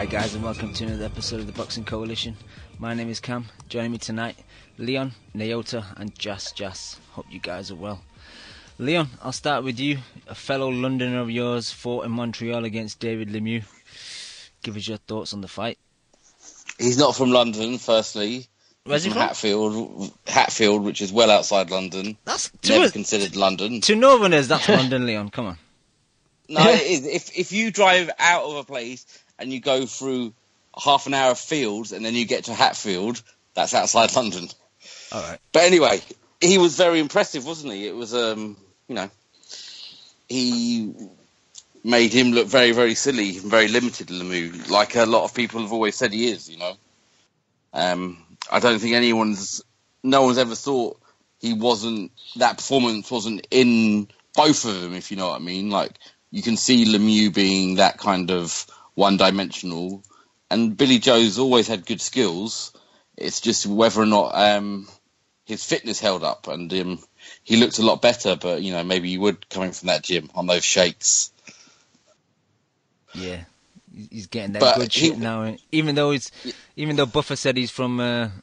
Hi guys, and welcome to another episode of the Boxing Coalition. My name is Cam. Joining me tonight, Leon, Naota and Jas. Hope you guys are well. Leon, I'll start with you. A fellow Londoner of yours fought in Montreal against David Lemieux. Give us your thoughts on the fight. He's not from London, firstly. Where's he from? Hatfield, which is well outside London. That's never considered London. To Northerners, that's London, Leon. Come on. No, it is. If you drive out of a place and you go through half an hour of fields and then you get to Hatfield, that's outside London. All right. But anyway, he was very impressive, wasn't he? It was, he made him look very, very silly and very limited, Lemieux, like a lot of people have always said he is, I don't think no one's ever thought that performance wasn't in both of them, if you know what I mean. Like, you can see Lemieux being that kind of one-dimensional, and Billy Joe's always had good skills. It's just whether or not his fitness held up, and he looked a lot better, but, maybe he would coming from that gym on those shakes. Yeah. He's getting that good shit now. Even though Buffer said he's from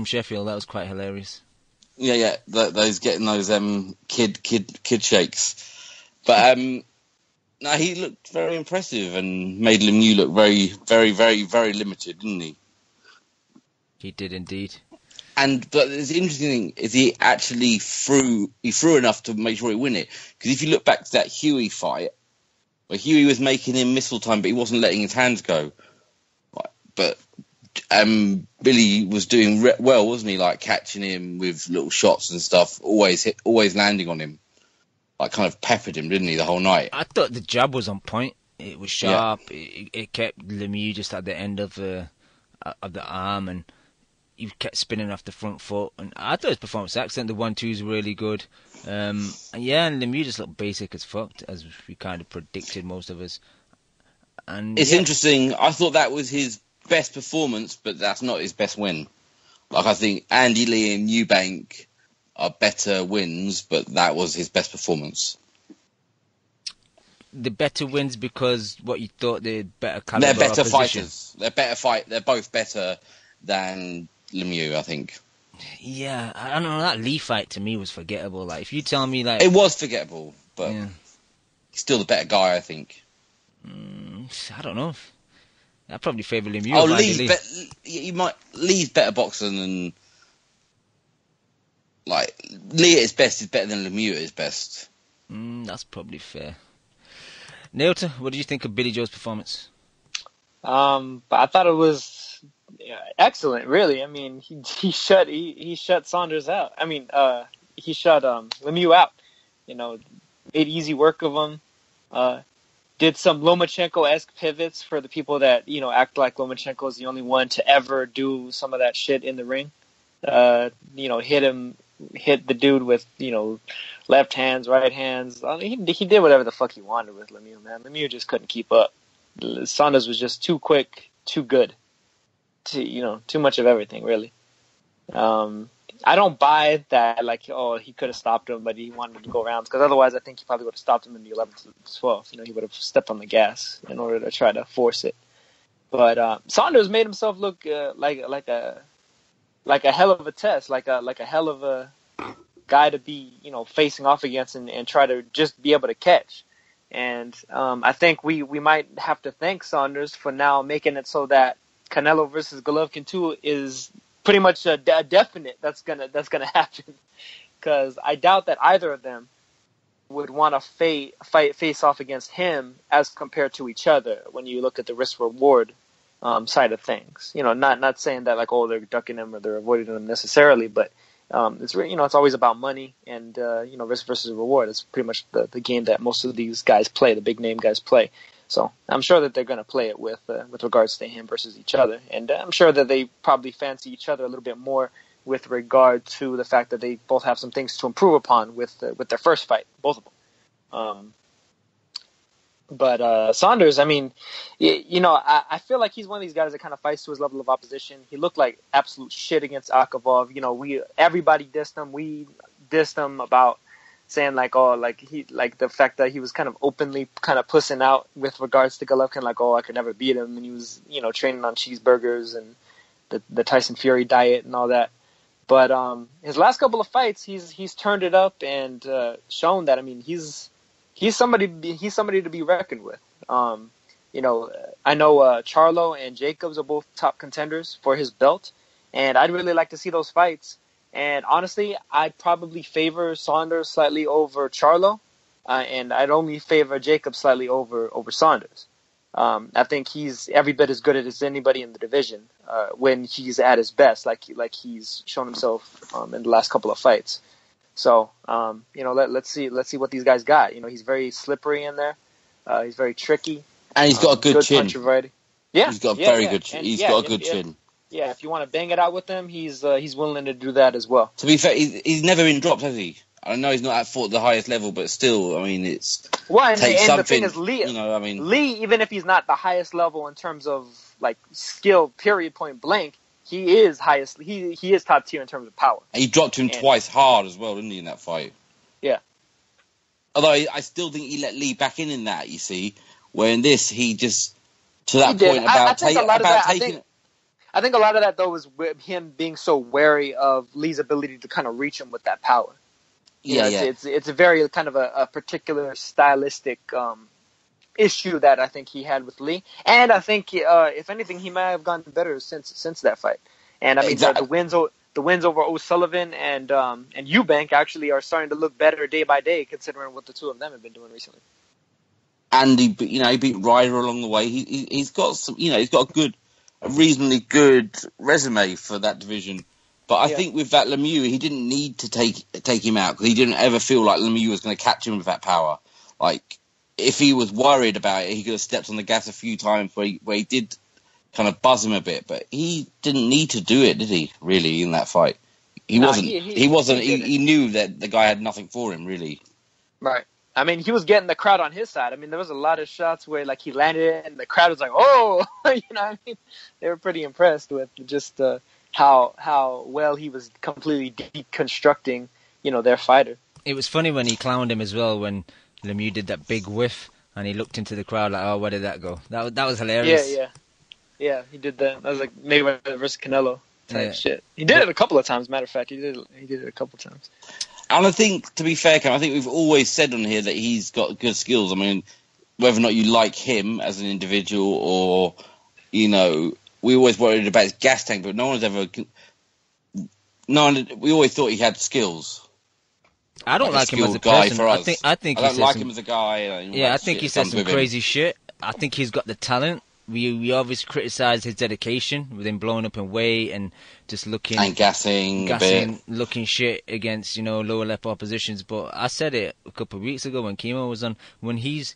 Sheffield, that was quite hilarious. Yeah. Those getting those kid shakes, but no, he looked very impressive and made Lemieux look very, very, very, very limited, didn't he? He did indeed. But the interesting thing is he actually threw enough to make sure he win it. Because if you look back to that Huey fight, where Huey was making him missile time, but he wasn't letting his hands go. But Billy was doing well, wasn't he? Like catching him with little shots and stuff, always landing on him. Like kind of peppered him, didn't he, the whole night? I thought the jab was on point. It was sharp. Yeah. It kept Lemieux just at the end of the arm, and he kept spinning off the front foot. And I thought his performance excellent. The 1-2s were really good. And Lemieux just looked basic as fuck, as we kind of predicted, most of us. And it's interesting. I thought that was his best performance, but that's not his best win. Like, I think Andy Lee and Eubank are better wins, but that was his best performance. The better wins because what you thought they're better caliber. They're better opposition. Fighters. They're better They're both better than Lemieux, I think. Yeah, I don't know. That Lee fight to me was forgettable. Like, if you tell me, like, it was forgettable, but he's still the better guy, I think. I don't know. I probably favour Lemieux. Lee's better boxer than. Like, Lee at his best is better than Lemieux at his best. That's probably fair. Naota, what did you think of Billy Joe's performance? But I thought it was excellent, really. I mean, he shut Saunders out. I mean, he shut Lemieux out. Made easy work of him. Did some Lomachenko-esque pivots for the people that act like Lomachenko is the only one to ever do some of that shit in the ring. Hit the dude with, left hands, right hands. I mean, he did whatever the fuck he wanted with Lemieux, man. Lemieux just couldn't keep up. Saunders was just too quick, too good. Too much of everything, really. I don't buy that, like, he could have stopped him, but he wanted to go around. Because otherwise, I think he probably would have stopped him in the 11th to 12th. He would have stepped on the gas in order to try to force it. But Saunders made himself look like a hell of a test, like a hell of a guy to be, facing off against and try to just be able to catch. And I think we might have to thank Saunders for now making it so that Canelo versus Golovkin 2 is pretty much a definite that's gonna happen. Because I doubt that either of them would want to face off against him as compared to each other when you look at the risk reward side of things. Not saying that like, they're ducking him or they're avoiding him necessarily, but it's it's always about money and risk versus reward. It's pretty much the game that most of these guys play, the big name guys play. So I'm sure that they're going to play it with regards to him versus each other, and I'm sure that they probably fancy each other a little bit more with regard to the fact that they both have some things to improve upon with their first fight, both of them. But Saunders, I mean, I feel like he's one of these guys that kind of fights to his level of opposition. He looked like absolute shit against Akavov. Everybody dissed him. We dissed him about saying like, oh, like the fact that he was kind of openly kind of pussing out with regards to Golovkin, like, oh, I could never beat him, and he was, you know, training on cheeseburgers and the Tyson Fury diet and all that. But his last couple of fights, he's turned it up and shown that, I mean, he's somebody to be reckoned with. You know, I know Charlo and Jacobs are both top contenders for his belt, and I'd really like to see those fights. And honestly, I'd probably favor Saunders slightly over Charlo, and I'd only favor Jacobs slightly over Saunders. I think he's every bit as good as anybody in the division when he's at his best, like he's shown himself in the last couple of fights. So, you know, let's see what these guys got. You know, he's very slippery in there. He's very tricky. And he's got a good chin. Puncher variety. Yeah, he's got a very good chin. He's got a good chin. Yeah, if you want to bang it out with him, he's willing to do that as well. To be fair, he's never been dropped, has he? I know he's not at the highest level, but still, I mean, it's and the thing is, Lee, you know, I mean, Lee, even if he's not the highest level in terms of like skill, period, point blank, he is highest. He is top tier in terms of power. And he dropped him twice hard as well, didn't he, in that fight? Yeah. Although I still think he let Lee back in that. You see, where in this he just to that point about taking. I think a lot of that, though, was with him being so wary of Lee's ability to kind of reach him with that power. It's a very kind of a particular stylistic issue that I think he had with Lee. And I think, if anything, he might have gotten better since that fight. And, I mean, exactly. the wins over O'Sullivan and Eubank actually are starting to look better day by day, considering what the two of them have been doing recently. And he beat Ryder along the way. He's got some, he's got a reasonably good resume for that division. But I think with that Lemieux, he didn't need to take him out because he didn't ever feel like Lemieux was going to catch him with that power. Like, if he was worried about it, he could have stepped on the gas a few times where he did kind of buzz him a bit. But he didn't need to do it, did he, really, in that fight? He wasn't. He knew that the guy had nothing for him, really. Right. I mean, he was getting the crowd on his side. I mean, there was a lot of shots where, like, he landed it and the crowd was like, oh! You know what I mean? They were pretty impressed with just how well he was completely deconstructing, their fighter. It was funny when he clowned him as well when Lemieux did that big whiff and he looked into the crowd like, oh, where did that go? That was hilarious. Yeah, he did that. That was like Mayweather versus Canelo type shit. He did it a couple of times, matter of fact. He did it a couple of times. And I think, to be fair, Cam, I think we've always said on here that he's got good skills. I mean, whether or not you like him as an individual or, we always worried about his gas tank, but we always thought he had skills. I don't like him as a person. For us. I think I don't like him as a guy. I think he said some crazy shit. I think he's got the talent. We obviously criticised his dedication with him blowing up in weight and just looking and gassing a bit. Looking shit against lower level oppositions. But I said it a couple of weeks ago when Kimo was on. When he's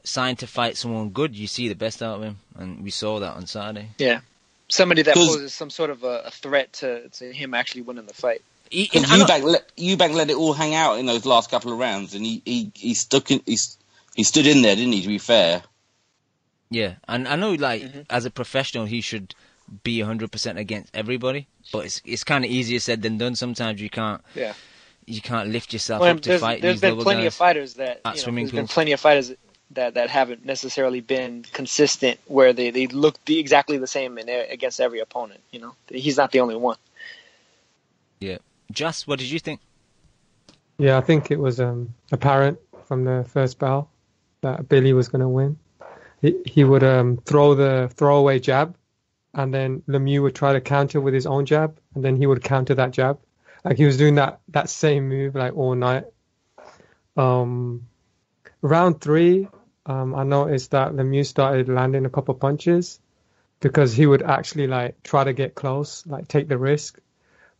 signed to fight someone good, you see the best out of him, and we saw that on Saturday. Yeah, somebody that poses some sort of a threat to him actually winning the fight. Eubank let it all hang out in those last couple of rounds, and he stood in there, didn't he? To be fair. Yeah, and I know, as a professional, he should be 100% against everybody, but it's kind of easier said than done. Sometimes you can't. Yeah. You can't lift yourself up to fight these level guys. There's been plenty of fighters that haven't necessarily been consistent, where they look exactly the same against every opponent. He's not the only one. Yeah, Just, what did you think? Yeah, I think it was apparent from the first bell that Billy was going to win. He would throw the throwaway jab, and then Lemieux would try to counter with his own jab, and then he would counter that jab. Like, he was doing that same move all night. Round 3, I noticed that Lemieux started landing a couple punches because he would actually try to get close, take the risk.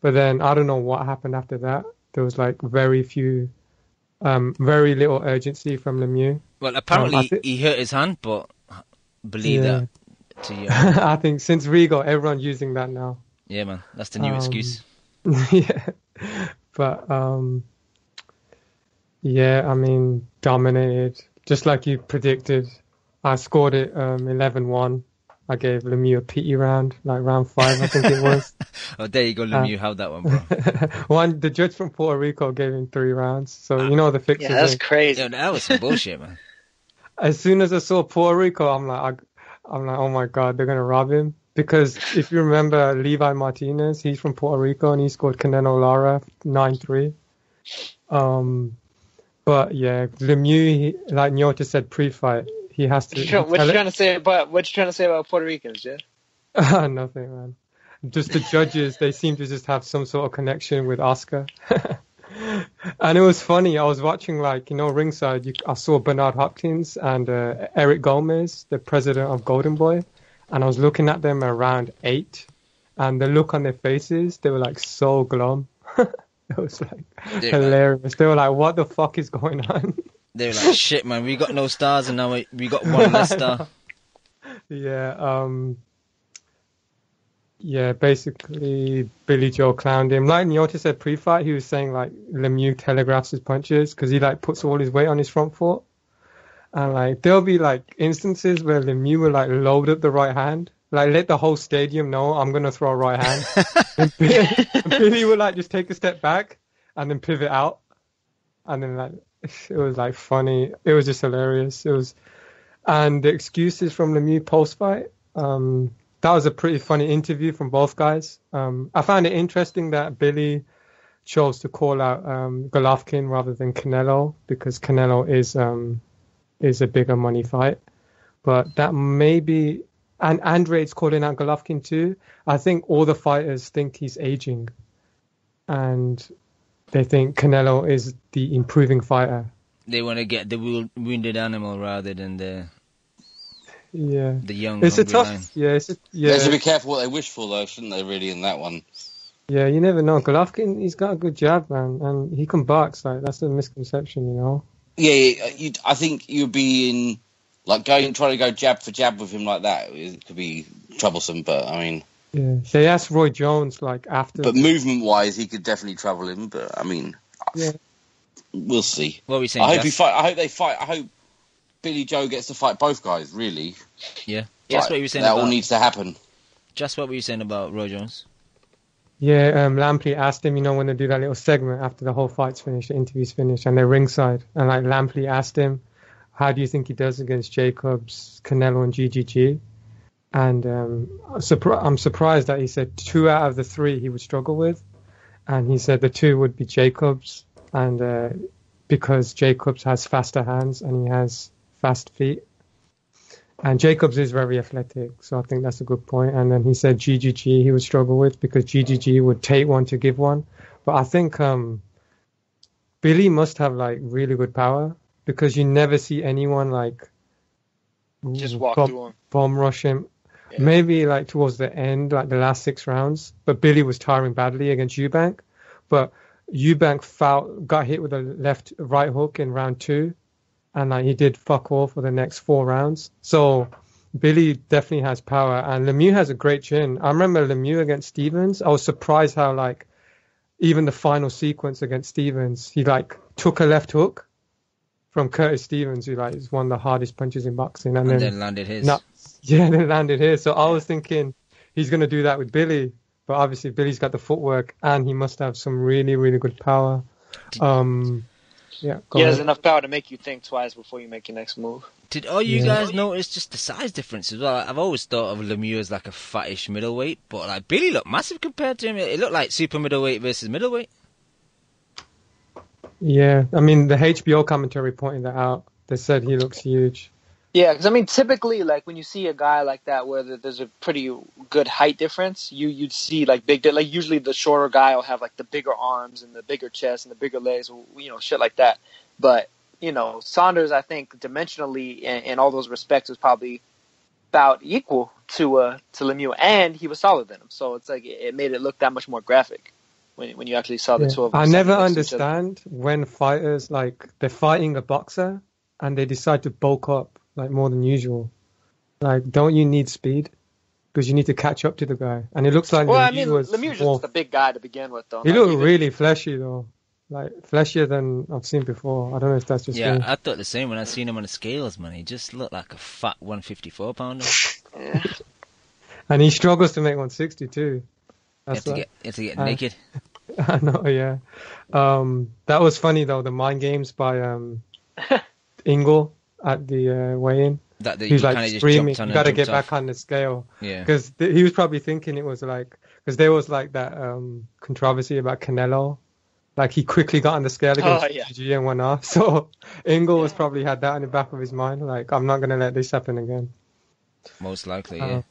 But then I don't know what happened after that. There was very little urgency from Lemieux. Well, apparently he hurt his hand, but believe that to you. I think since Rigo, everyone's using that now. Yeah, man, that's the new excuse. Yeah, but dominated just like you predicted. I scored it 11-1. I gave Lemieux a pity round, like round 5, I think it was. Oh, there you go, Lemieux. Have that one, bro. The judge from Puerto Rico gave him 3 rounds, so you know the fixes. Yeah, that's crazy. Yo, that was some bullshit, man. As soon as I saw Puerto Rico, I'm like, oh my god, they're gonna rob him. Because if you remember Levi Martinez, he's from Puerto Rico and he scored Canelo Lara 9-3. But yeah, Lemieux, like Nyota said pre-fight, he has to. What you trying to say about Puerto Ricans, Jed? Nothing, man. Just the judges, they seem to just have some sort of connection with Oscar. And it was funny. I was watching, like, ringside. I saw Bernard Hopkins and Eric Gomez, the president of Golden Boy, and I was looking at them around 8, and the look on their faces, they were like so glum. It was like hilarious. They were like, "What the fuck is going on?" They were like, "Shit, man, we got no stars, and now we got one less star." Yeah. Yeah, basically, Billy Joe clowned him. Like Nyota said pre-fight, he was saying, like, Lemieux telegraphs his punches because he, like, puts all his weight on his front foot. And, like, there'll be, like, instances where Lemieux will, like, load up the right hand. Like, let the whole stadium know I'm going to throw a right hand. and Billy will, like, just take a step back and then pivot out. And then, like, it was, like, funny. It was just hilarious. And the excuses from Lemieux post-fight, that was a pretty funny interview from both guys. I found it interesting that Billy chose to call out Golovkin rather than Canelo because Canelo is a bigger money fight. But that maybe, and Andrade's calling out Golovkin too. I think all the fighters think he's aging, and they think Canelo is the improving fighter. They want to get the wounded animal rather than the young. It's a tough. Line. Yeah, They should be careful what they wish for, though, shouldn't they? Really, in that one. Yeah, you never know. Golovkin, he's got a good jab, man, and he can box. Like, that's a misconception, you know. Yeah, I think you'd be in, like, trying to go jab for jab with him like that. It could be troublesome, but I mean. Yeah, they asked Roy Jones, like, after. But movement-wise, he could definitely trouble him. But I mean, yeah, we'll see. What were you saying? I hope they fight. I hope Billy Joe gets to fight both guys. Really. Yeah, that's what you were saying. That all needs to happen. Just what were you saying about Roy Jones? Yeah, Lampley asked him, when they do that little segment after the whole fight's finished, the interview's finished, and they're ringside. And, like, Lampley asked him, how do you think he does against Jacobs, Canelo, and GGG? And I'm surprised that he said 2 out of the 3 he would struggle with. And he said the 2 would be Jacobs, and because Jacobs has faster hands and he has fast feet. And Jacobs is very athletic, so I think that's a good point. And then he said GGG he would struggle with because GGG would take one to give one. But I think Billy must have, like, really good power because you never see anyone, like, just walk through him. Bomb rush him. Yeah. Maybe, like, towards the end, like the last 6 rounds. But Billy was tiring badly against Eubank. But Eubank got hit with a right hook in round 2. And, like, he did fuck all for the next 4 rounds. So Billy definitely has power. And Lemieux has a great chin. I remember Lemieux against Stevens. I was surprised how, like, even the final sequence against Stevens, he, like, took a left hook from Curtis Stevens, who, like, is one of the hardest punches in boxing. And then landed his. Then landed his. So I was thinking he's going to do that with Billy. But obviously Billy's got the footwork and he must have some really, really good power. Yeah, he has enough power to make you think twice before you make your next move. Did all you guys notice just the size difference as well? I've always thought of Lemieux as like a fattish middleweight, but, like, Billy looked massive compared to him. It looked like super middleweight versus middleweight. Yeah, I mean, the HBO commentary pointed that out. They said he looks huge. Yeah, because, I mean, typically, like, when you see a guy like that where there's a pretty good height difference, you'd see, like, like, usually the shorter guy will have, like, the bigger arms and the bigger chest and the bigger legs, shit like that. But, Saunders, I think, dimensionally and all those respects was probably about equal to Lemieux, and he was taller than him. So it's like it made it look that much more graphic when you actually saw the 2 of them. I never understand when fighters, like, they're fighting a boxer and they decide to bulk up, like, more than usual. Like, don't you need speed? Because you need to catch up to the guy. And it looks like Lemieux just a big guy to begin with, though. He looked really fleshy, though. Like, fleshier than I've seen before. I don't know if that's just me. I thought the same when I seen him on the scales, man. He just looked like a fat 154-pounder. Yeah. And he struggles to make 160 too. You have to get naked. I know, yeah. That was funny though, the mind games by Ingle at the weigh-in. He was like screaming, you got to get back on the scale. Yeah. Because he was probably thinking it was like, because there was like that controversy about Canelo. Like he quickly got on the scale against GG and went off. So Ingle was probably had that in the back of his mind. Like, I'm not going to let this happen again. Most likely, yeah.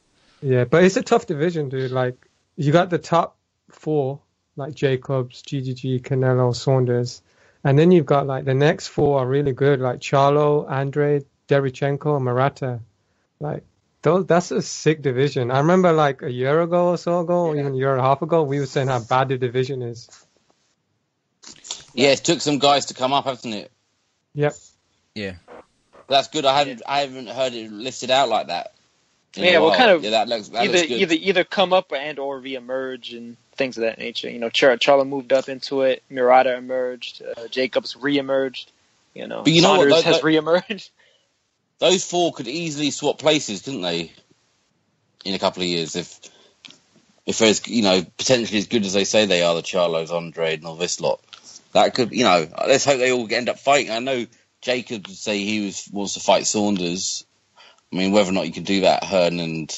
Yeah, but it's a tough division, dude. Like, you got the top 4, like Jacobs, GGG, Canelo, Saunders. And then you've got like the next 4 are really good, like Charlo, Andre, Derichenko, and Murata. Like, that's a sick division. I remember like a year ago or so ago, or even a year and a half ago, we were saying how bad the division is. Yeah, it took some guys to come up, hasn't it? Yep. Yeah. That's good. I haven't heard it listed out like that. Yeah, well, kind of. Yeah, that looks good. Either come up and or reemerge and things of that nature. You know, Charlo moved up into it. Murata emerged. Jacobs reemerged. You know, but you know Saunders has reemerged. Those 4 could easily swap places, couldn't they? In a couple of years, if there's potentially as good as they say they are, the Charlos, Andre, and all this lot, that could let's hope they all end up fighting. I know Jacobs would say he wants to fight Saunders. I mean, whether or not you can do that, Hearn and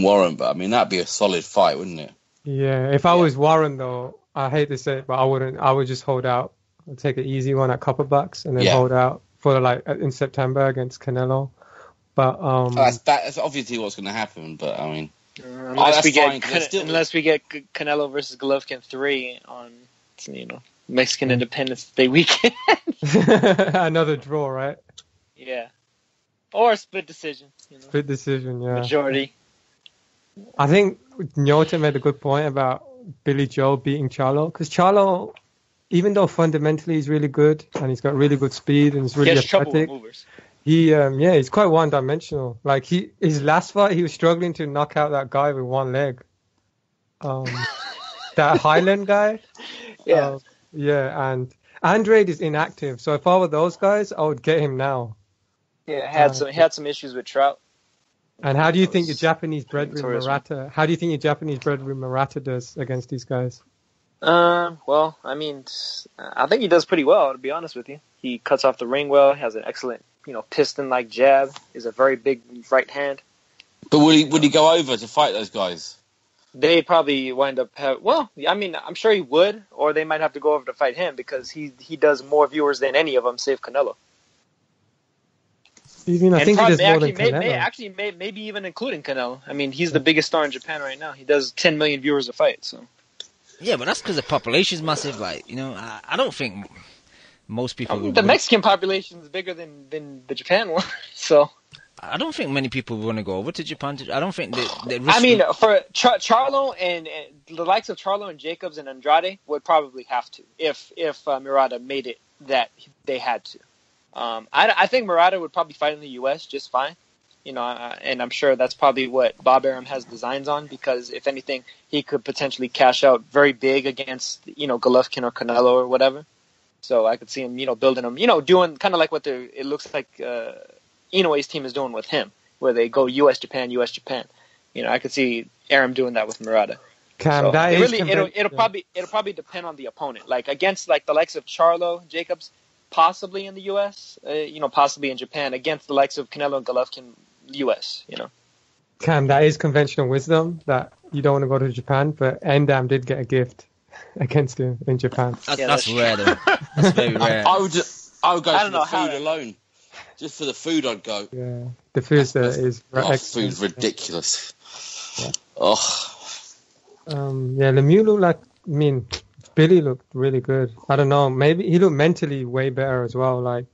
Warren, but I mean that'd be a solid fight, wouldn't it? Yeah, if I was Warren though, I hate to say it, but I wouldn't. I would just hold out, take an easy one at $2 and then hold out for like in September against Canelo. But that's obviously what's going to happen. But I mean, unless we get Canelo versus Golovkin 3 on Mexican Independence Day weekend, another draw, right? Yeah, or a split decision. Split decision, yeah. Majority. I think Nyota made a good point about Billy Joe beating Charlo, because Charlo, even though fundamentally he's really good and he's got really good speed and he's really athletic, he's quite one-dimensional. Like his last fight, he was struggling to knock out that guy with one leg. That Highland guy. Yeah. And Andrade is inactive, so if I were those guys, I would get him now. Yeah, had some issues with Trout. And how do you think your Japanese brethren Murata? How do you think your Japanese brethren Murata does against these guys? Well, I mean, I think he does pretty well, to be honest with you. He cuts off the ring well, has an excellent, piston-like jab, is a very big right hand. But would he go over to fight those guys? They probably wind up I'm sure he would, or they might have to go over to fight him because he does more viewers than any of them, save Canelo. I think he does more than Canelo. Maybe even including Canelo. I mean, he's the biggest star in Japan right now. He does 10 million viewers a fight, so. Yeah, but that's because the population is massive. Like, I don't think most people. The Mexican population is bigger than the Japan one, so. I don't think many people want to go over to Japan. I don't think they I mean, for Charlo and the likes of Charlo and Jacobs and Andrade would probably have to if Murata made it that they had to. I think Murata would probably fight in the U.S. just fine. And I'm sure that's probably what Bob Arum has designs on, because if anything, he could potentially cash out very big against, Golovkin or Canelo or whatever. So I could see him, building him, doing kind of like what it looks like Inoue's team is doing with him, where they go U.S. Japan. I could see Arum doing that with Murata. It'll probably depend on the opponent. Like against like the likes of Charlo, Jacobs, possibly in the U.S., possibly in Japan, against the likes of Canelo and Golovkin, U.S., Cam, that is conventional wisdom, that you don't want to go to Japan, but Endam did get a gift against him in Japan. That's rare, though. That's very rare. I would go for the food alone. Just for the food, I'd go. Yeah, the food is excellent. Food's ridiculous. Yeah. Oh. Lemieux looked like, Billy looked really good. I don't know, maybe he looked mentally way better as well. Like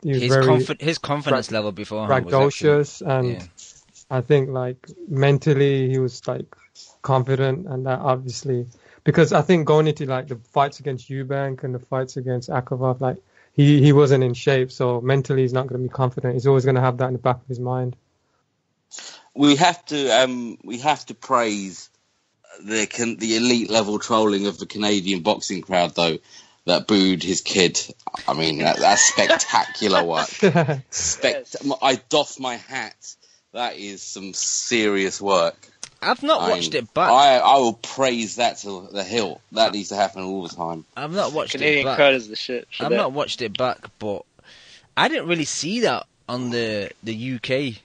he was his confidence level before braggadocious, and I think like mentally he was like confident, and that obviously, because I think going into like the fights against Eubank and the fights against Akovov, like he wasn't in shape, so mentally he's not going to be confident. He's always going to have that in the back of his mind. We have to praise the elite level trolling of the Canadian boxing crowd, though, that booed his kid. I mean, that's spectacular work. I doff my hat that is some serious work. I've not watched it back. I will praise that to the hilt. That needs to happen all the time. I've not watched Canadian it back. crowd is the shit. I've not watched it back, but I didn't really see that on the UK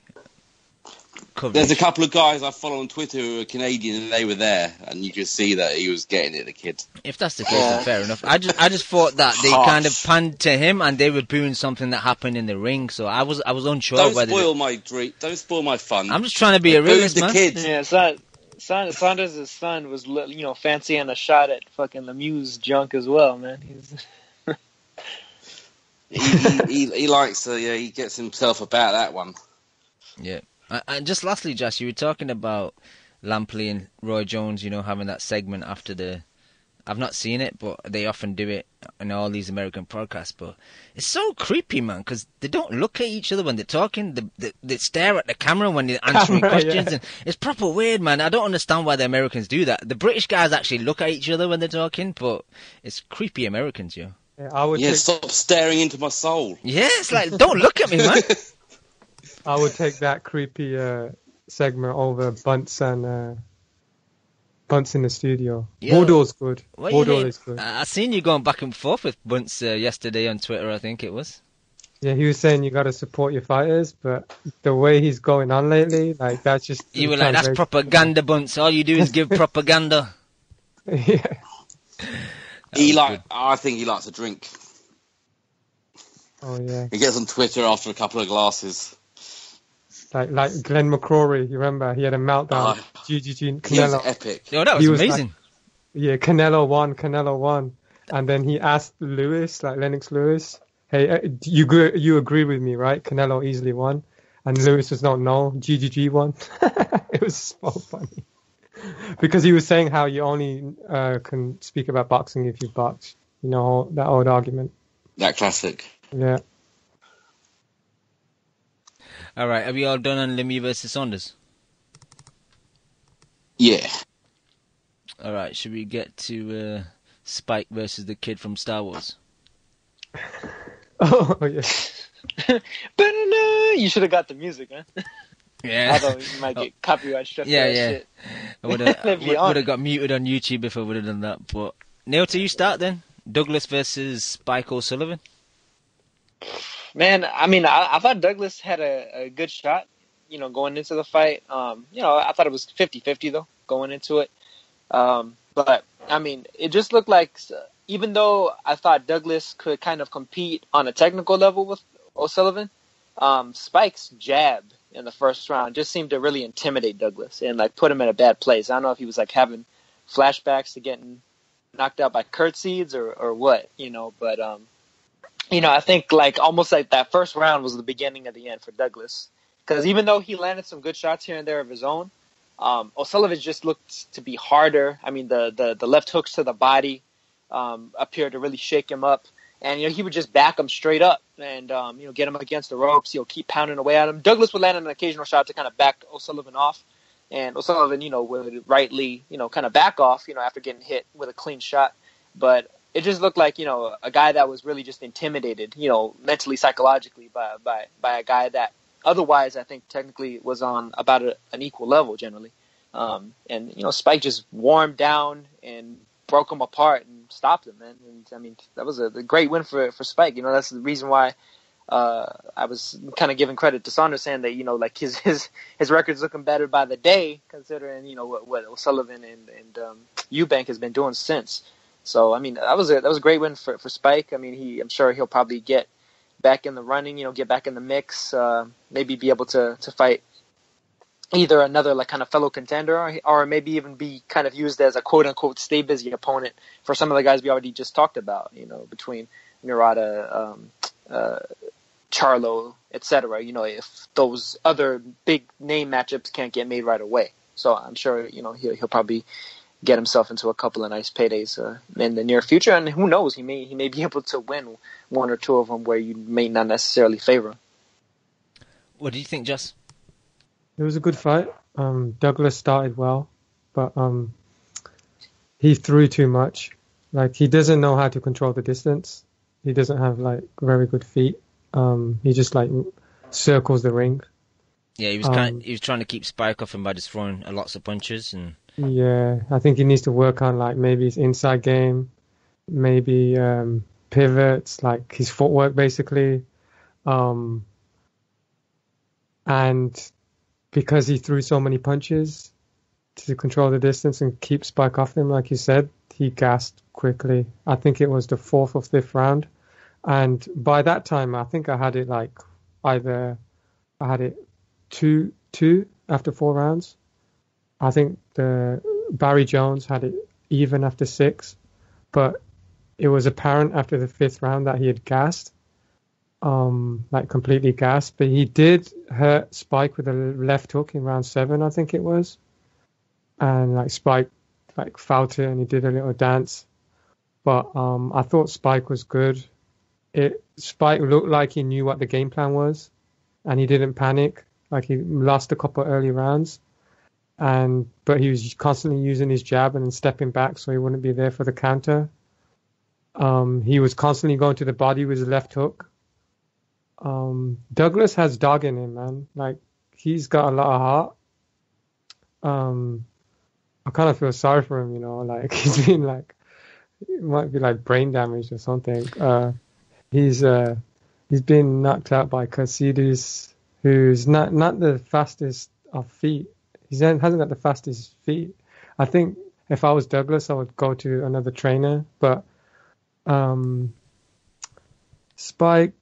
coverage. There's a couple of guys I follow on Twitter who are Canadian, and they were there, and you could see that he was getting it, the kid. If that's the case, then fair enough. I just thought that they kind of panned to him, and they were booing something that happened in the ring. So I was unsure. Don't spoil my dream. Don't spoil my fun. I'm just trying to be a realist, man. Kid. Yeah, Saunders' son was, fancying a shot at fucking Lemieux's junk as well, man. he likes to. Yeah, he gets himself about that one. Yeah. And just lastly, Josh, you were talking about Lampley and Roy Jones, having that segment after the... I've not seen it, but they often do it in all these American podcasts. But it's so creepy, man, because they don't look at each other when they're talking. They stare at the camera when they're answering questions. And it's proper weird, man. I don't understand why the Americans do that. The British guys actually look at each other when they're talking, but it's creepy Americans, yo. Yeah, stop staring into my soul. Yeah, it's like, don't look at me, man. I would take that creepy segment over Bunts and Bunts in the studio. Bordeaux's good. Bordeaux is good. I seen you going back and forth with Bunts yesterday on Twitter, I think it was. Yeah, he was saying you got to support your fighters, but the way he's going on lately, like that's just... You were like, that's propaganda, Bunts. All you do is give propaganda. Yeah. I think he likes to drink. Oh, yeah. He gets on Twitter after a couple of glasses. Like Glenn McCrory, you remember? He had a meltdown. GGG, Canelo. He was epic. Oh, that was amazing. Canelo won. And then he asked Lennox Lewis, hey, you agree with me, right? Canelo easily won. And Lewis was no, GGG won. It was so funny. Because he was saying how you only can speak about boxing if you box. That old argument. That classic. Yeah. All right, are we all done on Lemieux versus Saunders? Yeah. All right, should we get to Spike versus the kid from Star Wars? Oh, yeah. You should have got the music, huh? Yeah. Although you might get copyright struck for that shit. I would have got muted on YouTube if I would have done that. But Neil, to you start then. Douglas versus Spike O'Sullivan. Man, I mean, I thought Douglas had a good shot, going into the fight. I thought it was 50-50, though, going into it. But, I mean, it just looked like, even though I thought Douglas could kind of compete on a technical level with O'Sullivan, Spike's jab in the first round just seemed to really intimidate Douglas and, put him in a bad place. I don't know if he was, having flashbacks to getting knocked out by Kurt Seeds or what, but... I think almost that first round was the beginning of the end for Douglas. Because even though he landed some good shots here and there of his own, O'Sullivan just looked to be harder. I mean, the left hooks to the body appeared to really shake him up. And, he would just back him straight up and, get him against the ropes. Keep pounding away at him. Douglas would land an occasional shot to kind of back O'Sullivan off. And O'Sullivan, would rightly, kind of back off, after getting hit with a clean shot. But it just looked like, a guy that was really just intimidated, mentally, psychologically by a guy that otherwise I think technically was on about an equal level generally. And Spike just wore him down and broke him apart and stopped him, man. And I mean, that was a great win for Spike. That's the reason why I was kind of giving credit to Saunders, saying that, his record's looking better by the day, considering, what O'Sullivan and Eubank has been doing since. So, I mean, that was a great win for Spike. I mean, I'm sure he'll probably get back in the running, get back in the mix, maybe be able to fight either another kind of fellow contender or maybe even be kind of used as a quote-unquote stay busy opponent for some of the guys we already just talked about, between Murata, Charlo, etc. If those other big name matchups can't get made right away. So I'm sure, he'll probably get himself into a couple of nice paydays in the near future, and who knows, he may be able to win one or two of them where you may not necessarily favor. What do you think, Jess? It was a good fight. Douglas started well, but he threw too much. He doesn't know how to control the distance. He doesn't have very good feet. He just circles the ring. Yeah, he was trying to keep Spike off him by just throwing lots of punches and. Yeah, I think he needs to work on like maybe his inside game, maybe pivots, like his footwork basically. And because he threw so many punches to control the distance and keep Spike off him, like you said, he gassed quickly. I think it was the 4th or 5th round. And by that time, I think I had it like I had it 2-2 after 4 rounds. I think the Barry Jones had it even after 6, but it was apparent after the 5th round that he had gassed, like completely gassed. But he did hurt Spike with a left hook in round 7, I think it was, and like Spike like felt it and he did a little dance. But I thought Spike was good. Spike looked like he knew what the game plan was, and he didn't panic. Like he lost a couple early rounds. But he was constantly using his jab and then stepping back so he wouldn't be there for the counter. He was constantly going to the body with his left hook. Douglas has dog in him, man. Like, he's got a lot of heart. I kind of feel sorry for him, you know. Like, he's been like, it might be like brain damage or something. He's been knocked out by Casides, who's not the fastest of feet. He hasn't got the fastest feet. I think if I was Douglas, I would go to another trainer. But Spike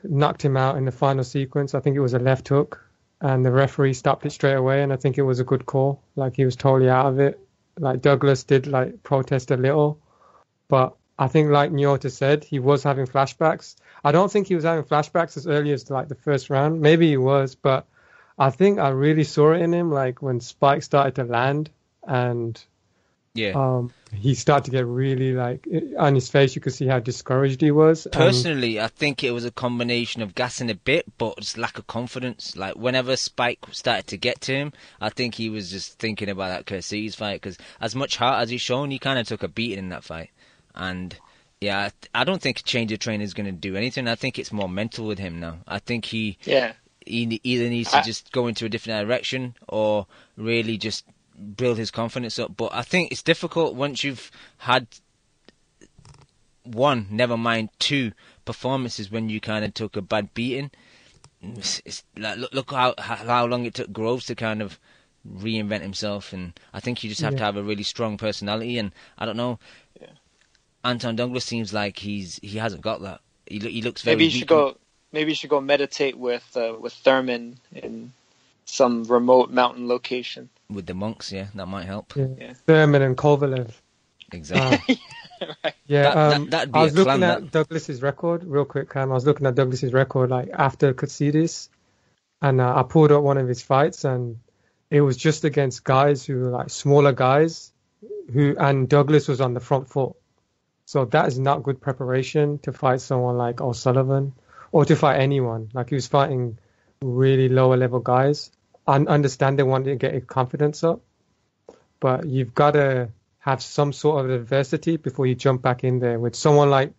knocked him out in the final sequence. I think it was a left hook, and the referee stopped it straight away. And I think it was a good call. Like, he was totally out of it. Like, Douglas did like protest a little, but I think, like Nyota said, he was having flashbacks. I don't think he was having flashbacks as early as like the first round. Maybe he was, but I think I really saw it in him, like when Spike started to land and he started to get really like on his face. You could see how discouraged he was. Personally, I think it was a combination of gassing a bit, but just lack of confidence. Like whenever Spike started to get to him, I think he was just thinking about that Curse's fight because as much heart as he's shown, he kind of took a beating in that fight. And yeah, I don't think a change of trainer is going to do anything. I think it's more mental with him now. I think he either needs to just go into a different direction or really just build his confidence up. But I think it's difficult once you've had one, never mind 2 performances when you kind of took a bad beating. It's like, look how long it took Groves to kind of reinvent himself, and I think you just have to have a really strong personality. And I don't know, Anton Douglas seems like he hasn't got that. He looks very. Maybe you should go meditate with Thurman in some remote mountain location. With the monks, yeah, that might help. Yeah. Thurman and Kovalev. Exactly. Right. Yeah, that'd be I was looking at Douglas's record real quick, Cam. I was looking at Douglas's record like after Katsidis, and I pulled up one of his fights, and it was just against guys who were like smaller guys, and Douglas was on the front foot. So that is not good preparation to fight someone like O'Sullivan or to fight anyone. Like, he was fighting really lower level guys. I understand they wanted to get his confidence up, but you've got to have some sort of adversity before you jump back in there with someone like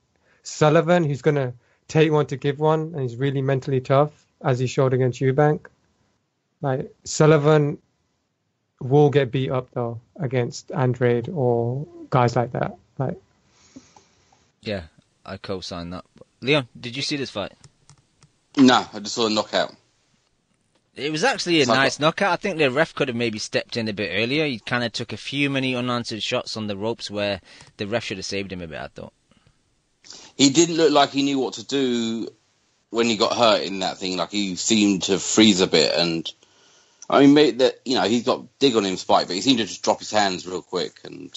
Sullivan, who's going to take one to give one, and he's really mentally tough, as he showed against Eubank. Like, Sullivan will get beat up though against Andrade or guys like that. Like, yeah, I co-sign that. Leon, did you see this fight? No, I just saw a knockout. It was actually a nice knockout. I think the ref could have maybe stepped in a bit earlier. He kind of took a few many unanswered shots on the ropes where the ref should have saved him a bit, I thought. He didn't look like he knew what to do when he got hurt in that thing. Like, he seemed to freeze a bit. And I mean, he's got dig on him, Spike, but he seemed to just drop his hands real quick. And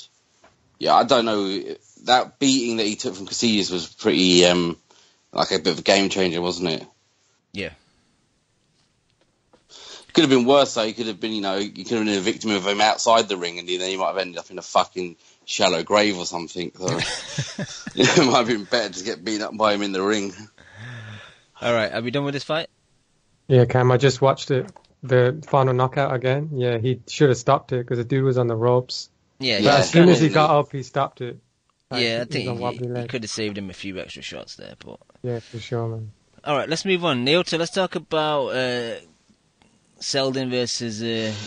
yeah, I don't know. That beating that he took from Casillas was pretty like a bit of a game changer, wasn't it? Yeah. Could have been worse though. He could have been, you could have been a victim of him outside the ring, and then he might have ended up in a fucking shallow grave or something. So it might have been better to get beaten up by him in the ring. All right, are we done with this fight? Yeah, Cam, I just watched it, the final knockout again. Yeah, he should have stopped it because the dude was on the ropes. Yeah, as soon as he got up, he stopped it. Like, I think he could have saved him a few extra shots there, but yeah, for sure, man. All right, let's move on. Neil, let's talk about Selden versus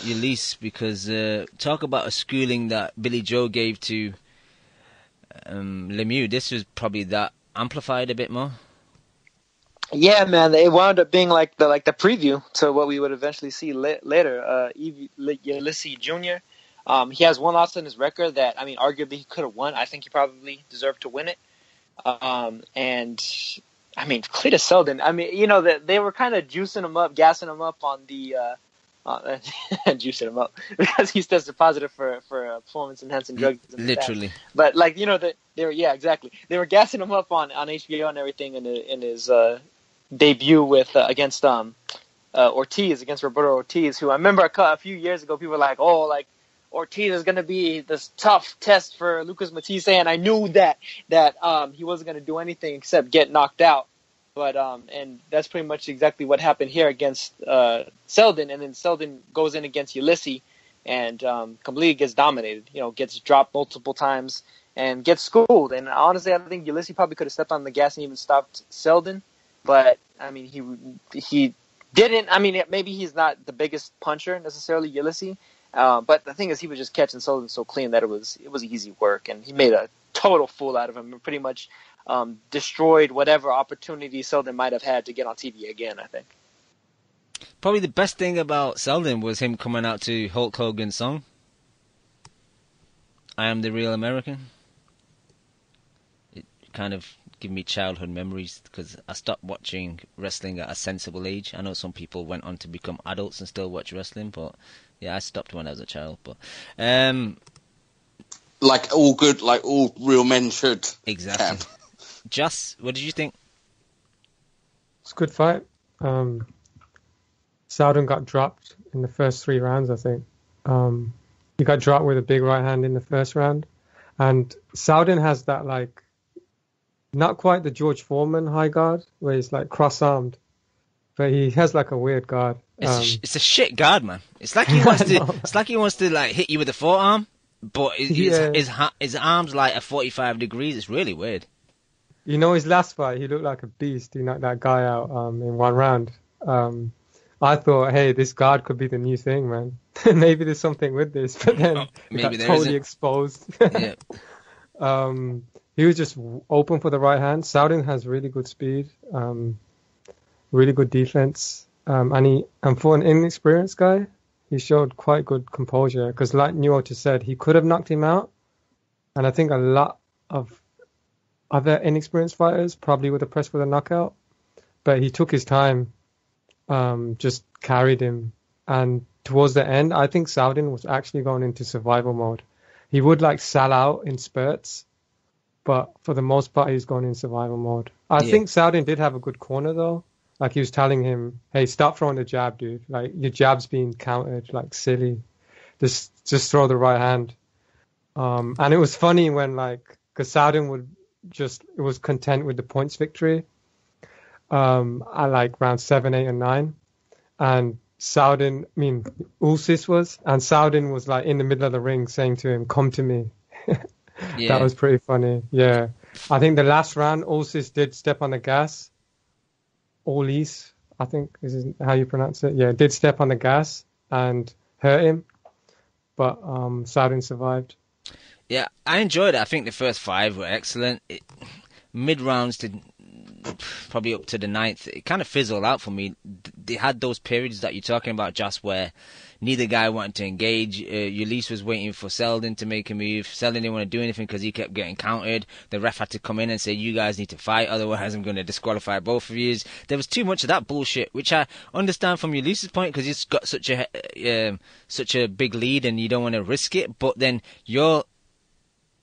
Ulysse, because talk about a schooling that Billy Joe gave to Lemieux. This was probably that amplified a bit more. Yeah, man, it wound up being like the preview to what we would eventually see later. Ulysse Jr. He has one loss on his record that, I mean, arguably he could have won. I think he probably deserved to win it. And I mean, Cletus Selden. I mean, you know, they were kind of juicing him up, gassing him up on the juicing him up because he tested positive for performance enhancing drugs. Literally. But like, you know, they were exactly. They were gassing him up on HBO and everything in his debut with against Ortiz, against Roberto Ortiz, who I remember a few years ago people were like, oh, like Ortiz is going to be this tough test for Lucas Matisse, and I knew that he wasn't going to do anything except get knocked out. But and that's pretty much exactly what happened here against Selden, and then Selden goes in against Ulysse and completely gets dominated. You know, gets dropped multiple times and gets schooled. And honestly, I think Ulysse probably could have stepped on the gas and even stopped Selden, but I mean he didn't. I mean, maybe he's not the biggest puncher necessarily, Ulysse. But the thing is, he was just catching Selden so clean that it was easy work, and he made a total fool out of him and pretty much destroyed whatever opportunity Selden might have had to get on TV again, I think. Probably the best thing about Selden was him coming out to Hulk Hogan's song, I Am the Real American. It kind of gave me childhood memories because I stopped watching wrestling at a sensible age. I know some people went on to become adults and still watch wrestling, but yeah, I stopped when I was a child. But like all real men should. Exactly. Just, what did you think? It's a good fight. Selden got dropped in the first 3 rounds, I think. He got dropped with a big right hand in the first round. And Selden has that, like, not quite the George Foreman high guard, where he's, like, cross-armed. But he has, like, a weird guard. It's a shit guard, man. It's like he wants to. It's like he wants to like hit you with a forearm, but his arms like at 45 degrees. It's really weird. You know, his last fight, he looked like a beast. He knocked that guy out in 1 round. I thought, hey, this guard could be the new thing, man. Maybe there's something with this, but then maybe got totally exposed. Yeah. He was just open for the right hand. Selden has really good speed, really good defense, and for an inexperienced guy, he showed quite good composure. Because, like Newell just said, he could have knocked him out, and I think a lot of other inexperienced fighters probably would have pressed for the knockout, but he took his time, just carried him, and towards the end, I think Selden was actually going into survival mode. He would like sell out in spurts, but for the most part, he's going in survival mode. I think Selden did have a good corner though. Like he was telling him, "Hey, stop throwing the jab, dude. Like your jab's being countered, like silly. Just throw the right hand." And it was funny when because Selden was content with the points victory. At like round 7, 8, and 9, and Ulysse was, and Selden was like in the middle of the ring saying to him, "Come to me." That was pretty funny. Yeah, I think the last round, Ulysse did step on the gas. Ulysse, I think is how you pronounce it. Yeah, did step on the gas and hurt him, but Selden survived. Yeah, I enjoyed it. I think the first 5 were excellent. Mid rounds to probably up to the 9th, it kind of fizzled out for me. They had those periods that you're talking about, just where neither guy wanted to engage. Ulysse was waiting for Selden to make a move. Selden didn't want to do anything because he kept getting countered. The ref had to come in and say, "You guys need to fight, otherwise I'm going to disqualify both of you." There was too much of that bullshit, which I understand from Ulysse's point because he's got such a big lead and you don't want to risk it. But then you're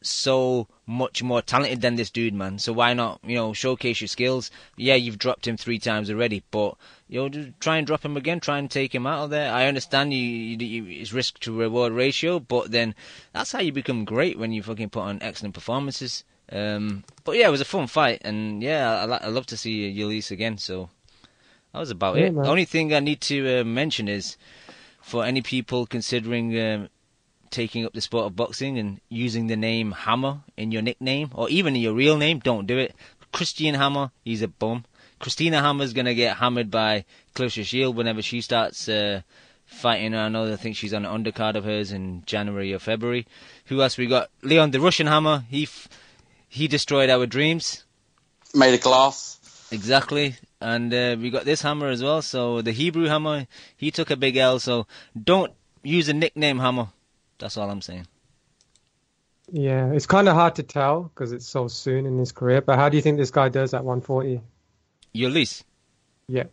so much more talented than this dude, man. So why not, showcase your skills? Yeah, you've dropped him 3 times already, but just try and drop him again. Try and take him out of there. I understand his risk to reward ratio, but then that's how you become great, when you fucking put on excellent performances. But yeah, it was a fun fight, and yeah, I love to see Ulysse again. So that was about it. Man. The only thing I need to mention is, for any people considering taking up the sport of boxing and using the name Hammer in your nickname or even in your real name, don't do it. Christian Hammer, he's a bum. Christina Hammer's going to get hammered by Clarissa Shield whenever she starts fighting. I know I think she's on an undercard of hers in January or February. Who else we got? Leon, the Russian Hammer. He destroyed our dreams. Made of glass. Exactly. And we got this Hammer as well. So the Hebrew Hammer, he took a big L. So don't use a nickname Hammer. That's all I'm saying. Yeah, it's kind of hard to tell because it's so soon in his career. But how do you think this guy does at 140? Ulysse? Yeah.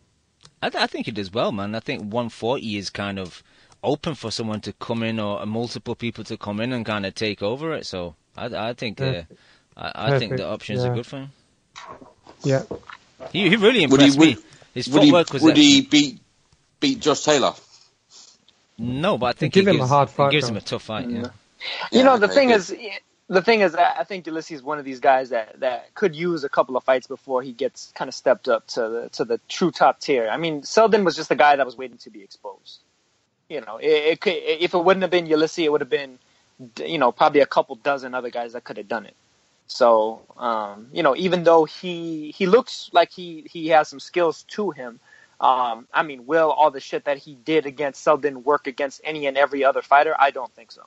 I think he does well, man. I think 140 is kind of open for someone to come in or multiple people to come in and kind of take over it. So I think I think the options are good for him. Yeah. He really impressed me. His footwork was. Would he beat Josh Taylor? No, but I think give him a hard fight. It gives him a tough fight. Yeah. You know, the thing is, I think Ulysse is one of these guys that could use a couple of fights before he gets kind of stepped up to the true top tier. I mean, Selden was just a guy that was waiting to be exposed. You know, if it wouldn't have been Ulysse, it would have been, you know, probably a couple dozen other guys that could have done it. So, you know, even though he looks like he has some skills to him, I mean, will all the shit that he did against Selden work against any and every other fighter? I don't think so.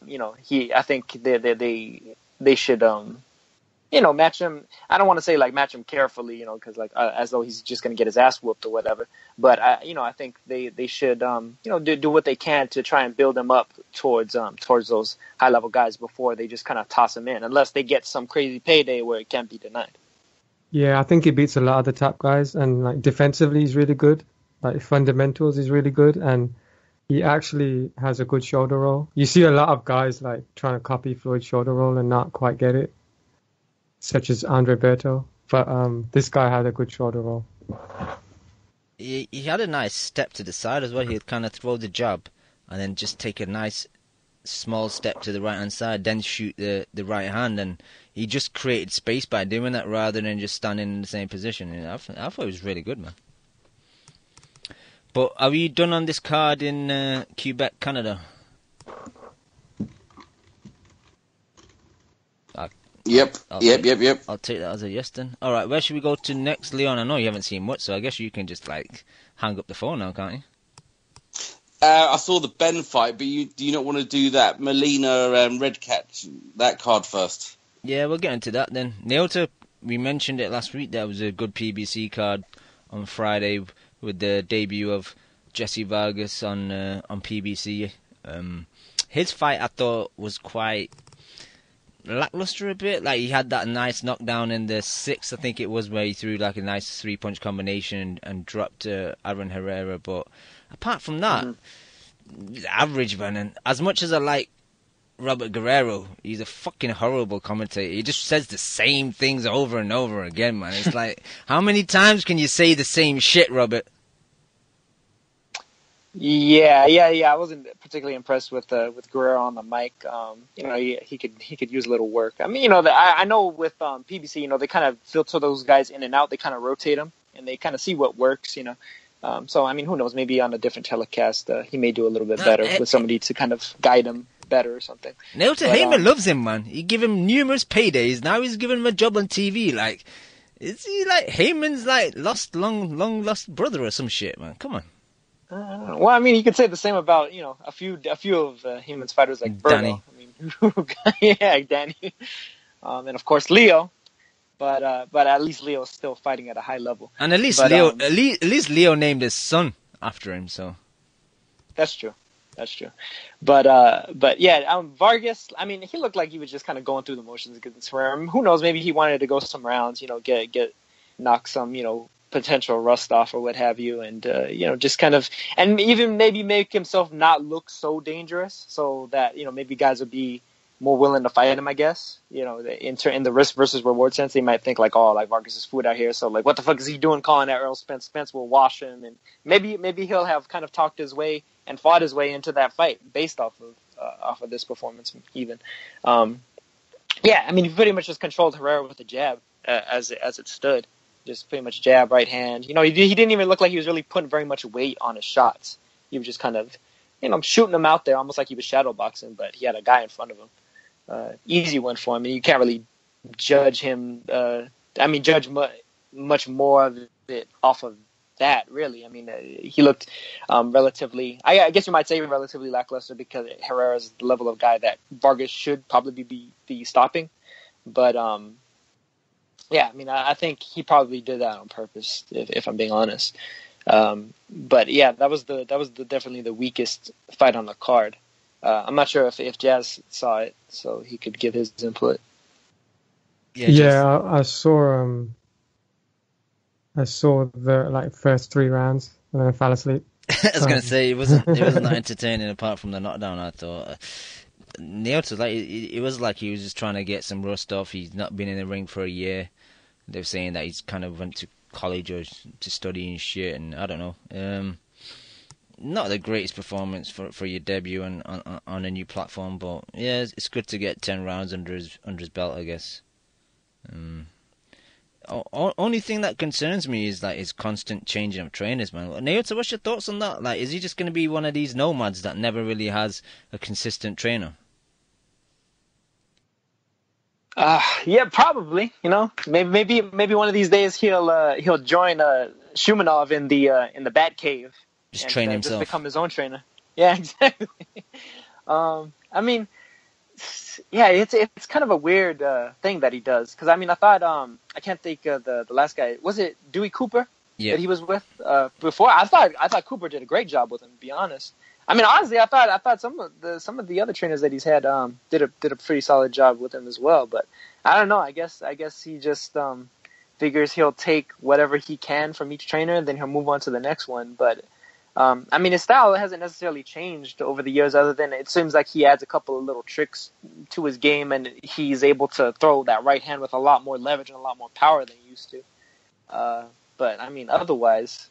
You know, I think they should, you know, match him. I don't want to say like match him carefully, you know, because like as though he's just going to get his ass whooped or whatever. But you know, I think they should, you know, do what they can to try and build him up towards those high level guys before they just kind of toss him in, unless they get some crazy payday where it can't be denied. Yeah, I think he beats a lot of the top guys, and like defensively he's really good. Like fundamentals is really good, and he actually has a good shoulder roll. You see a lot of guys like trying to copy Floyd's shoulder roll and not quite get it, such as Andre Berto. But this guy had a good shoulder roll. He had a nice step to the side as well. He'd kind of throw the jab and then just take a nice small step to the right-hand side, then shoot the right hand. And he just created space by doing that rather than just standing in the same position. And I thought it was really good, man. But are we done on this card in Quebec, Canada? Yep. I'll take that as a yes then. All right, where should we go to next, Leon? I know you haven't seen much, so I guess you can just like hang up the phone now, can't you? I saw the Benn fight, but do you not want to do that Molina Redkach, that card first? Yeah, we'll get into that then. Neota, we mentioned it last week. That was a good PBC card on Friday with the debut of Jesse Vargas on PBC. His fight I thought was quite lackluster a bit. Like he had that nice knockdown in the 6th, I think it was, where he threw like a nice 3-punch combination and dropped Aaron Herrera. But apart from that, average, man. And as much as I like Robert Guerrero, he's a fucking horrible commentator. He just says the same things over and over again, man. It's like, how many times can you say the same shit, Robert? Yeah. I wasn't particularly impressed with Guerrero on the mic. You know, he could use a little work. I mean, you know, I know with PBC, you know, they kind of filter those guys in and out. They kind of rotate them, and they kind of see what works. You know, so I mean, who knows? Maybe on a different telecast, he may do a little bit better with somebody to kind of guide him better or something. Neota Heyman loves him, man. He give him numerous paydays. Now he's giving him a job on TV. Like, is he like Heyman's like long lost brother or some shit, man? Come on. Well, I mean, you could say the same about, you know, a few of Heyman's fighters like Danny. I mean, yeah, Danny, and of course Leo, but at least Leo's still fighting at a high level. And at least Leo named his son after him, so that's true. But yeah, Vargas. I mean, he looked like he was just kind of going through the motions against him. Who knows? Maybe he wanted to go some rounds, you know, get knock some, you know, potential rust off or what have you, and you know, just kind of, and even maybe make himself not look so dangerous, so that, you know, maybe guys would be more willing to fight him, I guess. You know, in the risk versus reward sense, they might think like, oh, like Vargas is food out here, so like, what the fuck is he doing calling that Earl Spence? Spence will wash him, and maybe he'll have kind of talked his way and fought his way into that fight based off of this performance even. Yeah, I mean, he pretty much just controlled Herrera with the jab as it stood. Just pretty much jab, right hand. You know, he didn't even look like he was really putting very much weight on his shots. He was just kind of, you know, shooting them out there almost like he was shadow boxing, but he had a guy in front of him. Easy one for him. And you can't really judge him. Judge much more of it off of that, really. I mean, he looked relatively, I guess you might say relatively lackluster because Herrera's the level of guy that Vargas should probably be stopping. But, yeah, I mean, I think he probably did that on purpose, if I'm being honest. But yeah, that was definitely the weakest fight on the card. I'm not sure if Jazz saw it, so he could give his input. Yeah, I saw the first 3 rounds and then I fell asleep. I was gonna say it wasn't that entertaining apart from the knockdown. I thought Naoto, it was like he was just trying to get some rust off. He's not been in the ring for a year. They're saying that he's kind of went to college or to study and shit, and I don't know. Not the greatest performance for your debut on a new platform, but yeah, it's good to get 10 rounds under his belt, I guess. Only thing that concerns me is like his constant changing of trainers, man. Naoto, what's your thoughts on that? Like, is he just going to be one of these nomads that never really has a consistent trainer? Yeah, probably. You know, maybe one of these days he'll join Shumanov in the Bat Cave. Just train himself. Just become his own trainer. Yeah, exactly. I mean, yeah, it's kind of a weird thing that he does, because I mean, I thought I can't think of the last guy. Was it Dewey Cooper that he was with before? I thought Cooper did a great job with him, to be honest. I mean, honestly, I thought some of the other trainers that he's had did a pretty solid job with him as well. But I don't know. I guess he just figures he'll take whatever he can from each trainer, and then he'll move on to the next one. But I mean, his style hasn't necessarily changed over the years, other than it seems like he adds a couple of little tricks to his game, and he's able to throw that right hand with a lot more leverage and a lot more power than he used to. But I mean, otherwise,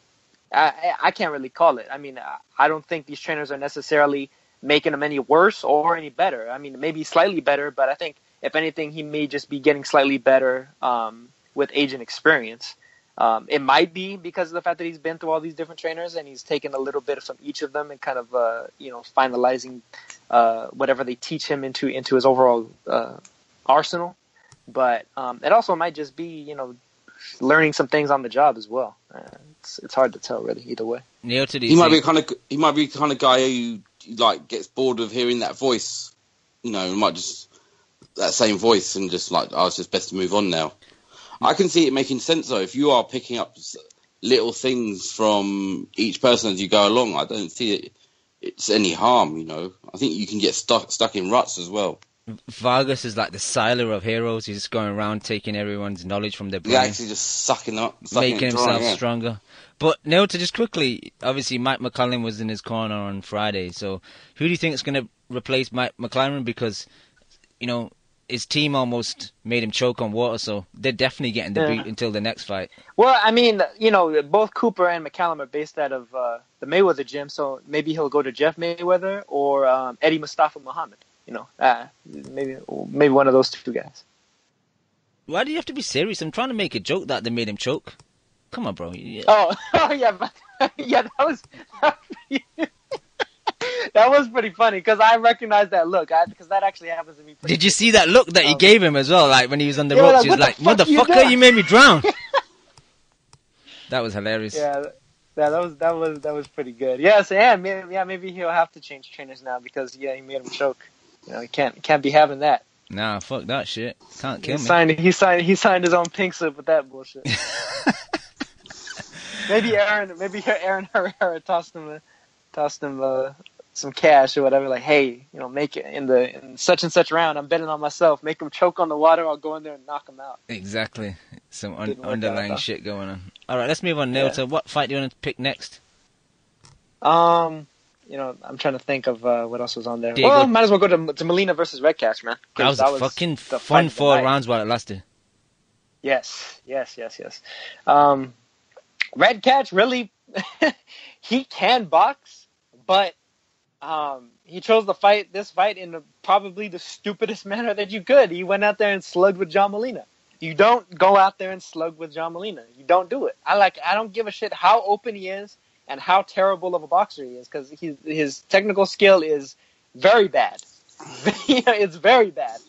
I can't really call it. I mean, I don't think these trainers are necessarily making him any worse or any better. I mean, maybe slightly better, but I think if anything, he may just be getting slightly better with age and experience. It might be because of the fact that he's been through all these different trainers and he's taken a little bit from each of them and kind of finalizing whatever they teach him into his overall arsenal. But it also might just be learning some things on the job as well. It's hard to tell really either way. He might be the kind of guy who like gets bored of hearing that voice. Might just that same voice and just like, it's just best to move on now. I can see it making sense though. If you are picking up little things from each person as you go along, I don't see it's any harm. I think you can get stuck in ruts as well. Vargas is like the siler of heroes. He's just going around taking everyone's knowledge from their brain. He's actually just sucking making himself stronger. But now to just quickly, obviously Mike McClellan was in his corner on Friday. So who do you think is going to replace Mike McClellan? Because his team almost made him choke on water, so they're definitely getting the boot until the next fight. Well, I mean, both Cooper and McCallum are based out of the Mayweather gym, so maybe he'll go to Jeff Mayweather or Eddie Mustafa Muhammad. Maybe one of those two guys. Why do you have to be serious? I'm trying to make a joke that they made him choke. Come on, bro. Yeah. Oh yeah, yeah, that was that was pretty funny because I recognized that look. Because that actually happens to me. Did you see that look that he gave him as well? Like when he was on the ropes, he was like, "Motherfucker, you made me drown." That was hilarious. Yeah, that was pretty good. Yes, and maybe he'll have to change trainers now because he made him choke. He can't be having that. Nah, fuck that shit. Can't kill me. He signed his own pink slip with that bullshit. Maybe Aaron Herrera tossed him some cash or whatever. Like, hey, make it in such and such round. I'm betting on myself. Make him choke on the water. I'll go in there and knock him out. Exactly. Some underlying shit going on. All right, let's move on now to what fight do you want to pick next? I'm trying to think of what else was on there. Well, might as well go to Molina versus Redkach, man. That was a fucking fun 4 rounds while it lasted. Yes. Redkach really, he can box, but he chose this fight in probably the stupidest manner that you could. He went out there and slugged with John Molina. You don't go out there and slug with John Molina. You don't do it. I don't give a shit how open he is and how terrible of a boxer he is, because his technical skill is very bad. It's very bad.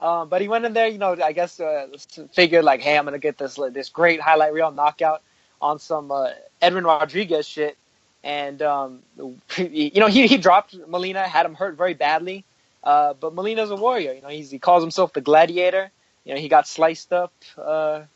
But he went in there, I guess figured like, hey, I'm gonna get this great highlight reel knockout on some Edwin Rodriguez shit, and he dropped Molina, had him hurt very badly. But Molina's a warrior, he calls himself the Gladiator. He got sliced up, I'm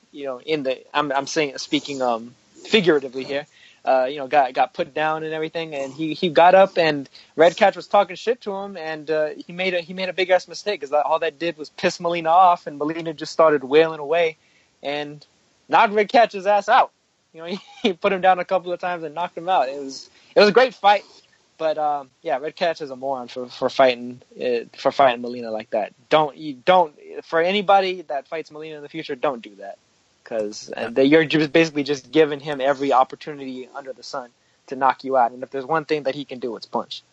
speaking figuratively here. Got put down and everything, and he got up, and Redkach was talking shit to him, and he made a big ass mistake because all that did was piss Molina off, and Molina just started wailing away, and knocked Redkach's ass out. He put him down a couple of times and knocked him out. It was a great fight, but Redkach is a moron for fighting Molina like that. Don't for anybody that fights Molina in the future, don't do that. Because you're just basically just giving him every opportunity under the sun to knock you out. And if there's one thing that he can do, it's punch.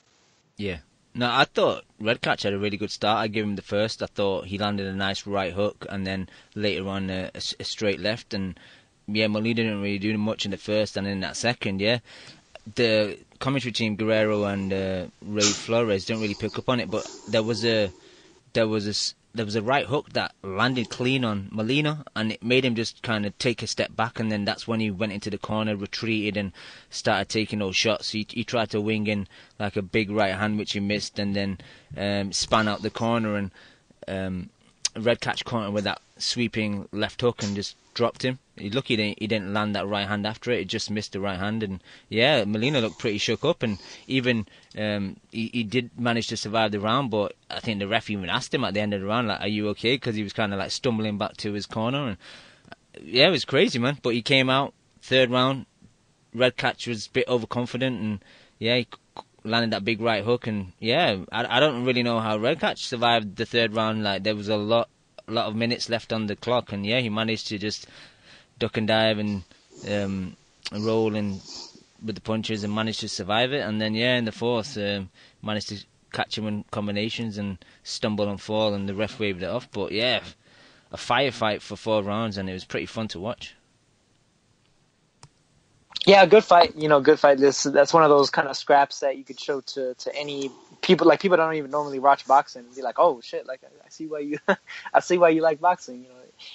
Yeah. No, I thought Redkach had a really good start. I gave him the first. I thought he landed a nice right hook, and then later on a straight left. And Molina didn't really do much in the first, and in that second, the commentary team Guerrero and Ray Flores didn't really pick up on it, but there was a right hook that landed clean on Molina, and it made him just kind of take a step back, and then that's when he went into the corner, retreated, and started taking those shots. He tried to wing in like a big right hand, which he missed, and then span out the corner, and Redkach caught him with that sweeping left hook and just dropped him. Lucky he didn't land that right hand after it. It just missed the right hand, and Molina looked pretty shook up, and even he did manage to survive the round. But I think the ref even asked him at the end of the round, like, "Are you okay?" Because he was kind of like stumbling back to his corner, and it was crazy, man. But he came out third round. Redkach was a bit overconfident, and he landed that big right hook, and I don't really know how Redkach survived the third round. Like, there was a lot of minutes left on the clock, and he managed to just duck and dive and roll in with the punches and managed to survive it. And then in the fourth managed to catch him in combinations and stumble and fall, and the ref waved it off. But a firefight for 4 rounds, and it was pretty fun to watch. Yeah, good fight. Good fight. That's one of those kind of scraps that you could show to any people. Like, people don't even normally watch boxing and be like, "Oh shit!" Like, I see why you, I see why you like boxing.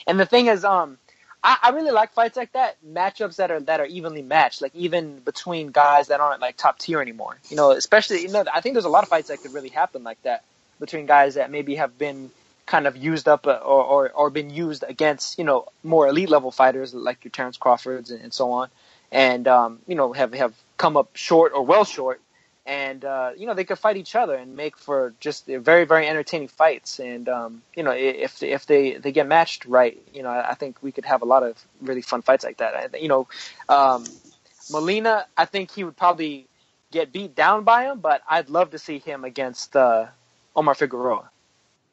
And the thing is, I really like fights like that, matchups that are evenly matched, like even between guys that aren't like top tier anymore. Especially I think there's a lot of fights that could really happen like that between guys that maybe have been kind of used up or been used against more elite level fighters like your Terrence Crawfords and so on. And have come up short or well short, and they could fight each other and make for just very, very entertaining fights. And if they get matched right, I think we could have a lot of really fun fights like that. Molina, I think he would probably get beat down by him, but I'd love to see him against Omar Figueroa.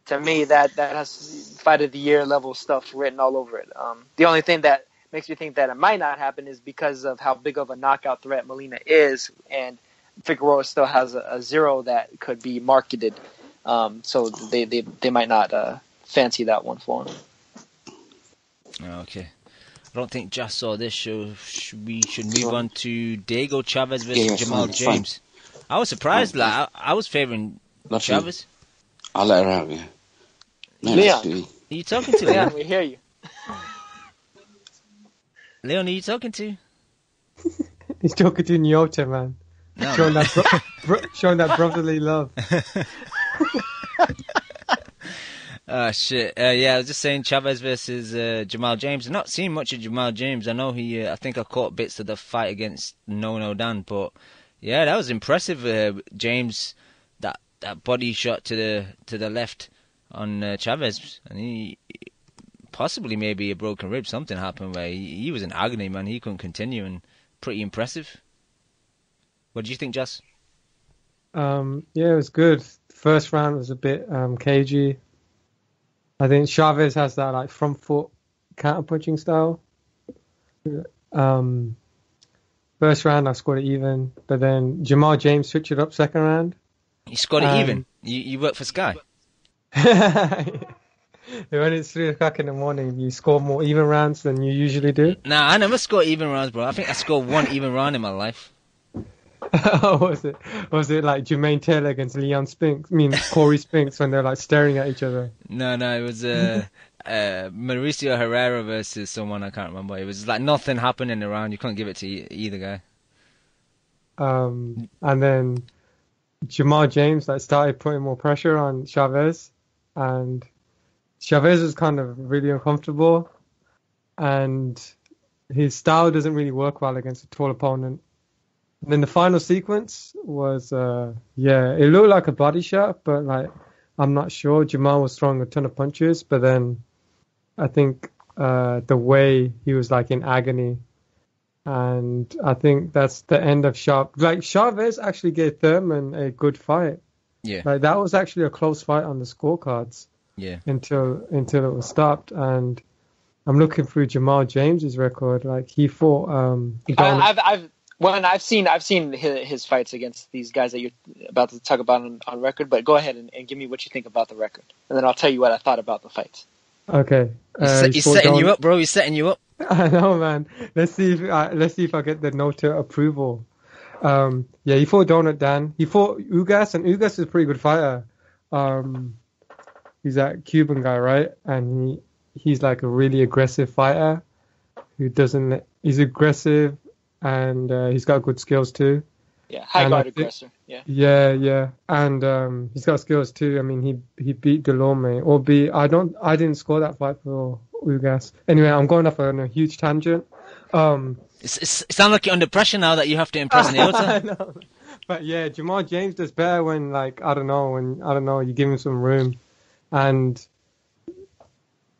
To me, that has fight of the year level stuff written all over it. The only thing that makes me think that it might not happen is because of how big of a knockout threat Molina is, and Figueroa still has a 0 that could be marketed, so they might not fancy that one for him. Okay, I don't think Jazz saw this, so we should move on to Diego Chavez versus Jamal James. Fine. I was surprised. I was favouring Chavez. I'll let her out. Yeah. Leon, are you talking to? Leon, we hear you. Leon, are you talking to? He's talking to Nyota, man. No. Showing that brotherly love. Oh, shit. I was just saying Chavez versus Jamal James. I've not seen much of Jamal James. I know I think I caught bits of the fight against No Dan, but that was impressive. James, that body shot to the left on Chavez, and he possibly maybe a broken rib. Something happened where he was in agony, man. He couldn't continue, and pretty impressive. What do you think, Jess? It was good. First round was a bit cagey. I think Chavez has that like front foot counter-punching style. First round I scored it even, but then Jamal James switched it up second round. You scored it even? You work for Sky? When it's 3 o'clock in the morning, you score more even rounds than you usually do. Nah, I never score even rounds, bro. I think I scored 1 even round in my life. Was it like Jermaine Taylor against Leon Spinks? I mean Corey Spinks when they're like staring at each other. No, it was Mauricio Herrera versus someone I can't remember. It was like nothing happened in the round. You couldn't give it to either guy. And then Jamal James like started putting more pressure on Chavez, and Chavez was kind of really uncomfortable, and his style doesn't really work well against a tall opponent. And then the final sequence was, it looked like a body shot, but like I'm not sure. Jamal was throwing a ton of punches, but then I think the way he was like in agony, and I think that's the end of Like Chavez actually gave Thurman a good fight. Yeah, like that was actually a close fight on the scorecards. Yeah, until it was stopped. And I'm looking through Jamal James's record. Like he fought. I've seen his fights against these guys that you're about to talk about on record. But go ahead and give me what you think about the record, and then I'll tell you what I thought about the fights. Okay. He's setting you up, bro. He's setting you up. I know, man. Let's see if I get the note of approval. He fought Donut Dan. He fought Ugas, and Ugas is a pretty good fighter. He's that Cuban guy, right? And he's like a really aggressive fighter he's aggressive, and he's got good skills too. Yeah, high guard aggressor. Yeah. Yeah. And he's got skills too. I mean, he beat Delorme, albeit I didn't score that fight for Ugas. Anyway, I'm going off on a huge tangent. It sounds like you're under pressure now that you have to impress Neota. I know. But yeah, Jamal James does better when you give him some room. And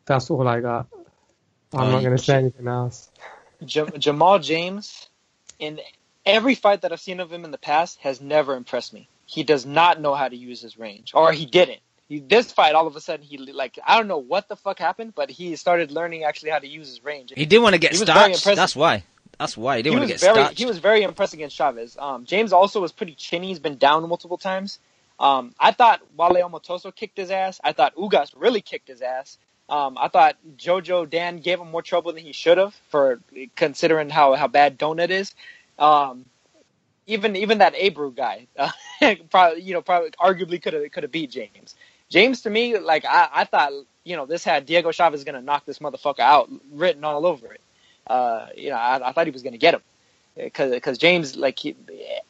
that's all I got. I'm not going to say anything else. Jamal James, in every fight that I've seen of him in the past, has never impressed me. He does not know how to use his range. Or he didn't. This fight, all of a sudden, I don't know what the fuck happened, but he started learning actually how to use his range. He didn't want to get starched. That's why. He didn't want to get starched. He was very impressed against Chavez. James also was pretty chinny. He's been down multiple times. I thought Wale Omotoso kicked his ass. I thought Ugas really kicked his ass. I thought Jojo Dan gave him more trouble than he should have, for considering how bad Donut is. Even that Abreu guy, probably arguably could have beat James. James, to me, like I thought, this had Diego Chavez gonna knock this motherfucker out, written all over it. I thought he was gonna get him. Because James, like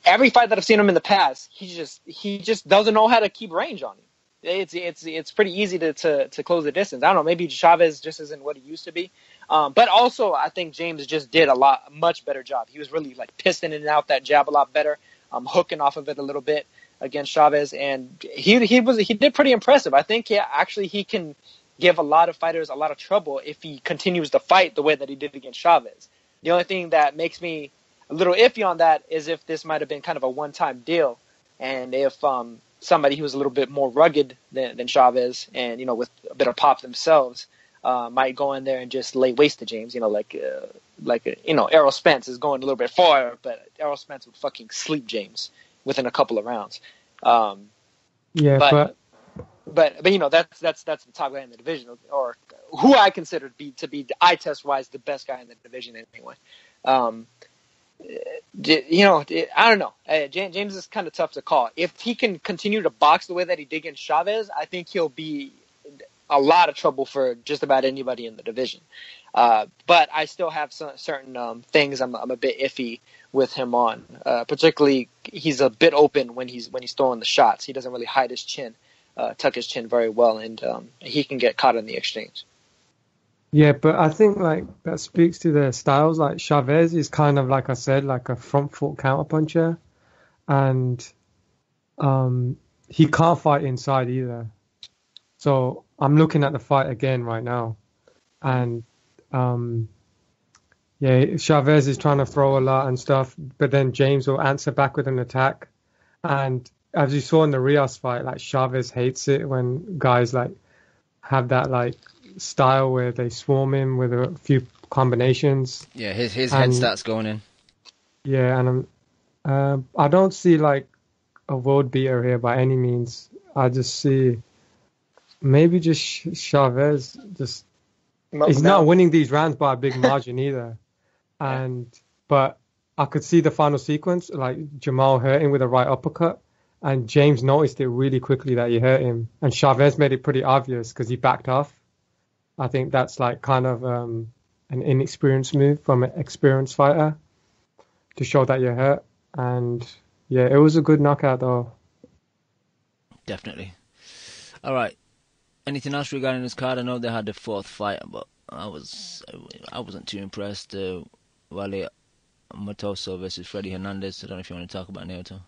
every fight that I've seen him in the past, he just doesn't know how to keep range on him. It's pretty easy to close the distance. I don't know, maybe Chavez just isn't what he used to be. But also I think James just did much better job. He was really like pisting in and out that jab a lot better, hooking off of it a little bit against Chavez, and he did pretty impressive. I think he can give a lot of fighters a lot of trouble if he continues to fight the way that he did against Chavez. The only thing that makes me a little iffy on that is if this might have been kind of a one-time deal, and if somebody who was a little bit more rugged than Chavez and with a bit of pop themselves might go in there and just lay waste to James, Errol Spence is going a little bit far, but Errol Spence would fucking sleep James within a couple of rounds. But that's the top guy in the division, or who I consider to be eye test wise the best guy in the division anyway. I don't know. James is kind of tough to call. If he can continue to box the way that he did against Chavez, I think he'll be a lot of trouble for just about anybody in the division. But I still have certain things I'm a bit iffy with him on. Particularly, he's a bit open when he's throwing the shots. He doesn't really hide his chin, tuck his chin very well, and he can get caught in the exchange. Yeah, but I think like that speaks to their styles. Like Chavez is kind of, like I said, like a front foot counterpuncher, and he can't fight inside either. So I'm looking at the fight again right now, and Chavez is trying to throw a lot and stuff, but then James will answer back with an attack. And as you saw in the Rios fight, like Chavez hates it when guys like have that like style where they swarm him with a few combinations. Yeah, his head starts going in. Yeah, and I don't see like a world beater here by any means. I just see maybe just Chavez he's not winning these rounds by a big margin either. But I could see the final sequence, like Jamal hurt him with a right uppercut, and James noticed it really quickly that he hurt him, and Chavez made it pretty obvious because he backed off. I think that's like kind of an inexperienced move from an experienced fighter to show that you're hurt. And yeah, it was a good knockout though. Definitely. All right. Anything else regarding this card? I know they had the fourth fight, but I wasn't too impressed. Wale Matoso versus Freddie Hernandez. I don't know if you want to talk about Naoto.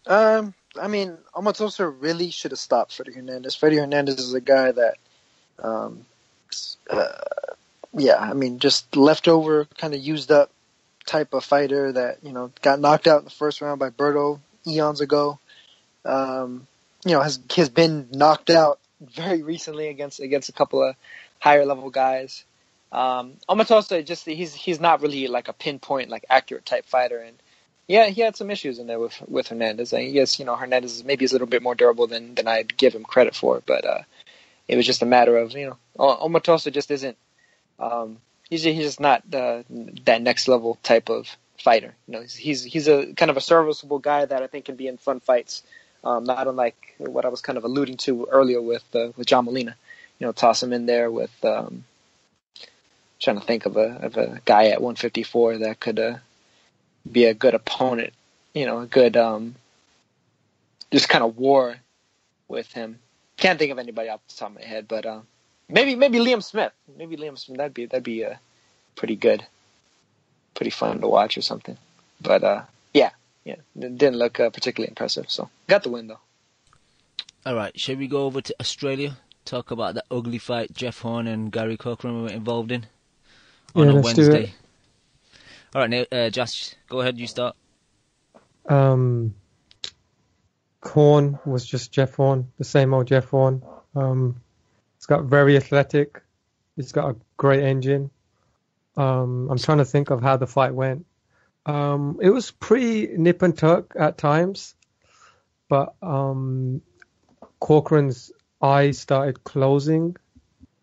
I mean, Amatosa really should have stopped Freddie Hernandez. Freddie Hernandez is a guy that, just leftover, kind of used up type of fighter that, got knocked out in the first round by Berto eons ago. Has been knocked out very recently against a couple of higher level guys. Amatosa he's not really like a pinpoint, like accurate type fighter, and yeah, he had some issues in there with Hernandez. I guess Hernandez is maybe a little bit more durable than I'd give him credit for, but it was just a matter of Amatosa just isn't. He's just not that next level type of fighter. He's a kind of a serviceable guy that I think can be in fun fights. Not unlike what I was kind of alluding to earlier with John Molina. Toss him in there with. Trying to think of a guy at 154 that could be a good opponent. A good just kind of war with him. Can't think of anybody off the top of my head, but maybe Liam Smith. Maybe Liam Smith. That'd be pretty good, pretty fun to watch or something. But yeah, it didn't look particularly impressive. So got the win though. All right, shall we go over to Australia? Talk about that ugly fight Jeff Horn and Gary Corcoran were involved in on a Wednesday. Do it. All right, Josh, go ahead. You start. Horn was just Jeff Horn, the same old Jeff Horn. He's got very athletic. He's got a great engine. I'm trying to think of how the fight went. It was pretty nip and tuck at times, but Corcoran's eye started closing,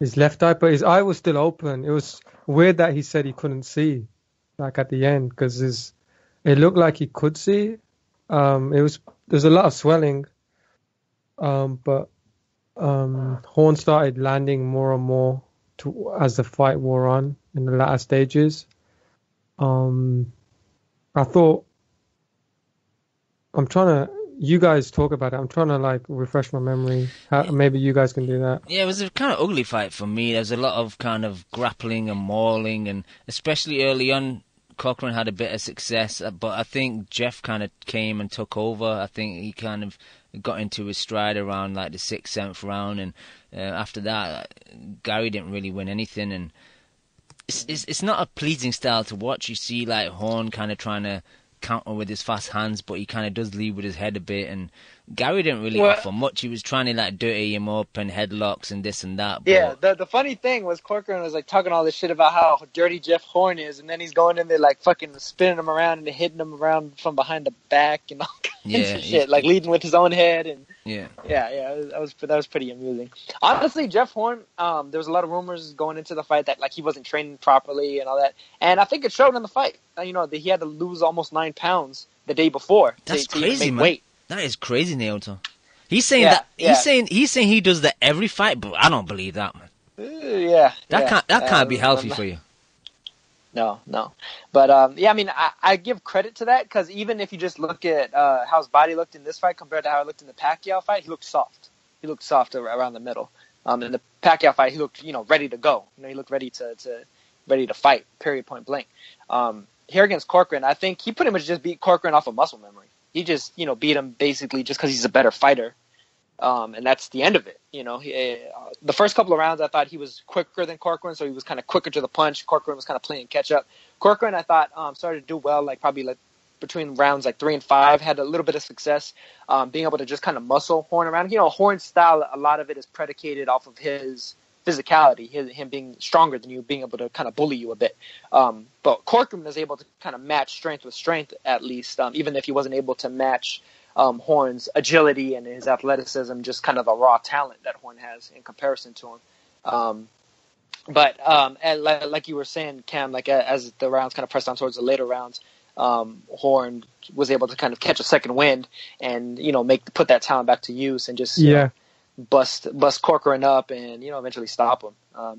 his left eye, but his eye was still open. It was weird that he said he couldn't see, like at the end, because it looked like he could see. There's a lot of swelling, but Horn started landing more and more as the fight wore on in the latter stages. I thought, you guys talk about it. I'm trying to refresh my memory. Maybe you guys can do that. Yeah, it was a kind of ugly fight for me. There was a lot of kind of grappling and mauling, and especially early on, Corcoran had a bit of success, but I think Jeff kind of came and took over. I think he kind of got into his stride around like the 6th, 7th round, and after that, Gary didn't really win anything, and it's not a pleasing style to watch. You see like Horn kind of trying to counter with his fast hands, but he kind of does lead with his head a bit, and Gary didn't really offer much. He was trying to dirty him up and headlocks and this and that. But... Yeah, the funny thing was Corcoran was talking all this shit about how dirty Jeff Horn is, and then he's going in there fucking spinning him around and hitting him around from behind the back and all kinds of shit, leading with his own head and that was pretty amusing. Honestly, Jeff Horn, there was a lot of rumors going into the fight that he wasn't training properly and all that, and I think it showed in the fight. That he had to lose almost 9 pounds the day before. That's to crazy, make man. Weight. That is crazy, Naoto. He's saying that. He's saying he does that every fight, but I don't believe that, man. That can't be healthy for you. No. But I give credit to that, because even if you just look at how his body looked in this fight compared to how it looked in the Pacquiao fight, he looked soft. He looked soft around the middle. In the Pacquiao fight, he looked ready to go. He looked ready to fight. Period. Point blank. Here against Corcoran, I think he pretty much just beat Corcoran off of muscle memory. He just, beat him basically just because he's a better fighter. And that's the end of it. The first couple of rounds, I thought he was quicker than Corcoran, so he was kind of quicker to the punch. Corcoran was kind of playing catch up. Corcoran, I thought, started to do well, probably between rounds 3 and 5, had a little bit of success, being able to just kind of muscle Horn around. Horn's style, a lot of it is predicated off of his physicality, him being stronger than you, being able to kind of bully you a bit. But Corcoran was able to kind of match strength with strength, at least, even if he wasn't able to match Horn's agility and his athleticism, just kind of the raw talent that Horn has in comparison to him. But like you were saying, Cam, as the rounds kind of pressed on towards the later rounds, Horn was able to kind of catch a second wind and, put that talent back to use and just bust Corcoran up and, eventually stop him.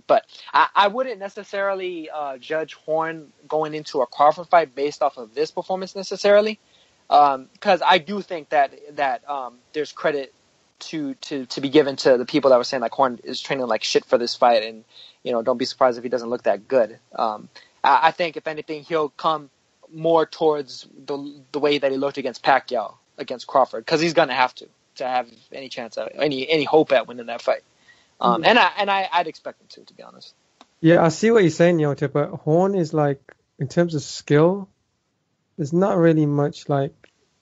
But I wouldn't necessarily judge Horn going into a Crawford fight based off of this performance necessarily, because I do think that there's credit to be given to the people that were saying like Horn is training like shit for this fight, and don't be surprised if he doesn't look that good. I think if anything he'll come more towards the way that he looked against Pacquiao against Crawford, because he's gonna have to have any chance at any hope at winning that fight. And I'd expect him to be honest. Yeah, I see what you're saying, Yota, but Horn is like, in terms of skill, there's not really much like.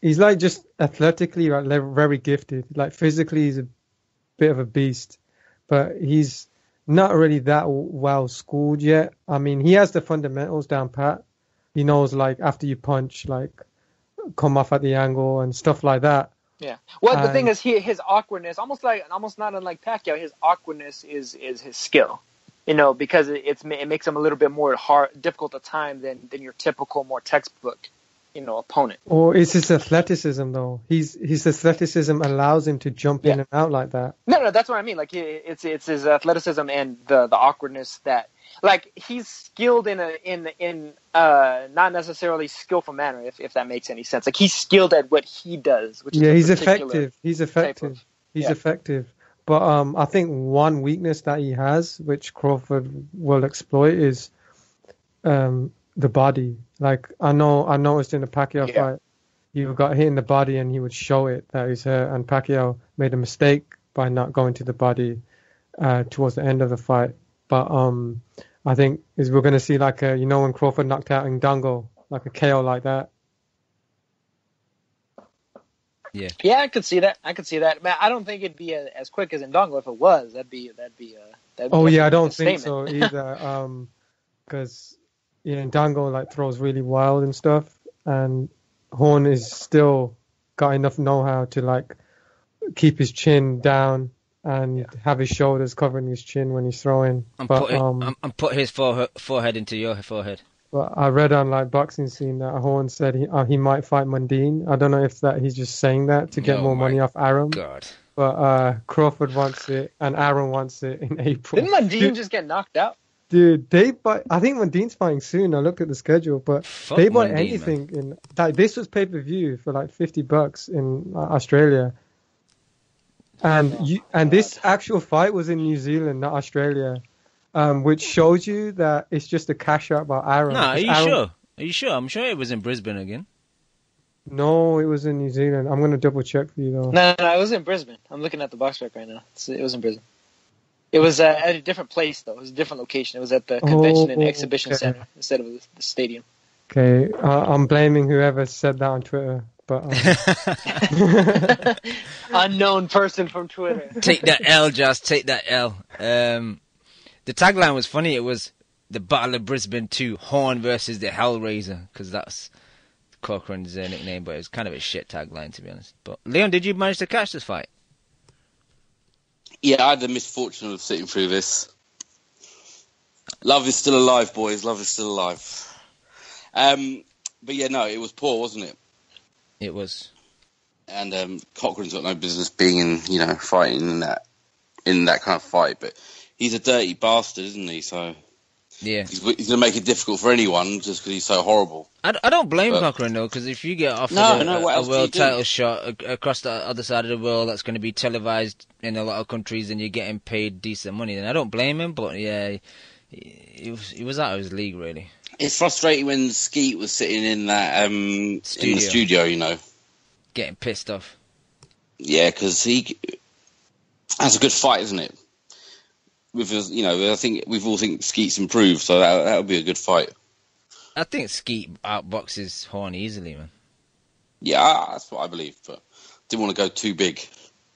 He's like just athletically like very gifted. Like physically, he's a bit of a beast, but he's not really that well schooled yet. I mean, he has the fundamentals down pat. He knows like after you punch, like come off at the angle and stuff like that. Yeah. Well, the thing is, his awkwardness, almost not unlike Pacquiao, his awkwardness is his skill. Because it makes him a little bit more difficult to time than your typical, more textbook, opponent. Or it's his athleticism, though. His athleticism allows him to jump in and out like that. No, that's what I mean. Like it's his athleticism and the awkwardness that, like, he's skilled in not necessarily skillful manner, if that makes any sense. Like he's skilled at what he does, which is he's effective. He's effective. But I think one weakness that he has, which Crawford will exploit, is the body. Like I noticed in the Pacquiao fight, he got hit in the body and he would show it that he's hurt. And Pacquiao made a mistake by not going to the body towards the end of the fight. But I think we're going to see like when Crawford knocked out Ndongo, like a KO like that. Yeah, I could see that. Man, I don't think it'd be as quick as Ndongo. If it was, that'd be. I don't think so either. Because Ndongo like throws really wild and stuff, and Horn is still got enough know-how to like keep his chin down and have his shoulders covering his chin when he's throwing. And put his forehead into your forehead. But I read on like boxing scene that Horn said he might fight Mundine. I don't know if he's just saying that to get more money off Aaron. God. But Crawford wants it and Aaron wants it in April. Didn't Mundine just get knocked out? Dude, I think Mundine's fighting soon. I looked at the schedule, but they buy anything in like this was pay-per-view for like $50 in Australia. And this actual fight was in New Zealand, not Australia. Which shows you that it's just a cash out by Aaron. No, are you sure? Are you sure? I'm sure it was in Brisbane again. No, it was in New Zealand. I'm going to double check for you though. No, it was in Brisbane. I'm looking at the box rec right now. It was in Brisbane. It was at a different place though. It was a different location. It was at the Convention and Exhibition Center instead of the stadium. Okay, I'm blaming whoever said that on Twitter. But unknown person from Twitter. Take that L, Josh. Take that L. The tagline was funny. It was the Battle of Brisbane 2, Horn versus the Hellraiser, because that's Corcoran's nickname, but it was kind of a shit tagline, to be honest. But Leon, did you manage to catch this fight? Yeah, I had the misfortune of sitting through this. Love is still alive, boys. Love is still alive. But yeah, no, it was poor, wasn't it? It was. And Cochran's got no business being in, fighting in that kind of fight, but he's a dirty bastard, isn't he? So yeah, he's going to make it difficult for anyone just because he's so horrible. I don't blame Corcoran though, because if you get offered a world title shot across the other side of the world that's going to be televised in a lot of countries and you're getting paid decent money, then I don't blame him. But yeah, he was out of his league really. It's frustrating when Skeet was sitting in that in the studio, getting pissed off. Yeah, because that's a good fight, isn't it? With I think we all think Skeet's improved, so that would be a good fight. I think Skeet outboxes Horn easily, man. Yeah, that's what I believe, but didn't want to go too big.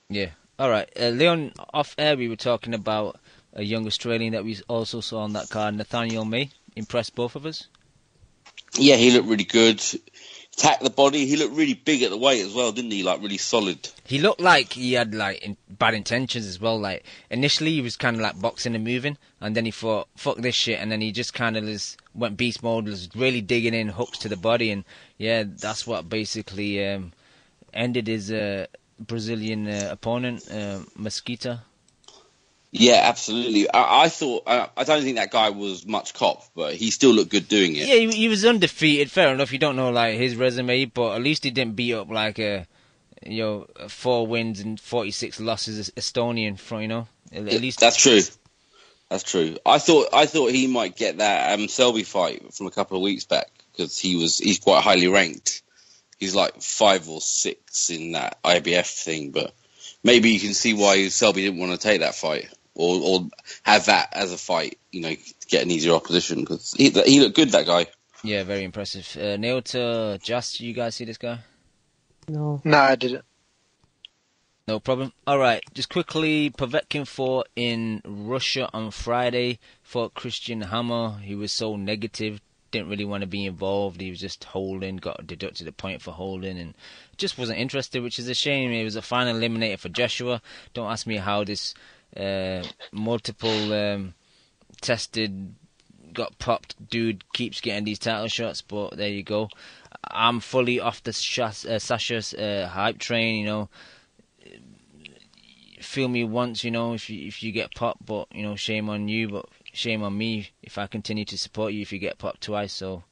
Yeah. All right, Leon. Off air, we were talking about a young Australian that we also saw on that card, Nathaniel May. Impressed both of us. Yeah, he looked really good. attack the body. He looked really big at the weight as well, didn't he? Like really solid. He looked like he had like bad intentions as well. Like initially he was kind of like boxing and moving, and then he thought, "Fuck this shit," and then he just kind of just went beast mode, was really digging in hooks to the body, and yeah, that's what basically ended his Brazilian opponent, Mesquita. Yeah, absolutely. I thought I don't think that guy was much cop, but he still looked good doing it. Yeah, he was undefeated. Fair enough. You don't know like his resume, but at least he didn't beat up like 4 wins and 46 losses Estonian from, at least That's true. That's true. I thought he might get that Selby fight from a couple of weeks back because he's quite highly ranked. He's like 5 or 6 in that IBF thing, but maybe you can see why Selby didn't want to take that fight or have that as a fight, get an easier opposition because he looked good, that guy. Yeah, very impressive. Naota, Just, you guys see this guy? No. No, I didn't. No problem. All right, just quickly, Povetkin fought in Russia on Friday, fought Christian Hammer. He was so negative, didn't really want to be involved. He was just holding, got deducted a point for holding, and just wasn't interested, which is a shame. It was a final eliminator for Joshua. Don't ask me how this multiple tested, got popped dude keeps getting these title shots, but there you go. I'm fully off the Sasha's hype train, Feel me once, if you get popped, but shame on you, but shame on me if I continue to support you if you get popped twice. So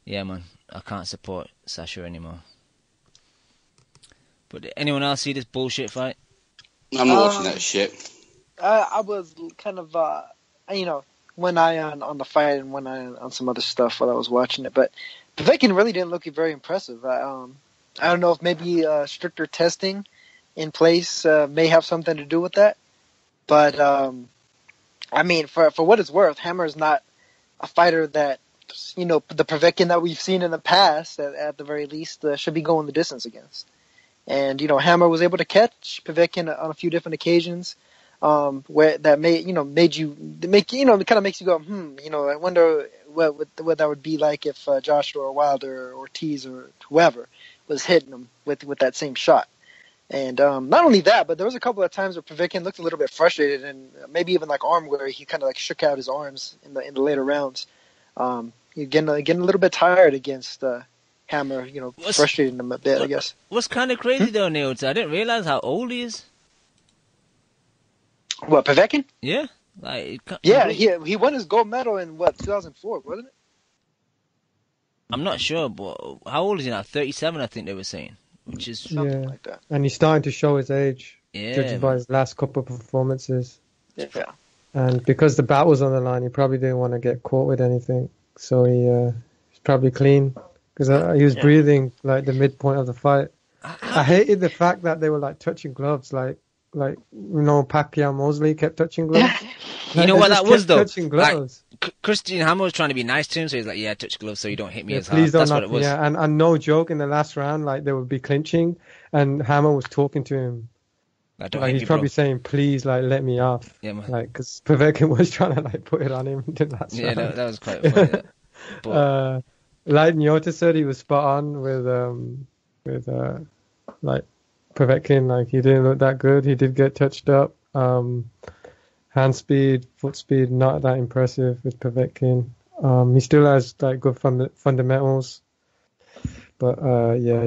yeah, man, I can't support Sasha anymore. But anyone else see this bullshit fight? I'm not watching that shit. I was kind of, one eye on the fight and one eye on some other stuff while I was watching it. But Povetkin really didn't look very impressive. I don't know if maybe stricter testing in place may have something to do with that. But, for what it's worth, Hammer is not a fighter that, the Povetkin that we've seen in the past, at the very least, should be going the distance against. And, Hammer was able to catch Povetkin on a few different occasions. Where that it kind of makes you go, I wonder what that would be like if Joshua or Wilder or Ortiz or whoever was hitting him with that same shot. And not only that, but there was a couple of times where Povetkin looked a little bit frustrated and maybe even like arm where he kind of like shook out his arms in the later rounds. You're getting a little bit tired against Hammer, frustrating him a bit, I guess. What's kind of crazy though, Neil, I didn't realize how old he is. What, Povetkin? Yeah. He won his gold medal in 2004, wasn't it? I'm not sure, but how old is he now? 37, I think they were saying, which is something like that. And he's starting to show his age, judging by man. his last couple of performances. Yeah. And because the bat was on the line, he probably didn't want to get caught with anything, so he's probably clean because he was breathing like the midpoint of the fight. I hated the fact that they were like touching gloves, like Pacquiao Mosley kept touching gloves. You know what that was though? Touching gloves. Christian Hammer was trying to be nice to him, so he's like, "Yeah, touch gloves so you don't hit me as hard." Please don't. That's what it was. Yeah, and no joke, in the last round, like they would be clinching, and Hammer was talking to him. He's probably saying, "Please, let me off." Yeah, man. Because Povetkin was trying to put it on him in the last round. Yeah, that was quite funny. But like Nyota said, he was spot on with Povetkin. He didn't look that good. He did get touched up. Hand speed, foot speed, not that impressive with Povetkin. He still has good fundamentals. But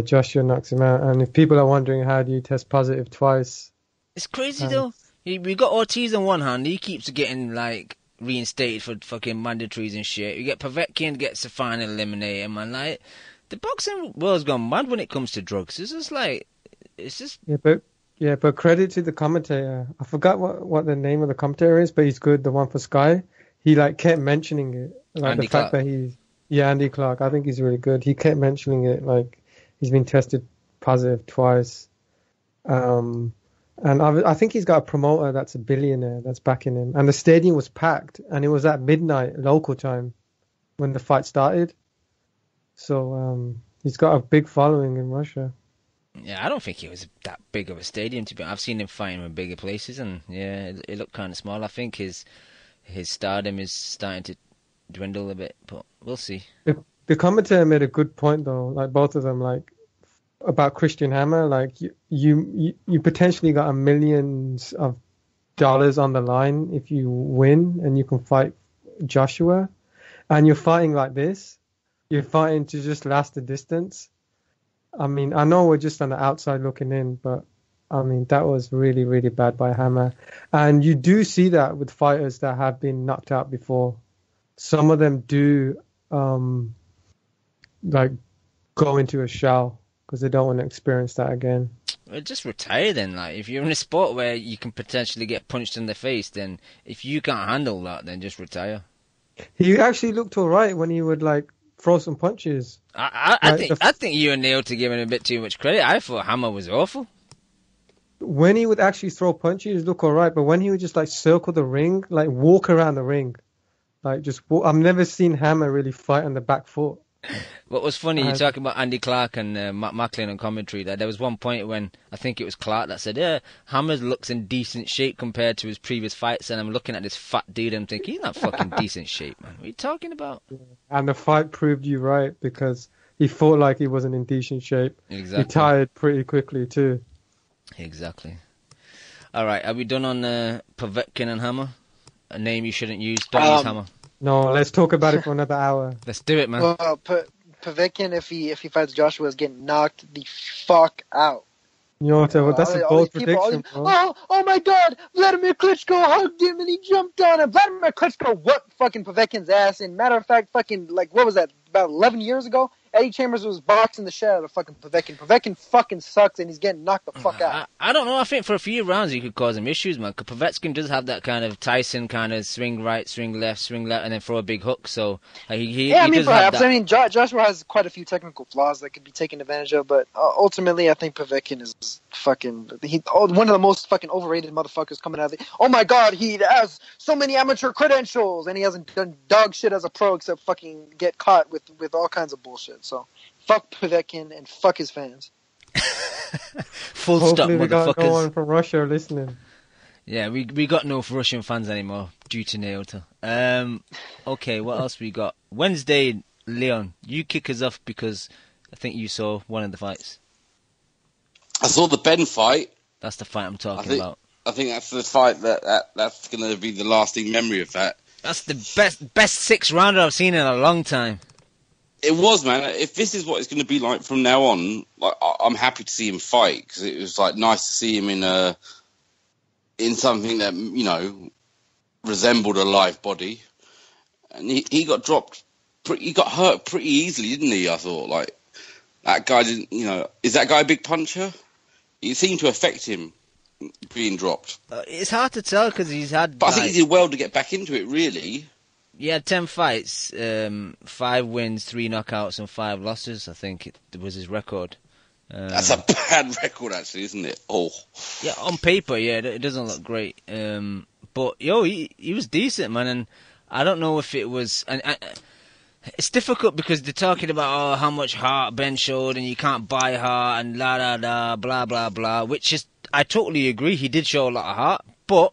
Joshua knocks him out. And if people are wondering how do you test positive twice, it's crazy though. We got Ortiz on one hand. He keeps getting reinstated for fucking mandatories and shit. You get Povetkin gets a final eliminator, man. The boxing world's gone mad when it comes to drugs. It's just. Yeah, but credit to the commentator. I forgot what the name of the commentator is, but he's good. The one for Sky. He kept mentioning it, Andy the fact Clark. that Andy Clark. I think he's really good. He kept mentioning it, he's been tested positive twice. And I think he's got a promoter that's a billionaire that's backing him. And the stadium was packed, and it was at midnight local time when the fight started. So he's got a big following in Russia. Yeah, I don't think it was that big of a stadium. I've seen him fighting in bigger places, and yeah, it looked kind of small. I think his stardom is starting to dwindle a bit, but we'll see. The the commentator made a good point though. Like both of them, like about Christian Hammer. Like you potentially got millions of dollars on the line if you win and you can fight Joshua, and you're fighting like this. You're fighting to just last the distance. I mean, I know we're just on the outside looking in, but I mean, that was really, really bad by Hammer. And you do see that with fighters that have been knocked out before. Some of them do, like, go into a shell because they don't want to experience that again. Well, just retire then. Like, if you're in a sport where you can potentially get punched in the face, then if you can't handle that, then just retire. He actually looked all right when he would, like, throw some punches. I think you and Neil to give him a bit too much credit. I thought Hammer was awful. When he would actually throw punches, look all right, but when he would just like circle the ring, like walk around the ring, like just walk, I've never seen Hammer really fight on the back foot. What was funny, you're talking about Andy Clark and Matt Macklin on commentary, that there was one point when I think it was Clark that said, yeah, Hammer looks in decent shape compared to his previous fights, and I'm looking at this fat dude and I'm thinking, he's not fucking decent shape, man. What are you talking about? And the fight proved you right because he fought like he wasn't in decent shape. Exactly. He tired pretty quickly too. Exactly. All right, are we done on Povetkin and Hammer? A name you shouldn't use. Don't use Hammer. No, let's talk about it for another hour. Let's do it, man. Well, Povetkin, if he fights Joshua, is getting knocked the fuck out. You know what? That's a bold prediction, bro. Oh my God! Vladimir Klitschko hugged him and he jumped on him. Vladimir Klitschko whooped fucking Povetkin's ass. And matter of fact, fucking like what was that? About 11 years ago, Eddie Chambers was boxing the shit out of fucking Povetkin. Povetkin fucking sucks and he's getting knocked the fuck out. I don't know. I think for a few rounds he could cause him issues, man. Because Povetkin does have that kind of Tyson kind of swing right, swing left, and then throw a big hook. So he does perhaps. have that. I mean, Joshua has quite a few technical flaws that could be taken advantage of, but ultimately, I think Povetkin is fucking one of the most fucking overrated motherfuckers coming out of oh my God, he has so many amateur credentials and he hasn't done dog shit as a pro except fucking get caught with all kinds of bullshit. So fuck Povetkin and fuck his fans. Full Hopefully stop, we got no motherfuckers. one from Russia listening. Yeah, we got no Russian fans anymore due to Naota. Okay, what else we got? Wednesday, Leon, you kick us off because I think you saw one of the fights. I saw the Benn fight. That's the fight I'm talking about. I think that's the fight that's going to be the lasting memory of that. That's the best six rounder I've seen in a long time. It was, man. If this is what it's going to be like from now on, like I'm happy to see him fight because it was like nice to see him in something that resembled a live body, and he got dropped. He got hurt pretty easily, didn't he? I thought like that guy didn't. Is that guy a big puncher? It seemed to affect him being dropped. It's hard to tell because he's had. But I think he did well to get back into it. Really. He had 10 fights, 5 wins, 3 knockouts, and 5 losses. I think it was his record. That's a bad record, actually, isn't it? Oh. Yeah, on paper, yeah, it doesn't look great. But he was decent, man. And I don't know if it was. And it's difficult because they're talking about how much heart Benn showed, and you can't buy heart, and blah blah blah. Which is, I totally agree. He did show a lot of heart, but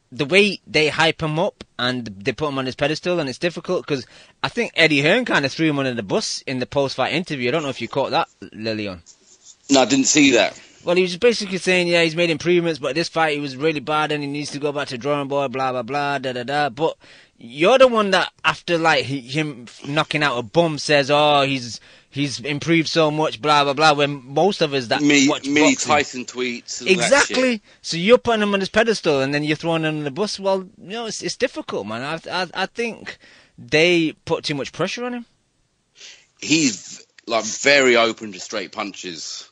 the way they hype him up and they put him on his pedestal, and it's difficult because I think Eddie Hearn kind of threw him under the bus in the post-fight interview. I don't know if you caught that, Lilion. No, I didn't see that. Well, he was basically saying, yeah, he's made improvements, but this fight he was really bad and he needs to go back to drawing board, blah, blah, blah, da-da-da. But you're the one that, after like him knocking out a bum, says, oh, he's improved so much, blah, blah, blah, when most of us that watch boxing... Tyson tweets and exactly. that shit. So you're putting him on his pedestal and then you're throwing him on the bus. Well, it's difficult, man. I think they put too much pressure on him. He's like very open to straight punches.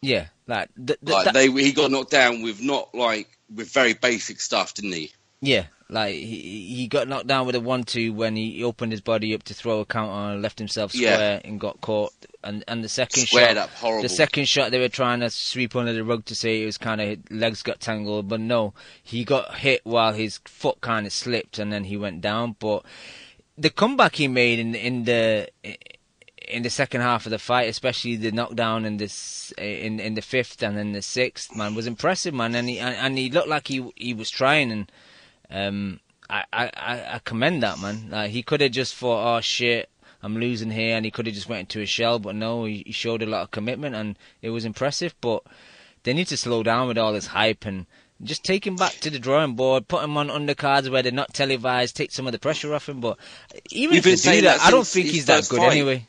Yeah, he got knocked down with with very basic stuff, didn't he? Yeah, like he got knocked down with a 1-2 when he opened his body up to throw a counter and left himself square and got caught. And the second Squared shot, up, horrible. The second shot they were trying to sweep under the rug to say it was kind of legs got tangled, but no, he got hit while his foot kind of slipped and then he went down. But the comeback he made in the second half of the fight, especially the knockdown in the fifth and then the sixth, man, was impressive, man. And he looked like he was trying, and I commend that, man. Like, he could have just thought, oh shit, I'm losing here, and he could have just went into a shell, but no, he showed a lot of commitment, and it was impressive. But they need to slow down with all this hype and just take him back to the drawing board, put him on undercards where they're not televised, take some of the pressure off him. But even if they do that, I don't think he's that good anyway.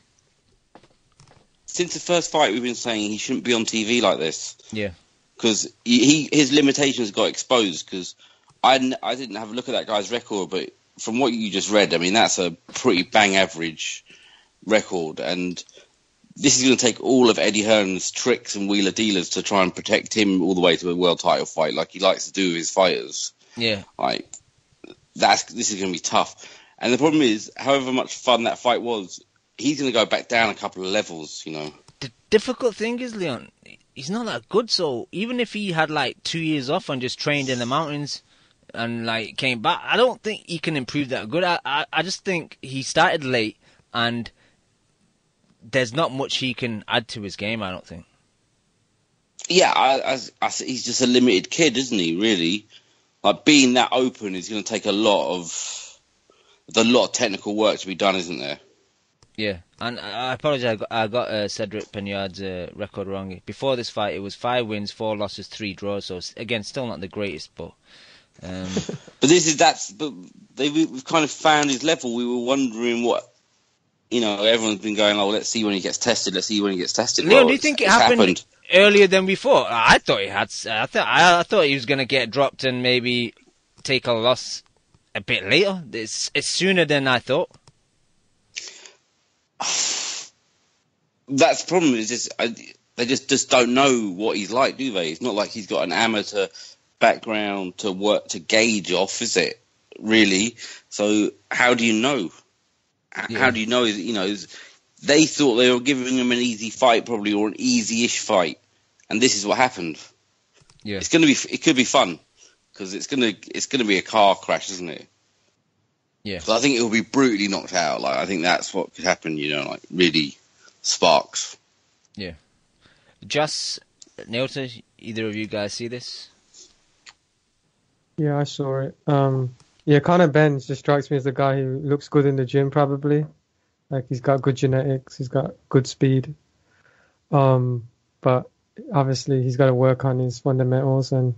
Since the first fight, we've been saying he shouldn't be on TV like this. Yeah. Because his limitations got exposed. Because I didn't have a look at that guy's record, but from what you just read, I mean, that's a pretty bang average record. And this is going to take all of Eddie Hearn's tricks and wheeler dealers to try and protect him all the way to a world title fight, like he likes to do with his fighters. Yeah. Like, this is going to be tough. And the problem is, however much fun that fight was, he's going to go back down a couple of levels, you know. The difficult thing is, Leon, he's not that good. So even if he had like 2 years off and just trained in the mountains and like came back, I don't think he can improve that good. I just think he started late and there's not much he can add to his game, I don't think. Yeah, he's just a limited kid, isn't he, really? Like, being that open is going to take a lot of technical work to be done, isn't there? Yeah, and I apologise, I got Cedric Peñard's record wrong. Before this fight, it was 5 wins, 4 losses, 3 draws, so again, still not the greatest, but... But we've kind of found his level. We were wondering what... You know, everyone's been going, let's see when he gets tested, Leon, do you think it happened earlier than before? I thought he had... I thought he was going to get dropped and maybe take a loss a bit later. It's sooner than I thought. That's the problem. Is just they just don't know what he's like, do they? It's not like he's got an amateur background to work to gauge off, is it? Really? So how do you know? Yeah. How do you know? You know, they thought they were giving him an easy fight, probably, or an easy-ish fight, and this is what happened. Yeah, it could be fun because it's gonna be a car crash, isn't it? Yeah. So I think it will be brutally knocked out. Like, I think that's what could happen, you know, like really sparks. Yeah. Just, Neota, either of you guys see this? Yeah, I saw it. Yeah, Conor Benn just strikes me as the guy who looks good in the gym, probably. Like, he's got good genetics, he's got good speed. But obviously he's got to work on his fundamentals. And,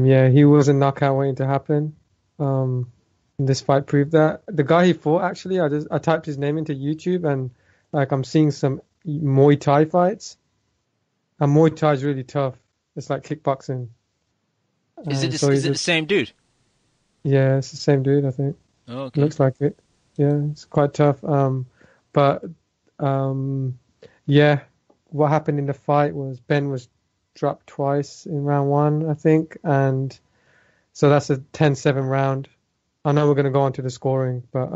yeah, he was a knockout waiting to happen. This fight proved that. The guy he fought, actually, I typed his name into YouTube, and like I'm seeing some Muay Thai fights, and Muay Thai is really tough. It's like kickboxing. Is it the same dude? Yeah, it's the same dude, I think. Oh, okay. Looks like it. Yeah, it's quite tough. Yeah, what happened in the fight was Benn was dropped twice in round 1, I think, and so that's a 10-7 round. I know we're going to go on to the scoring, but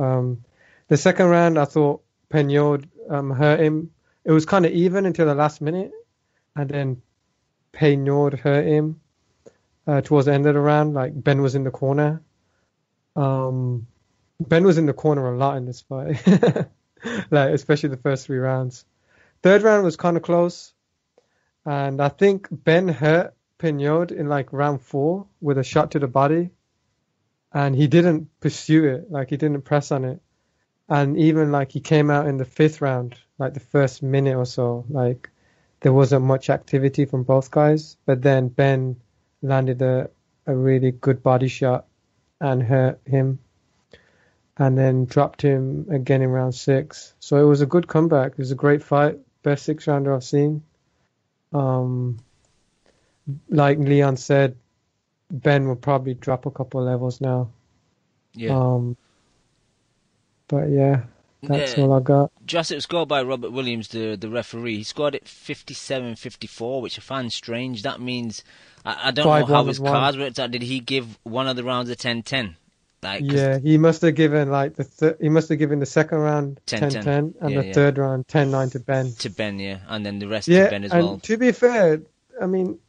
the second round, I thought Peñard hurt him. It was kind of even until the last minute, and then Peñard hurt him towards the end of the round. Like, Benn was in the corner. Benn was in the corner a lot in this fight, like especially the first 3 rounds. Third round was kind of close, and I think Benn hurt Peñard in like round 4 with a shot to the body. And he didn't pursue it, like he didn't press on it. And even like he came out in the 5th round, like the first minute or so, like there wasn't much activity from both guys. But then Benn landed a really good body shot and hurt him. And then dropped him again in round 6. So it was a good comeback. It was a great fight. Best 6-rounder I've seen. Like Leon said, Benn will probably drop a couple of levels now. Yeah. But yeah, that's all I got. Just, it was scored by Robert Williams, the referee. He scored it 57-54, which I find strange. That means I don't know how his cards worked out. Did he give one of the rounds a 10-10? Like, yeah, he must have given like he must have given the second round 10-10 and the third round 10-9 to Benn. To Benn, yeah, and then the rest to Benn as well. And to be fair, I mean,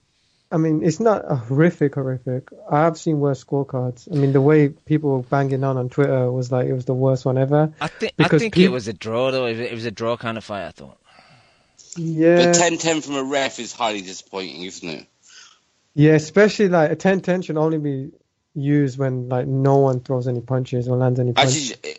it's not horrific. I have seen worse scorecards. I mean, the way people were banging on Twitter was like it was the worst one ever. I think it was a draw, though. It was a draw kind of fight, I thought. Yeah. But 10-10 from a ref is highly disappointing, isn't it? Yeah, especially like a 10-10 should only be used when like no one throws any punches or lands any punches. Actually,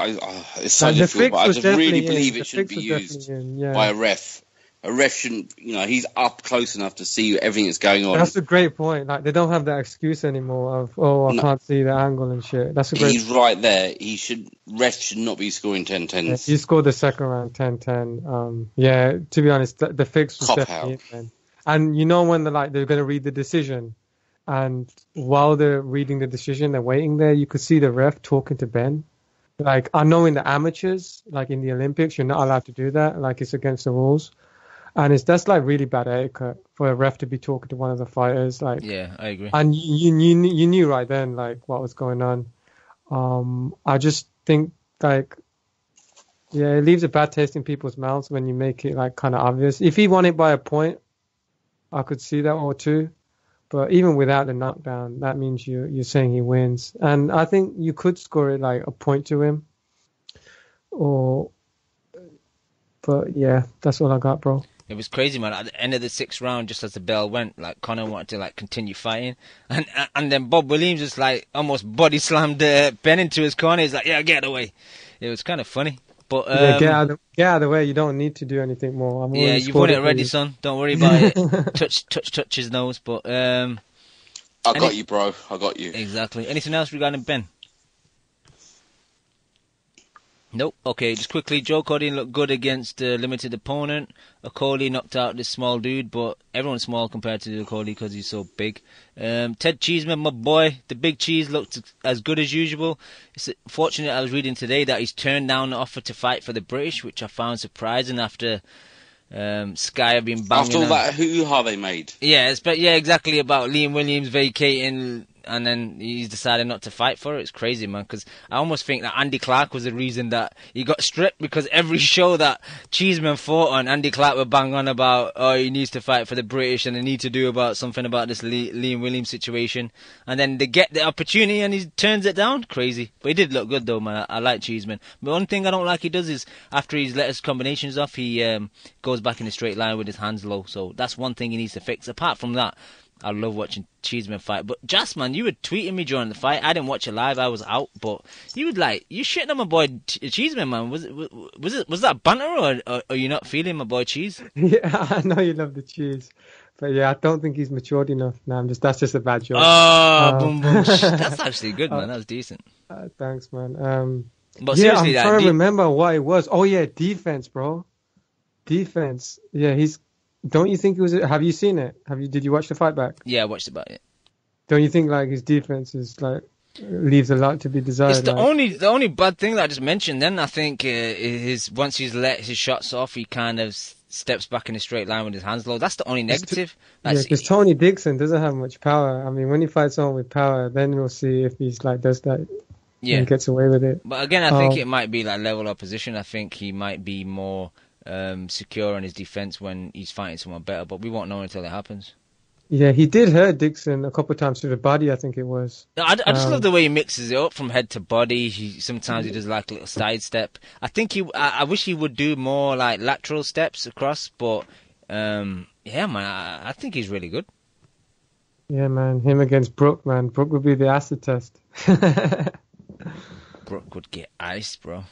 it's so Like, the difficult, fix but I was just really definitely in. believe The it shouldn't fix be was used definitely in, yeah. by a ref. A ref shouldn't, he's up close enough to see everything that's going on. That's a great point. Like, they don't have that excuse anymore of, I No, can't see the angle and shit. That's a great he's right there. Ref should not be scoring 10-10s. He scored the second round 10-10. Yeah, to be honest, the fix was Cop definitely out. it, man. And when they're going to read the decision, and while they're reading the decision, they're waiting there, you could see the ref talking to Benn. Like, I know in the amateurs, like in the Olympics, you're not allowed to do that. Like, it's against the rules. And that's like really bad etiquette for a ref to be talking to one of the fighters. Like, Yeah, I agree. and you knew right then, like, what was going on. I just think, like, yeah, it leaves a bad taste in people's mouths when you make it, like, kind of obvious. If he won it by a point, I could see that, or two. But even without the knockdown, that means you're saying he wins. And I think you could score it like a point to him. But yeah, that's all I got, bro. It was crazy, man. At the end of the 6th round, just as the bell went, like, Conor wanted to, like, continue fighting. And then Bob Williams just, like, almost body slammed Benn into his corner. He's like, yeah, get away. It was kind of funny. But Yeah, get out of the way. You don't need to do anything more. Yeah, you've won it already, son. Don't worry about it. touch his nose. But I got you, bro. I got you. Exactly. Anything else regarding Benn? Nope. Okay, just quickly, Joe Cody looked good against a limited opponent. Okoli knocked out this small dude, but everyone's small compared to Okoli because he's so big. Ted Cheeseman, my boy, the big cheese, looked as good as usual. It's fortunate I was reading today that he's turned down the offer to fight for the British, which I found surprising after Sky have been banging After all on. that hoo-ha they made. Yeah, exactly, about Liam Williams vacating, and then he's decided not to fight for it. It's crazy, man, because I almost think that Andy Clark was the reason that he got stripped, because every show that Cheeseman fought on, Andy Clark would bang on about, he needs to fight for the British and they need to do something about this Liam Williams situation. And then they get the opportunity and he turns it down. Crazy. But he did look good, though, man. I like Cheeseman. But one thing I don't like he does is, after he's let his combinations off, he goes back in a straight line with his hands low. So that's one thing he needs to fix. Apart from that, I love watching Cheeseman fight. But Jas, man, you were tweeting me during the fight. I didn't watch it live. I was out. But you would you shitting on my boy Cheeseman, man. Was that banter, or are you not feeling my boy Cheese? Yeah, I know you love the cheese. But yeah, I don't think he's matured enough. No, that's just a bad joke. Boom, boom. That's actually good, man. That was decent. Thanks, man. But yeah, seriously, I'm trying to remember what it was. Oh yeah, defense, bro. Defense. Yeah, don't you think it was? Have you seen it? Did you watch the fight back? Yeah, I watched about it. Don't you think like his defense is like leaves a lot to be desired? It's the only bad thing that I just mentioned. Then I think is once he's let his shots off, he kind of steps back in a straight line with his hands low. That's the only negative. Because Tony Dixon doesn't have much power. I mean, when he fights someone with power, then we'll see if he's like does that. Yeah, and gets away with it. But again, I think it might be like level opposition. I think he might be more secure on his defense when he's fighting someone better. But we won't know until it happens. Yeah, he did hurt Dixon a couple of times to the body, I think it was. I just love the way he mixes it up from head to body. Sometimes he does like a little side step. I think I wish he would do more like lateral steps across, but yeah, man, I think he's really good. Yeah, man, him against Brook, man. Brook would be the acid test. Brook would get iced, bro.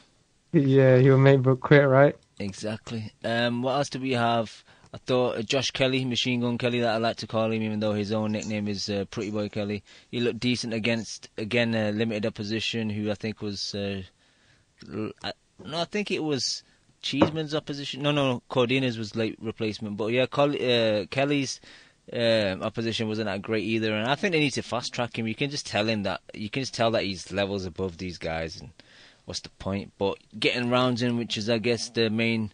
Yeah, he would make Brook quit, right? Exactly. What else do we have? I thought Josh Kelly, Machine Gun Kelly, that I like to call him, even though his own nickname is Pretty Boy Kelly. He looked decent against, again, limited opposition, who I think was... I think it was Cheeseman's opposition. No, Cordina's was late replacement. But yeah, Kelly's opposition wasn't that great either. And I think they need to fast track him. You can just tell that he's levels above these guys. And what's the point? But getting rounds in, which is, I guess, the main...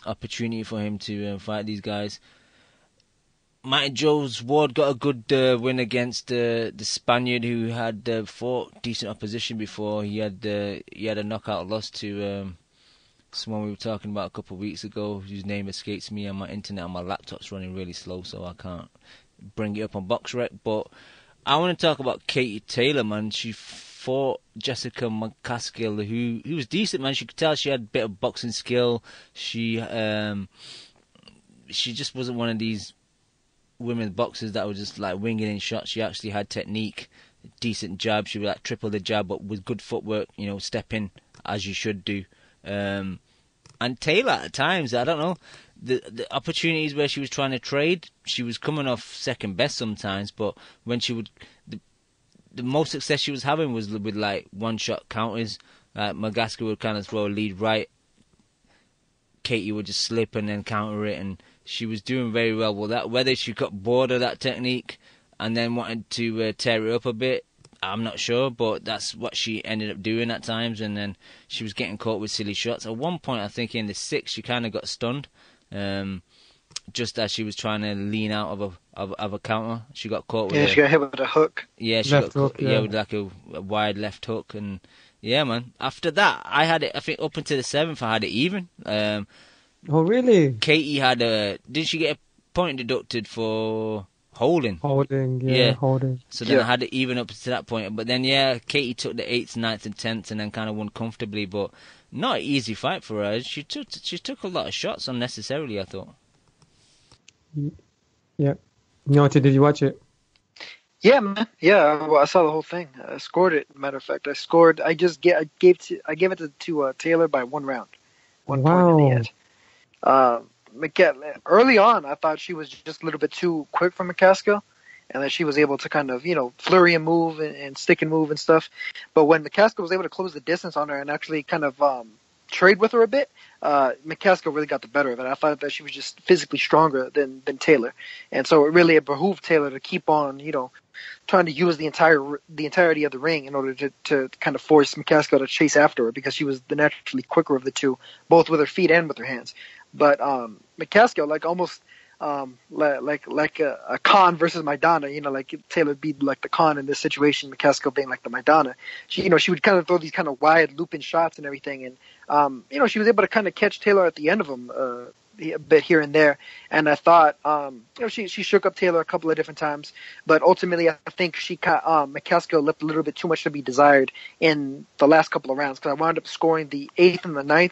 opportunity for him to fight these guys. Martin Jones Ward got a good win against the Spaniard who had fought decent opposition before. He had a knockout loss to someone we were talking about a couple of weeks ago, whose name escapes me, and my internet on my laptop's running really slow, so I can't bring it up on BoxRec. But I want to talk about Katie Taylor, man. She fought Jessica McCaskill, who was decent, man. She could tell she had a bit of boxing skill. She just wasn't one of these women boxers that were just like winging in shots. She actually had technique. decent jab. She would like triple the jab, but with good footwork, stepping as you should do. And Taylor at times, I don't know, the opportunities where she was trying to trade, she was coming off second best sometimes, but when she would, the most success she was having was with like one-shot counters. Magaska would kind of throw a lead right, Katie would just slip and then counter it, and she was doing very well with that. Whether she got bored of that technique and then wanted to tear it up a bit, I'm not sure, but that's what she ended up doing at times, and then she was getting caught with silly shots. At one point, I think in the sixth, she kind of got stunned, just as she was trying to lean out of a counter. She got caught with she got hit with a hook. Yeah, she got caught, with like a wide left hook, and yeah, man. After that, I had it. I think up until the seventh, I had it even. Oh, really? Katie had didn't she get a point deducted for holding? Holding. So then I had it even up to that point. But then, Katie took the 8th, 9th, and 10th, and then kind of won comfortably. But not an easy fight for her. She took a lot of shots unnecessarily, I thought. Yeah. Did you watch it? Yeah, man. Yeah, well, I saw the whole thing. I scored it. Matter of fact, I gave it to Taylor by 1 round, 1 point in the end. Early on, I thought she was just a little bit too quick for McCaskill, and that she was able to kind of flurry and move and stick and move and stuff. But when McCaskill was able to close the distance on her and actually kind of trade with her a bit, McCaskill really got the better of it. I thought that she was just physically stronger than Taylor, and so it behooved Taylor to keep on trying to use the entirety of the ring in order to kind of force McCaskill to chase after her, because she was the naturally quicker of the two, both with her feet and with her hands. But McCaskill, like almost like a Khan versus Maidana, like Taylor be like the Khan in this situation, McCaskill being like the Maidana. She would kind of throw these kind of wide looping shots and everything, and she was able to kind of catch Taylor at the end of them a bit here and there. And I thought, she shook up Taylor a couple of different times, but ultimately I think McCaskill left a little bit too much to be desired in the last couple of rounds, because I wound up scoring the 8th and the 9th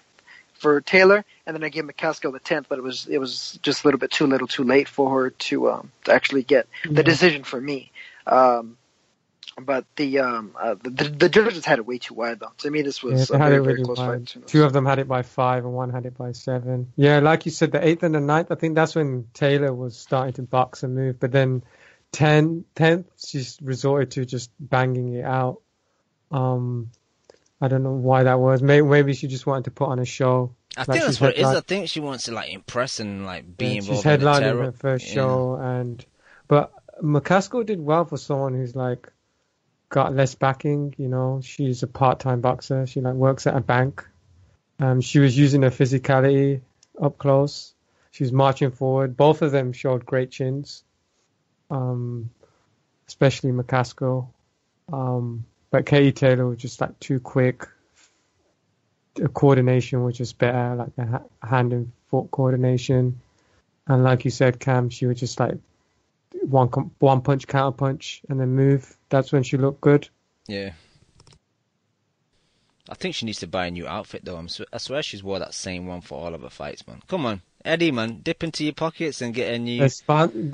for Taylor, and then I gave McCaskill the 10th, but it was just a little bit too little, too late for her to actually get the decision for me. But the judges had it way too wide, though. To me, this was a very, very close fight. 2 of them had it by 5, and 1 had it by 7. Yeah, like you said, the 8th and the 9th, I think that's when Taylor was starting to box and move. But then 10th, she's resorted to just banging it out. I don't know why that was. Maybe she just wanted to put on a show. I think that's what it is. I think she wants to impress and be involved. She's headlining her first show, but McCaskill did well for someone who's got less backing. She's a part-time boxer. She works at a bank. She was using her physicality up close. She was marching forward. Both of them showed great chins, especially McCaskill. But Katie Taylor was just too quick. The coordination was just better, the hand and foot coordination. And like you said, Cam, she was just one punch, counter punch, and then move. That's when she looked good. Yeah. I think she needs to buy a new outfit, though. I swear she's wore that same one for all of her fights, man. Come on, Eddie, man. Dip into your pockets and get a new...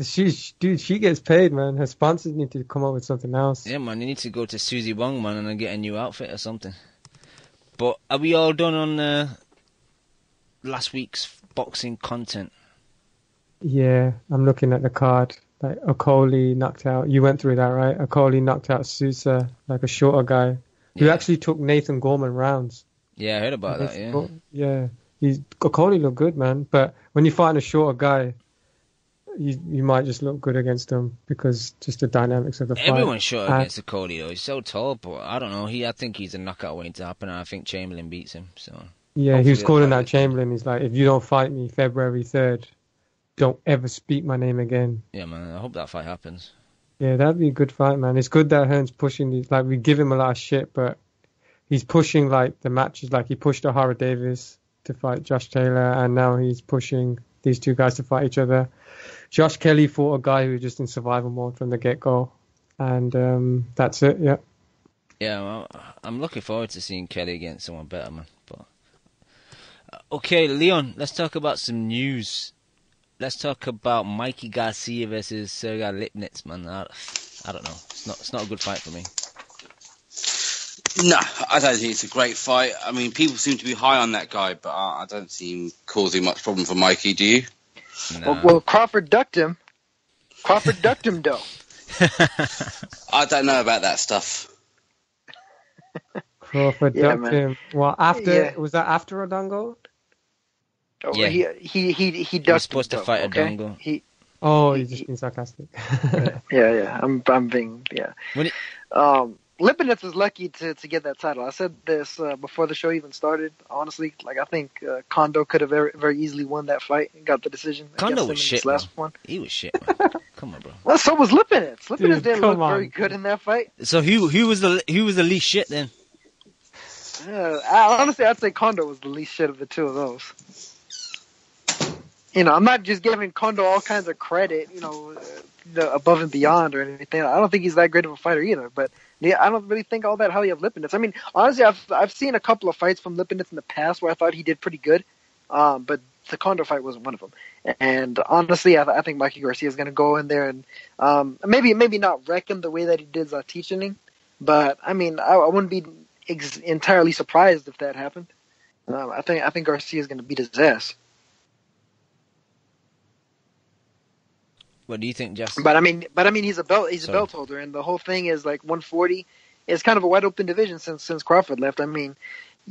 She gets paid, man. Her sponsors need to come up with something else. Yeah, man. You need to go to Susie Wong, man, and then get a new outfit or something. But are we all done on last week's boxing content? Yeah, I'm looking at the card. Okoli knocked out... You went through that, right? Okoli knocked out Sousa, a shorter guy, who actually took Nathan Gorman rounds. Yeah, I heard about that, yeah. Yeah. Okoli looked good, man. But when you find a shorter guy, you might just look good against him because just the dynamics of the fight. Everyone's short against Okoli, though. He's so tall, but I don't know. I think he's a knockout waiting to happen, and I think Chamberlain beats him. So yeah, he was calling out Chamberlain. He's like, if you don't fight me February 3rd, don't ever speak my name again. Yeah, man. I hope that fight happens. Yeah, that'd be a good fight, man. It's good that Hearn's pushing these. We give him a lot of shit, but he's pushing the matches. He pushed O'Hara Davis to fight Josh Taylor, and now he's pushing these two guys to fight each other. Josh Kelly fought a guy who was just in survival mode from the get-go, and that's it. Yeah. Yeah, well, I'm looking forward to seeing Kelly against someone better, man. But okay, Leon, let's talk about some news. Let's talk about Mikey Garcia versus Sergey Lipinets, man. I don't know. It's not a good fight for me. No, I don't think it's a great fight. I mean, people seem to be high on that guy, but I don't see him causing much problem for Mikey, do you? Nah. Well, Crawford ducked him. Crawford ducked him, though. I don't know about that stuff. Crawford ducked him. Well, was that after Odongo? Oh, Yeah. He He ducked was supposed him, to fight okay? Odongo. You're just being sarcastic. Yeah. I'm being When Lipinets was lucky to get that title. I said this before the show even started. Honestly, like I think Kondo could have very, very easily won that fight and got the decision. Kondo against him was in shit, this last bro. one. He was shit, man. Come on, bro. Well, so was Lipinets. Lipinets Dude, didn't look come very on. good in that fight. So who was the least shit then? Honestly, I'd say Kondo was the least shit of the two of those. I'm not just giving Kondo all kinds of credit, above and beyond or anything. I don't think he's that great of a fighter either. But yeah, I don't really think all that highly of Lipinets. I mean, honestly, I've seen a couple of fights from Lipinets in the past where I thought he did pretty good, but the Kondo fight wasn't one of them. And honestly, I think Mikey Garcia is going to go in there and maybe not wreck him the way that he did Zatichaning. But I mean, I wouldn't be entirely surprised if that happened. I think Garcia is going to beat his ass. What do you think, Justin? But I mean, he's a belt holder, and the whole thing is like 140 is kind of a wide open division since Crawford left. I mean,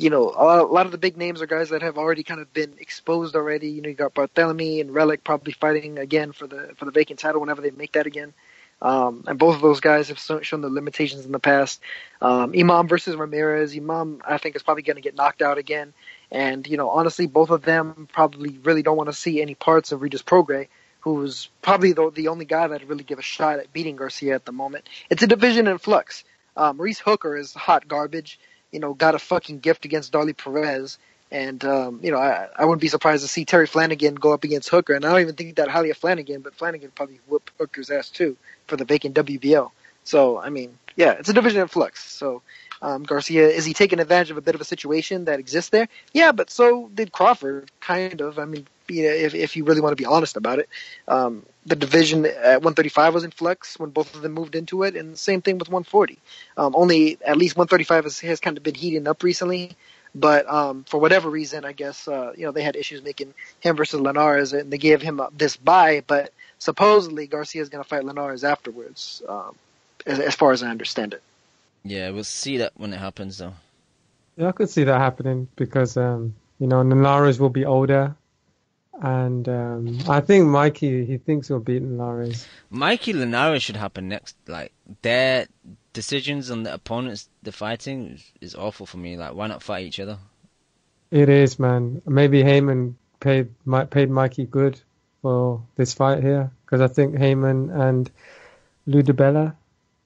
a lot of the big names are guys that have already kind of been exposed already. You got Barthélemy and Relic probably fighting again for the vacant title whenever they make that again. And both of those guys have shown the limitations in the past. Imam versus Ramirez. Imam, I think, is probably going to get knocked out again. And, honestly, both of them probably really don't want to see any parts of Regis Prograis, who's probably the only guy that would really give a shot at beating Garcia at the moment. It's a division in flux. Maurice Hooker is hot garbage, got a fucking gift against Darlie Perez. And, I wouldn't be surprised to see Terry Flanagan go up against Hooker. And I don't even think that highly of Flanagan, but Flanagan probably whoop Hooker's ass too for the vacant WBO. So, I mean, yeah, it's a division in flux. So, Garcia, is he taking advantage of a bit of a situation that exists there? Yeah, but so did Crawford, kind of. I mean, if you really want to be honest about it. The division at 135 was in flux when both of them moved into it, and the same thing with 140. Only at least 135 has kind of been heating up recently, but for whatever reason, I guess, they had issues making him versus Linares, and they gave him this bye, but supposedly Garcia is going to fight Linares afterwards, as far as I understand it. Yeah, we'll see that when it happens, though. Yeah, I could see that happening because, Linares will be older. And I think Mikey, he thinks he'll beat Linares. Mikey Linares should happen next. Like, their decisions on the opponents they're fighting is awful for me. Like, why not fight each other? It is, man. Maybe Heyman paid Mikey good for this fight here, because I think Heyman and Ludabella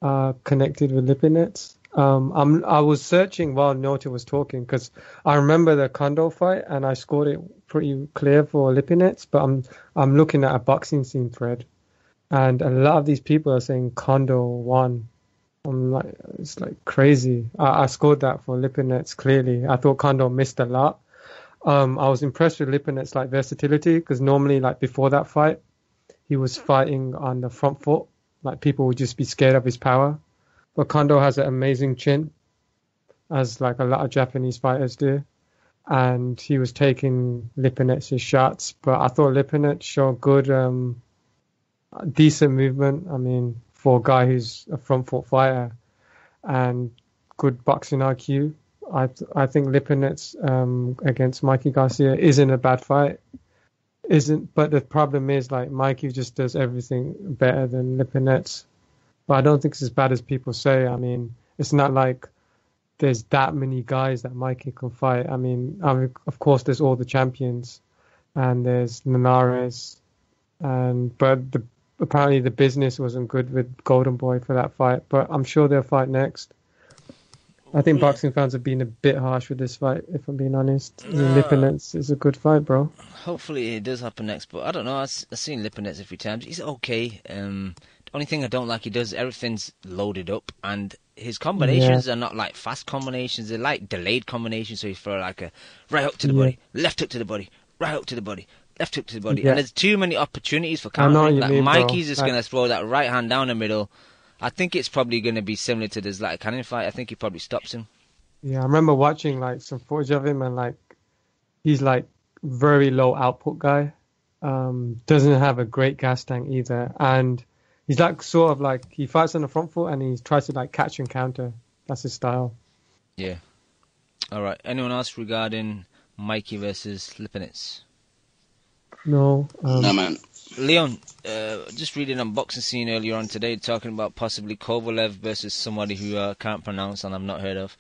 are connected with Lipinets. I was searching while Nota was talking because I remember the Kondo fight and I scored it pretty clear for Lipinets, but I'm looking at a boxing scene thread and a lot of these people are saying Kondo won. I'm like, it's like crazy. I scored that for Lipinets clearly. I thought Kondo missed a lot. I was impressed with Lipinets' like versatility because normally like before that fight he was fighting on the front foot, like people would just be scared of his power. But Kondo has an amazing chin, as like a lot of Japanese fighters do. And he was taking Lipinets' shots. But I thought Lipinets showed good, decent movement. I mean, for a guy who's a front foot fighter and good boxing IQ. I think Lipinets against Mikey Garcia isn't a bad fight. But the problem is like Mikey just does everything better than Lipinets. But I don't think it's as bad as people say. I mean, it's not like there's that many guys that Mikey can fight. I mean, of course, there's all the champions, and there's Linares, but apparently the business wasn't good with Golden Boy for that fight. But I'm sure they'll fight next. I think boxing fans have been a bit harsh with this fight, if I'm being honest. I mean, Lipinets is a good fight, bro. Hopefully it does happen next, but I don't know. I've seen Lipinets a few times. He's okay. The only thing I don't like he does, everything's loaded up, and his combinations are not like fast combinations. They're like delayed combinations, so you throw like a right hook to the body, left hook to the body, right hook to the body, left hook to the body. And there's too many opportunities for countering. Like, Mikey's just going to throw that right hand down the middle, I think it's probably going to be similar to the Zlatan fight. I think he probably stops him. Yeah, I remember watching like some footage of him, and like he's like very low output guy. Doesn't have a great gas tank either, and he's like sort of like he fights on the front foot and he tries to like catch and counter. That's his style. Yeah. All right. Anyone else regarding Mikey versus Lipinets? No. No, man. Leon, just reading on Boxing Scene earlier on today, talking about possibly Kovalev versus somebody who I can't pronounce and I've not heard of,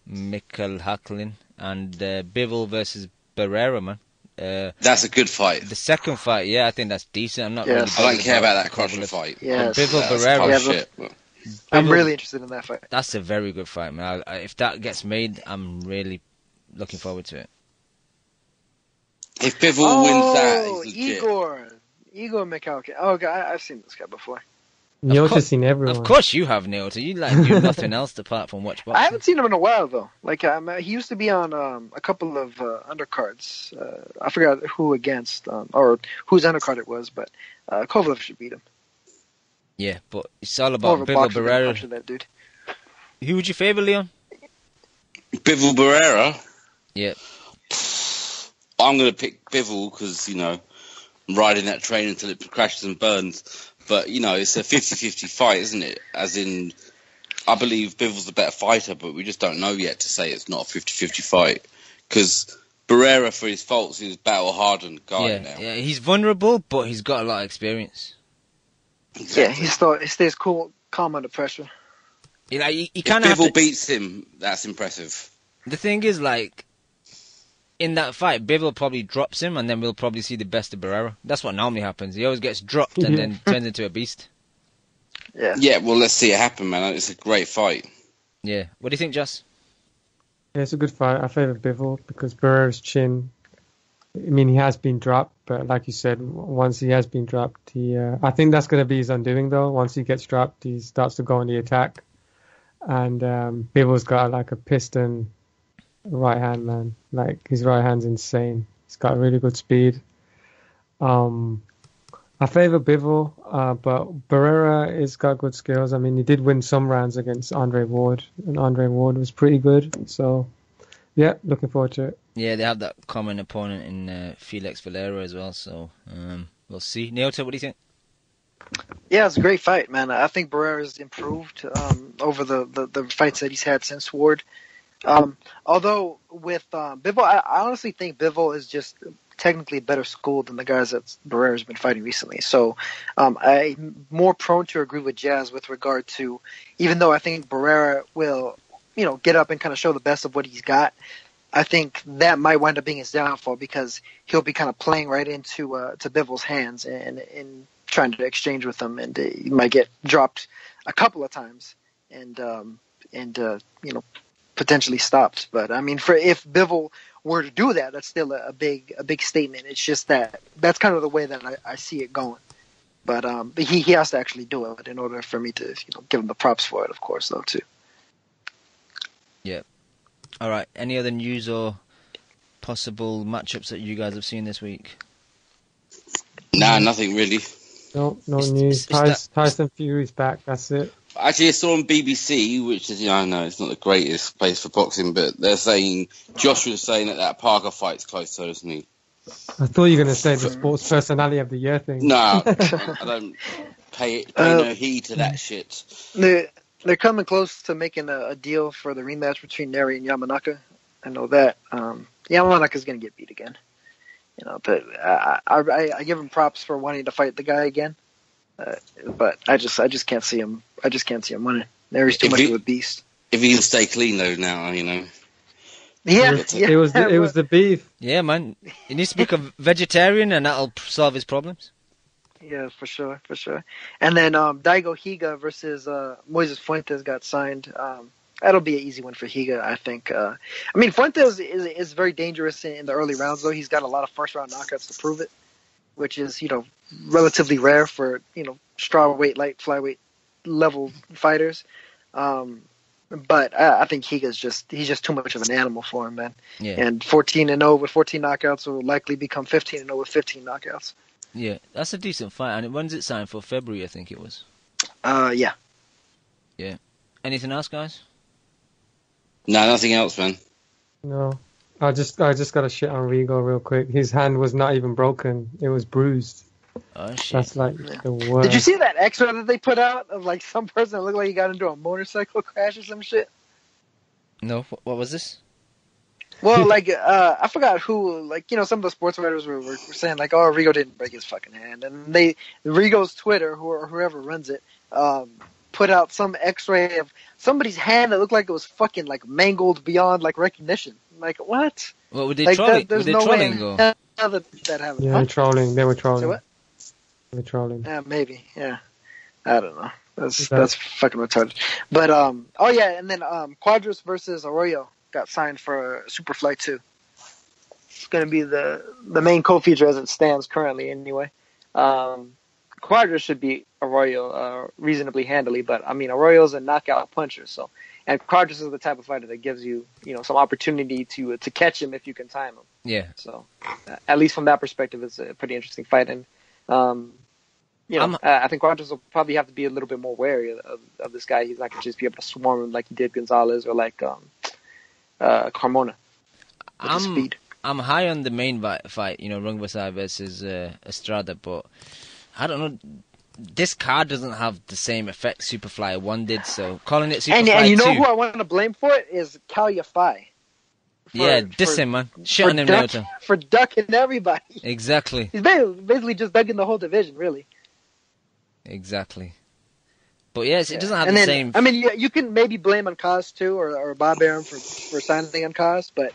Mikhail Haklin, and Bivol versus Barrera, man. That's a good fight. The second fight, yeah, I think that's decent. I'm not really. I don't care about that Crusher fight. Yes. Bivol Barrera. I'm really interested in that fight. That's a very good fight, man. If that gets made, I'm really looking forward to it. If Bivol wins that, he's legit. Igor Mikhalkin. Oh, God, I've seen this guy before. Neil's seen everyone. Of course you have, Neil. So you do nothing else apart from watch boxing. I haven't seen him in a while, though. Like, he used to be on a couple of undercards. I forgot who against, or whose undercard it was, but Kovalev should beat him. Yeah, but it's all about Bivol Barrera. That dude. Who would you favour, Leon? Bivol Barrera? Yeah. I'm going to pick Bivol because, I'm riding that train until it crashes and burns. But, it's a 50-50 fight, isn't it? As in, I believe Bivol's the better fighter, but we just don't know yet to say it's not a 50-50 fight. Because Barrera, for his faults, is a battle-hardened guy now. Yeah, he's vulnerable, but he's got a lot of experience. Exactly. Yeah, he stays calm under pressure. He if kind of Bivol beats him, that's impressive. The thing is, like, in that fight, Bivol probably drops him, and then we'll probably see the best of Barrera. That's what normally happens. He always gets dropped and then turns into a beast. Yeah. Yeah, well, let's see it happen, man. It's a great fight. Yeah. What do you think, Joss? Yeah, it's a good fight. I favour Bivol because Barrera's chin. I mean, he has been dropped, but like you said, once he has been dropped, I think that's going to be his undoing, though. Once he gets dropped, he starts to go on the attack. And Bivol's got like a piston right hand, man. Like, his right hand's insane. He's got really good speed. I favour Bivol, but Barrera has got good skills. I mean, he did win some rounds against Andre Ward, and Andre Ward was pretty good. So, yeah, looking forward to it. Yeah, they have that common opponent in Felix Valera as well, so we'll see. Neota, what do you think? Yeah, it's a great fight, man. I think Barrera's improved over the fights that he's had since Ward. Although with Bivol, I honestly think Bivol is just technically better schooled than the guys that Barrera's been fighting recently. So I'm more prone to agree with Jazz with regard to, even though I think Barrera will, get up and kind of show the best of what he's got, I think that might wind up being his downfall because he'll be kind of playing right into to Bivol's hands and trying to exchange with him, and he might get dropped a couple of times and potentially stopped. But I mean, if Bivol were to do that, that's still a big statement. It's just that's kind of the way that I see it going. But he has to actually do it in order for me to give him the props for it, of course, though too. Yeah. All right. Any other news or possible matchups that you guys have seen this week? Nah, nothing really. No news. Tyson Fury's back. That's it. Actually, I saw on BBC, which is, I know it's not the greatest place for boxing, but they're saying, Josh was saying that Parker fight's closer, isn't he? I thought you were going to say the sports personality of the year thing. No, I don't pay no heed to that shit. They're coming close to making a deal for the rematch between Neri and Yamanaka. I know that. Yamanaka's going to get beat again. But I give him props for wanting to fight the guy again. But I just can't see him. I just can't see him winning. Neri's too much of a beast. If he can stay clean though, now Yeah, it was the beef. Yeah, man. He needs to become vegetarian, and that'll solve his problems. Yeah, for sure. And then Daigo Higa versus Moises Fuentes got signed. That'll be an easy one for Higa, I think. I mean, Fuentes is very dangerous in the early rounds, though. He's got a lot of first-round knockouts to prove it, which is, relatively rare for, strawweight, light flyweight level fighters. But I think he's just too much of an animal for him, man. Yeah. And 14-0 with 14 knockouts will likely become 15-0 with 15 knockouts. Yeah, that's a decent fight. And when's it signed for? February, I think it was. Yeah. Yeah. Anything else, guys? No, nothing else, man. No. I just got to shit on Rigo real quick. His hand was not even broken. It was bruised. Oh, shit. That's like the worst. Did you see that X-ray that they put out of like some person that looked like he got into a motorcycle crash or some shit? No, what was this? Well, like, I forgot who, like, some of the sports writers were saying, like, oh, Rigo didn't break his fucking hand. And Rigo's Twitter, or whoever runs it, put out some x-ray of somebody's hand that looked like it was fucking, like, mangled beyond, like, recognition. Like, what? What were they like, trolling? There's were they no trolling, way or? that happened. Yeah, Huh? trolling. They were Say trolling. what? They were trolling. Yeah, maybe. Yeah. I don't know. That's fucking retarded. But, oh yeah, and then, Quadras versus Arroyo got signed for Superfly 2. It's going to be the main co-feature as it stands currently, anyway. Quadras should beat Arroyo reasonably handily, but I mean Arroyo's a knockout puncher, so and Quadras is the type of fighter that gives you some opportunity to catch him if you can time him. Yeah. So at least from that perspective, it's a pretty interesting fight, and I think Quadras will probably have to be a little bit more wary of this guy. He's not going to just be able to swarm him like he did Gonzalez or like Carmona. With his speed. I'm high on the main fight, Rungvisai versus Estrada, but I don't know. This card doesn't have the same effect Superfly 1 did, so calling it Superfly 2... And you know who I want to blame for it is Kalya Fai. Yeah, diss him, man. Shit on him, Naoto. For ducking everybody. Exactly. He's basically just ducking the whole division, really. Exactly. But yes, it doesn't have the same... I mean, you can maybe blame on Kaz, too, or Bob Arum for signing on Kaz, but...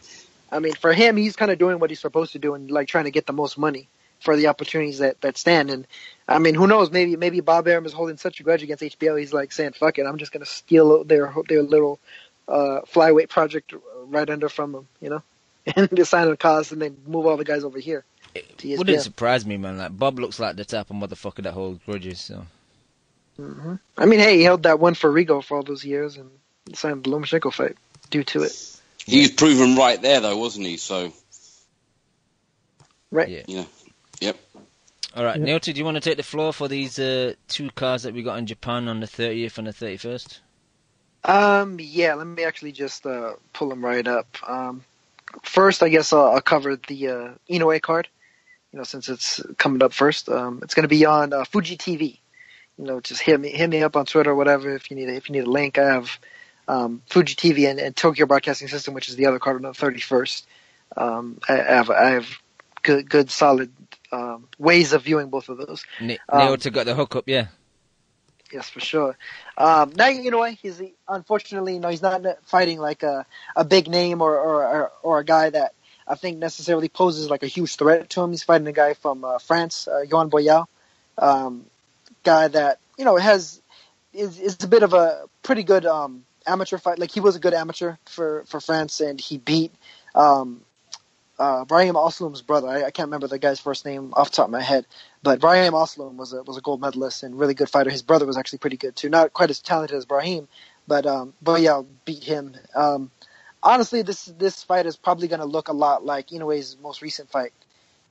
I mean, for him, he's kind of doing what he's supposed to do and like trying to get the most money for the opportunities that stand. And I mean, who knows? Maybe Bob Arum is holding such a grudge against HBO. He's like saying, "Fuck it, I'm just gonna steal their little flyweight project right under from them, and just sign a cost and then move all the guys over here." It wouldn't surprise me, man. Like Bob looks like the type of motherfucker that holds grudges. So. Mm-hmm. I mean, hey, he held that one for Rigo for all those years and signed the Lomachenko fight due to it. He's proven right there, though, wasn't he? So, right. Yeah. Yep. All right, Naoto, do you want to take the floor for these two cars that we got in Japan on the 30th and the 31st? Yeah. Let me actually just pull them right up. First, I guess I'll cover the Inoue card. Since it's coming up first, it's going to be on Fuji TV. Just hit me up on Twitter or whatever if you need a link. I have. Fuji TV and Tokyo Broadcasting System, which is the other card on the 31st. I have good solid ways of viewing both of those. Naoto got the hookup, yeah. Yes, for sure. Now he's unfortunately he's not fighting like a big name or a guy that I think necessarily poses like a huge threat to him. He's fighting a guy from France, Yohan Boyao, guy that is a bit of a pretty good amateur fight. Like he was a good amateur for France, and he beat Brahim Aslam's brother. I can't remember the guy's first name off the top of my head, but Brahim Aslam was a gold medalist and really good fighter. His brother was actually pretty good too, not quite as talented as Brahim, but Boyao beat him. Honestly, this fight is probably going to look a lot like Inoue's most recent fight,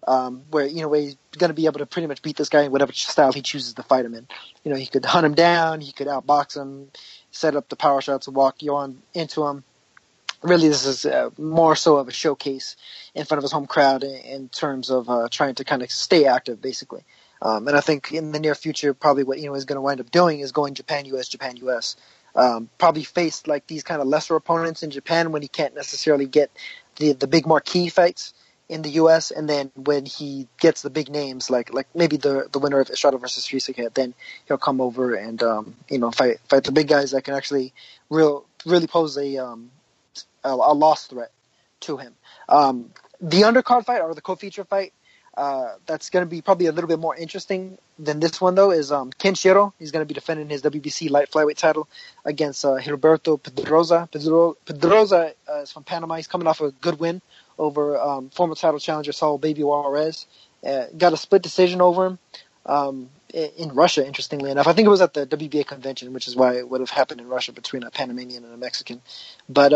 where Inoue is going to be able to pretty much beat this guy in whatever style he chooses to fight him in. He could hunt him down, he could outbox him, set up the power shots, walk Yohan into him. Really, this is more so of a showcase in front of his home crowd in terms of trying to kind of stay active, basically. And I think in the near future, probably what Inoue is going to wind up doing is going Japan-US, Japan-US. Probably face like these kind of lesser opponents in Japan when he can't necessarily get the big marquee fights in the U.S. And then when he gets the big names, like maybe the winner of Estrada versus Risuke, then he'll come over and fight the big guys that can actually really pose a loss threat to him. The undercard fight or the co-feature fight that's going to be probably a little bit more interesting than this one though is Kenshiro. He's going to be defending his WBC light flyweight title against Gilberto Pedroza. Pedroza is from Panama. He's coming off a good win over former title challenger Saul Baby Juarez. Got a split decision over him in Russia, interestingly enough. I think it was at the WBA convention, which is why it would have happened in Russia between a Panamanian and a Mexican. But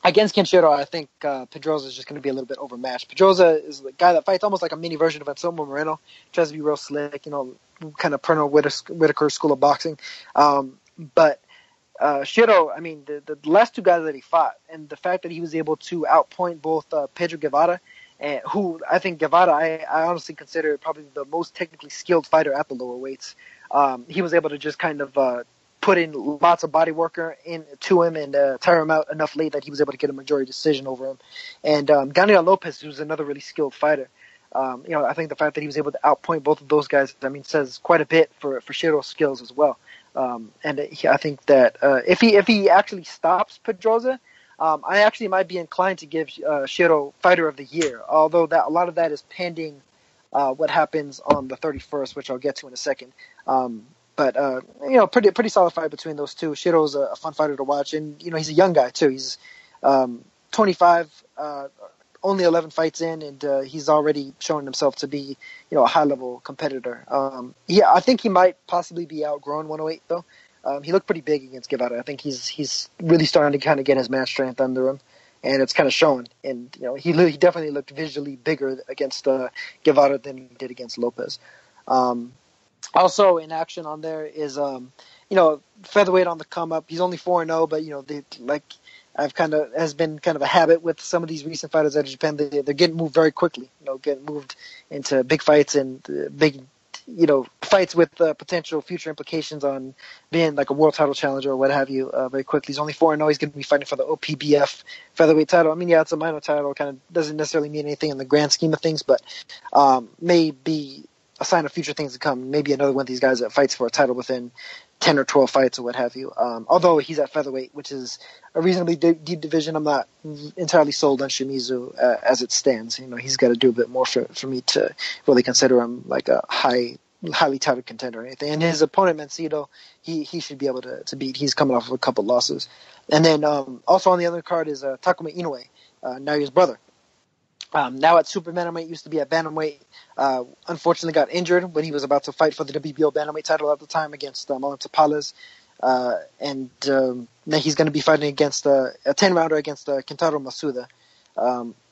against Kenshiro, I think Pedroza is just going to be a little bit overmatched. Pedroza is the guy that fights almost like a mini version of Anselmo Moreno. Tries to be real slick, kind of Pernell Whitaker school of boxing. But Shiro, I mean, the last two guys that he fought, and the fact that he was able to outpoint both Pedro Guevara, and who I think Guevara, I honestly consider probably the most technically skilled fighter at the lower weights. He was able to just kind of put in lots of body worker into him and tire him out enough late that he was able to get a majority decision over him. And Daniel Lopez, who's another really skilled fighter, I think the fact that he was able to outpoint both of those guys, I mean, says quite a bit for Shiro's skills as well. I think that if he actually stops Pedroza, I actually might be inclined to give Shiro Fighter of the Year, although that a lot of that is pending what happens on the 31st, which I'll get to in a second. But pretty solid fight between those two. Shiro's a fun fighter to watch, and he's a young guy too. He's 25, only 11 fights in, and he's already shown himself to be a high level competitor. I think he might possibly be outgrown 108 though. He looked pretty big against Guevara. I think he's really starting to kind of get his match strength under him, and it's kind of showing. And he definitely looked visually bigger against Guevara than he did against Lopez. Also in action on there is featherweight on the come up. He's only 4-0, but has been kind of a habit with some of these recent fighters out of Japan. They're getting moved very quickly. Getting moved into big fights and big fights with potential future implications on being like a world title challenger or what have you very quickly. He's only 4-0. He's going to be fighting for the OPBF featherweight title. I mean, yeah, it's a minor title. Kind of doesn't necessarily mean anything in the grand scheme of things, but may be a sign of future things to come. Maybe another one of these guys that fights for a title within 10 or 12 fights or what have you. Although he's at featherweight, which is a reasonably deep division, I'm not entirely sold on Shimizu as it stands. He's got to do a bit more for me to really consider him like a highly touted contender or anything. And his opponent, Mancito, he should be able to beat. He's coming off of a couple losses. And then also on the other card is Takuma Inoue, Naoya's brother. Now at super bantamweight, used to be at bantamweight. Unfortunately got injured when he was about to fight for the WBO bantamweight title at the time against Marlon Tapales. And now he's going to be fighting against a 10-rounder against Kentaro Masuda.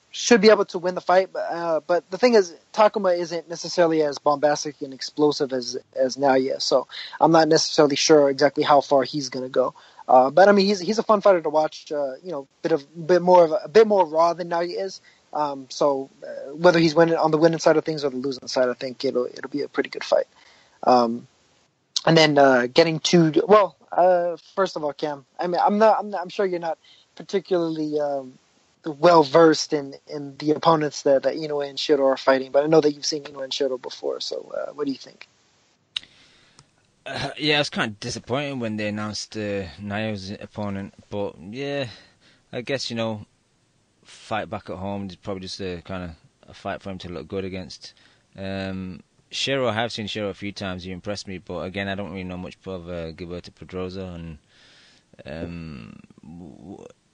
Should be able to win the fight, but the thing is, Takuma isn't necessarily as bombastic and explosive as Naoya, so I'm not necessarily sure exactly how far he's going to go. But I mean, he's a fun fighter to watch. A bit more raw than Naoya is. So whether he's winning on the winning side of things or the losing side, I think it'll be a pretty good fight. And then getting to first of all, Cam, I mean, I'm sure you're not particularly well versed in the opponents that Inoue and Shiro are fighting, but I know that you've seen Inoue and Shiro before. So what do you think? Yeah, I was kind of disappointed when they announced Naoya's opponent, but yeah, I guess fight back at home is probably just a kind of a fight for him to look good against. Shiro, I have seen Shiro a few times. He impressed me, but again, I don't really know much of Gilberto Pedroza. And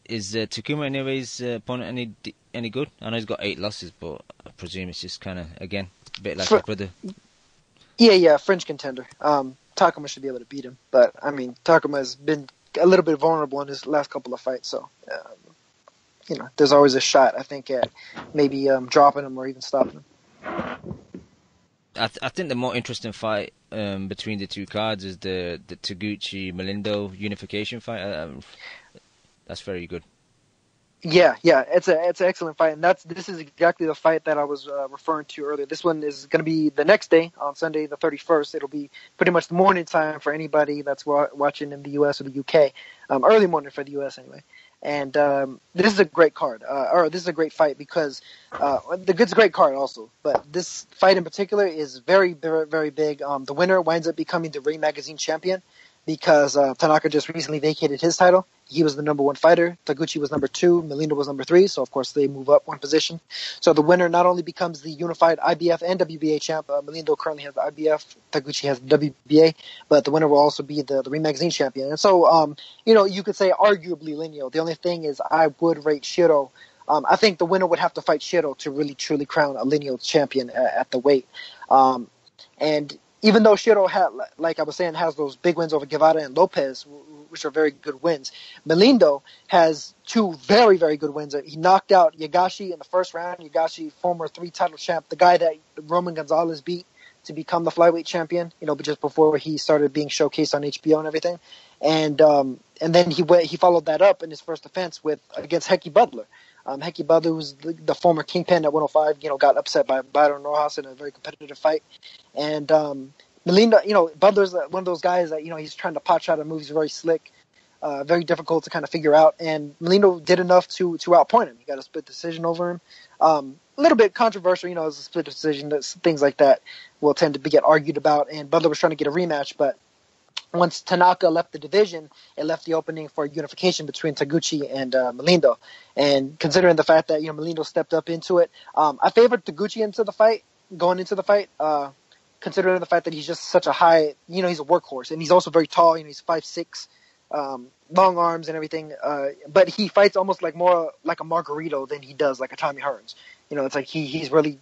is Takuma Inoue's opponent any good? I know he's got 8 losses, but I presume it's just kind of, again, a bit like his brother. Yeah, French contender. Takuma should be able to beat him, but I mean, Takuma has been a little bit vulnerable in his last couple of fights, so there's always a shot, I think, at maybe dropping him or even stopping him. I think the more interesting fight between the two cards is the Taguchi-Malindo unification fight. That's very good. Yeah, it's an excellent fight, and this is exactly the fight that I was referring to earlier. This one is going to be the next day on Sunday, the 31st. It'll be pretty much the morning time for anybody that's watching in the U.S. or the UK, early morning for the U.S. anyway. And this is a great card, or this is a great fight because it's a great card also. But this fight in particular is very, very, very big. The winner winds up becoming the Ring Magazine champion because Tanaka just recently vacated his title. He was the number 1 fighter. Taguchi was number 2. Molina was number 3. So, of course, they move up 1 position. So the winner not only becomes the unified IBF and WBA champ. Molina currently has the IBF. Taguchi has the WBA. But the winner will also be the Ring Magazine champion. And so, you could say arguably lineal. The only thing is I would rate Shiro. I think the winner would have to fight Shiro to really, truly crown a lineal champion at the weight. And even though Shiro had, like I was saying, has those big wins over Guevara and Lopez, which are very good wins, Melindo has 2 very, very good wins. He knocked out Yagashi in the first round. Yagashi, former 3-title champ, the guy that Roman Gonzalez beat to become the flyweight champion, but just before he started being showcased on HBO and everything. And then he followed that up in his first defense against Hecky Butler. Hecky Butler, who's the former kingpin at 105, got upset by Byron Rojas in a very competitive fight. And Molina, Butler's one of those guys that, he's trying to pot shot a move. He's very slick, very difficult to kind of figure out. And Molina did enough to outpoint him. He got a split decision over him. A little bit controversial, as a split decision. Things like that will tend to get argued about. And Butler was trying to get a rematch, but once Tanaka left the division, it left the opening for unification between Taguchi and Melindo. And considering the fact that Melindo stepped up into it, I favored Taguchi going into the fight. Considering the fact that he's just such a high, he's a workhorse, and he's also very tall. He's 5'6", long arms and everything. But he fights almost more like a Margarito than he does like a Tommy Hearns. It's like he's really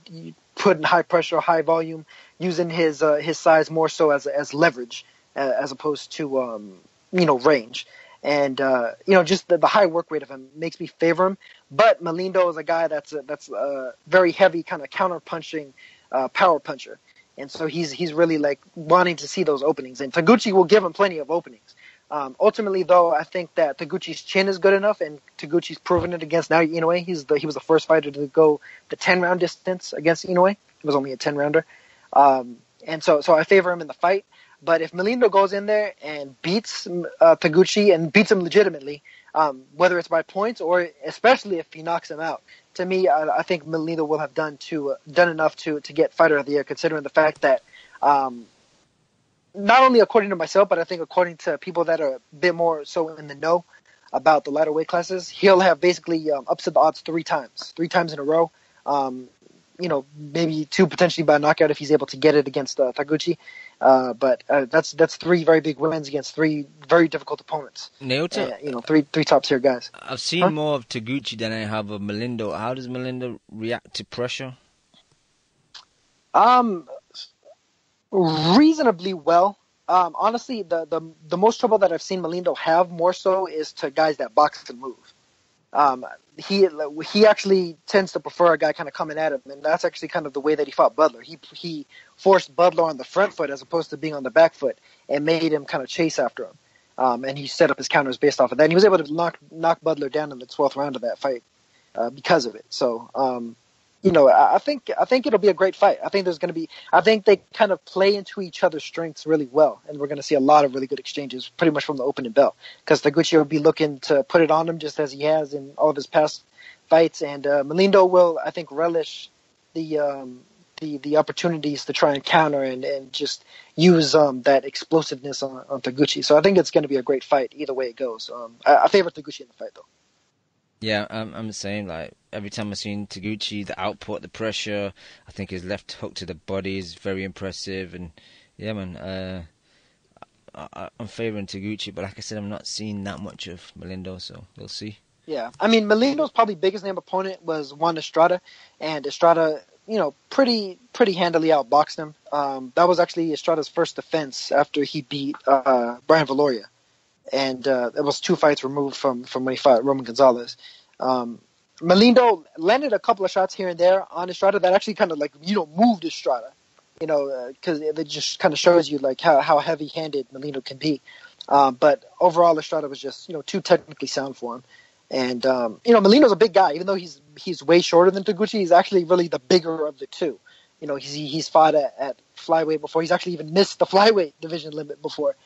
putting high pressure, high volume, using his size more so as leverage. As opposed to range, and just the high work rate of him makes me favor him. But Melindo is a guy that's a very heavy kind of counter punching power puncher, and so he's really wanting to see those openings. And Taguchi will give him plenty of openings. Ultimately, though, I think that Taguchi's chin is good enough, and Taguchi's proven it against Naoya Inoue. He was the first fighter to go the 10-round distance against Inoue. It was only a 10-rounder, and so I favor him in the fight. But if Melindo goes in there and beats Taguchi and beats him legitimately, whether it's by points or especially if he knocks him out, to me, I think Melindo will have done enough to get Fighter of the Year, considering the fact that not only according to myself, but I think according to people that are a bit more so in the know about the lighter weight classes, he'll have basically upset the odds 3 times in a row. Maybe 2 potentially by knockout if he's able to get it against Taguchi. But that's 3 very big wins against 3 very difficult opponents. Naota, 3 top tier guys. I've seen more of Taguchi than I have of Melindo. How does Melindo react to pressure? Reasonably well. Honestly, the most trouble that I've seen Melindo have more so is to guys that box and move. He actually tends to prefer a guy kind of coming at him, and that's actually kind of the way that he fought Butler. He forced Butler on the front foot as opposed to being on the back foot, and made him kind of chase after him. And he set up his counters based off of that. And he was able to knock Butler down in the 12th round of that fight because of it. So, I think it'll be a great fight. I think they kind of play into each other's strengths really well, and we're going to see a lot of really good exchanges pretty much from the opening bell, because Taguchi will be looking to put it on him just as he has in all of his past fights, and Melindo will, I think, relish the opportunities to try and counter and just use that explosiveness on Taguchi. So I think it's going to be a great fight either way it goes. I favor Taguchi in the fight, though. Yeah, I'm the same. Like, every time I've seen Taguchi, the output, the pressure, I think his left hook to the body is very impressive. And yeah, man, I'm favouring Taguchi, but like I said, I'm not seeing that much of Melindo, so we'll see. Yeah, I mean, Melindo's probably biggest name opponent was Juan Estrada, and Estrada, pretty handily outboxed him. That was actually Estrada's first defense after he beat Brian Valoria. And it was 2 fights removed from when he fought Roman Gonzalez. Melindo landed a couple of shots here and there on Estrada that actually kind of moved Estrada, because it just kind of shows you how heavy-handed Melindo can be. But overall, Estrada was just too technically sound for him. And Melindo's a big guy, even though he's way shorter than Taguchi. He's actually really the bigger of the two. He's fought at flyweight before. He's actually even missed the flyweight division limit before.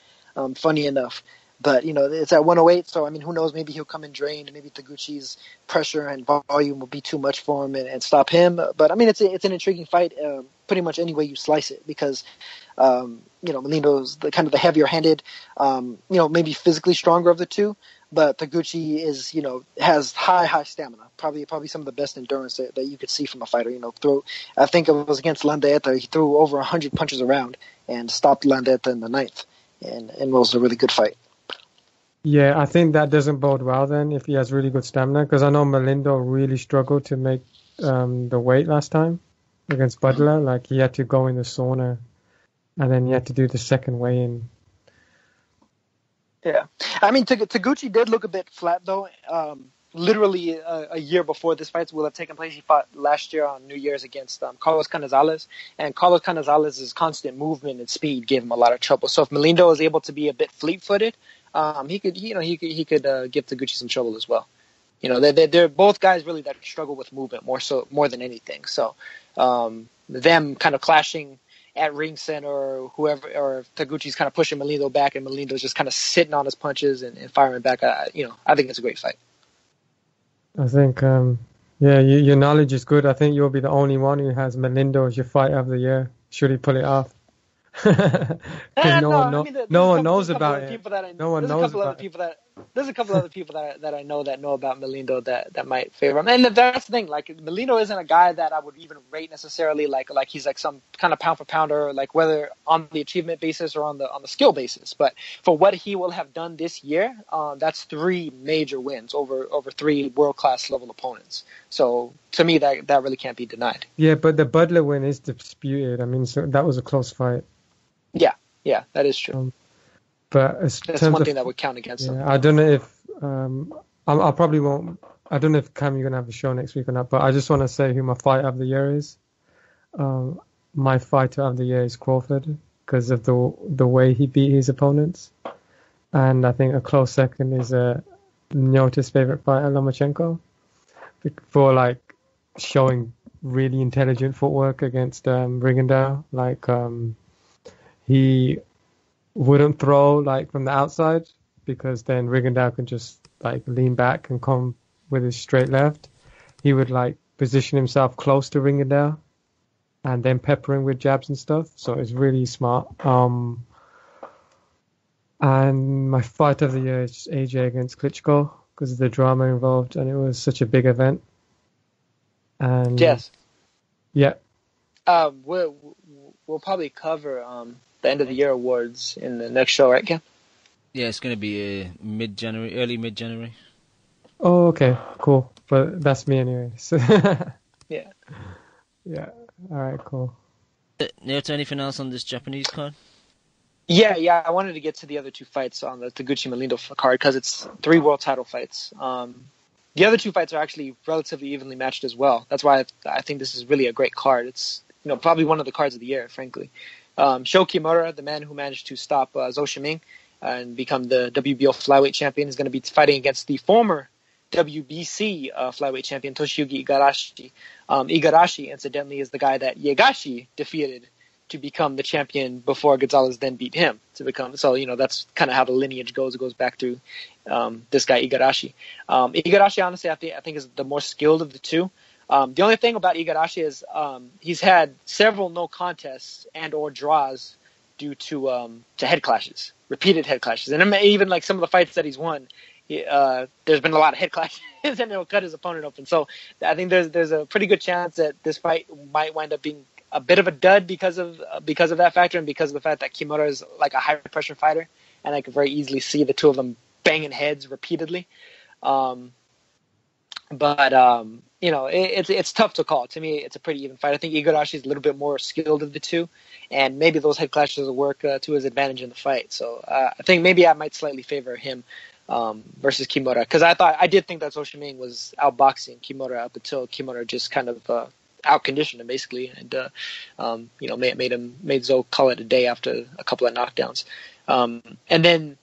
Funny enough. But, it's at 108, so, who knows, maybe he'll come in drained, maybe Taguchi's pressure and volume will be too much for him and stop him. But, it's an intriguing fight, pretty much any way you slice it, because, Melindo's the heavier-handed, maybe physically stronger of the two, but Taguchi is, has high stamina, probably some of the best endurance that you could see from a fighter. I think it was against Landaeta, he threw over 100 punches around and stopped Landaeta in the 9th, and it was a really good fight. Yeah, I think that doesn't bode well then if he has really good stamina, because I know Melindo really struggled to make the weight last time against Butler. He had to go in the sauna and then you had to do the second weigh-in. Yeah, I mean, Taguchi did look a bit flat though. Literally a year before this fight will have taken place, he fought last year on New Year's against Carlos Canizales, and Carlos Canizales' constant movement and speed gave him a lot of trouble. So if Melindo is able to be a bit fleet-footed, he could give Taguchi some trouble as well. You know, they're both guys really that struggle with movement more than anything. So them kind of clashing at ring center or whoever, or if Taguchi's kind of pushing Melindo back and Melindo's just kind of sitting on his punches and firing back, I think it's a great fight. I think, your knowledge is good. I think you'll be the only one who has Melindo as your fight of the year. Should he pull it off? No one knows about it. There's a couple other people that I know about Melindo that might favor him. And that's the thing. Like, Melindo isn't a guy that I would even rate necessarily like he's like some kind of pound for pounder, like whether on the achievement basis or on the skill basis. But for what he will have done this year, that's 3 major wins over 3 world class level opponents. So to me, that really can't be denied. Yeah, but the Butler win is disputed. I mean, so that was a close fight. Yeah, that is true. But that's one thing that would count against him. I don't know if I probably won't. I don't know if Cam, you're gonna have a show next week or not. But I just want to say who my fight of the year is. My fighter of the year is Crawford because of the way he beat his opponents, and I think a close second is Nyota's favorite fighter, Lomachenko, for like showing really intelligent footwork against Rigondeaux. Like he wouldn't throw like from the outside because then Rigondeaux can just like lean back and come with his straight left. He would like position himself close to Rigondeaux and then pepper him with jabs and stuff. So it's really smart. And my fight of the year is AJ against Klitschko because of the drama involved, and it was such a big event. And yes, yeah. We'll probably cover the end of the year awards in the next show, right, Cam? Yeah, it's going to be mid-January, early mid-January. Oh, okay, cool. But that's me anyway. So yeah. Yeah. All right, cool. Naoto, anything else on this Japanese card? Yeah. I wanted to get to the other 2 fights on the Taguchi Melindo card because it's 3 world title fights. The other 2 fights are actually relatively evenly matched as well. That's why I think this is really a great card. It's probably one of the cards of the year, frankly. Sho Kimura, the man who managed to stop Zhou Shiming and become the WBO flyweight champion, is going to be fighting against the former WBC flyweight champion Toshiyuki Igarashi. Igarashi, incidentally, is the guy that Yegashi defeated to become the champion before Gonzalez then beat him to become. So, that's kind of how the lineage goes. It goes back to this guy Igarashi. Igarashi, honestly, I think is the more skilled of the 2. The only thing about Igarashi is he's had several no contests and or draws due to head clashes, repeated head clashes, and even like some of the fights that he's won, there's been a lot of head clashes, and it'll cut his opponent open. So I think there's a pretty good chance that this fight might wind up being a bit of a dud because of that factor and because of the fact that Kimura is like a high pressure fighter, and I could very easily see the 2 of them banging heads repeatedly. It's tough to call. To me, it's a pretty even fight. I think Igarashi is a little bit more skilled of the 2, and maybe those head clashes will work to his advantage in the fight. So I think maybe I might slightly favor him versus Kimura, because I did think that Zhou Shiming was outboxing Kimura up until Kimura just kind of outconditioned him basically, and made Zhou call it a day after a couple of knockdowns, and then.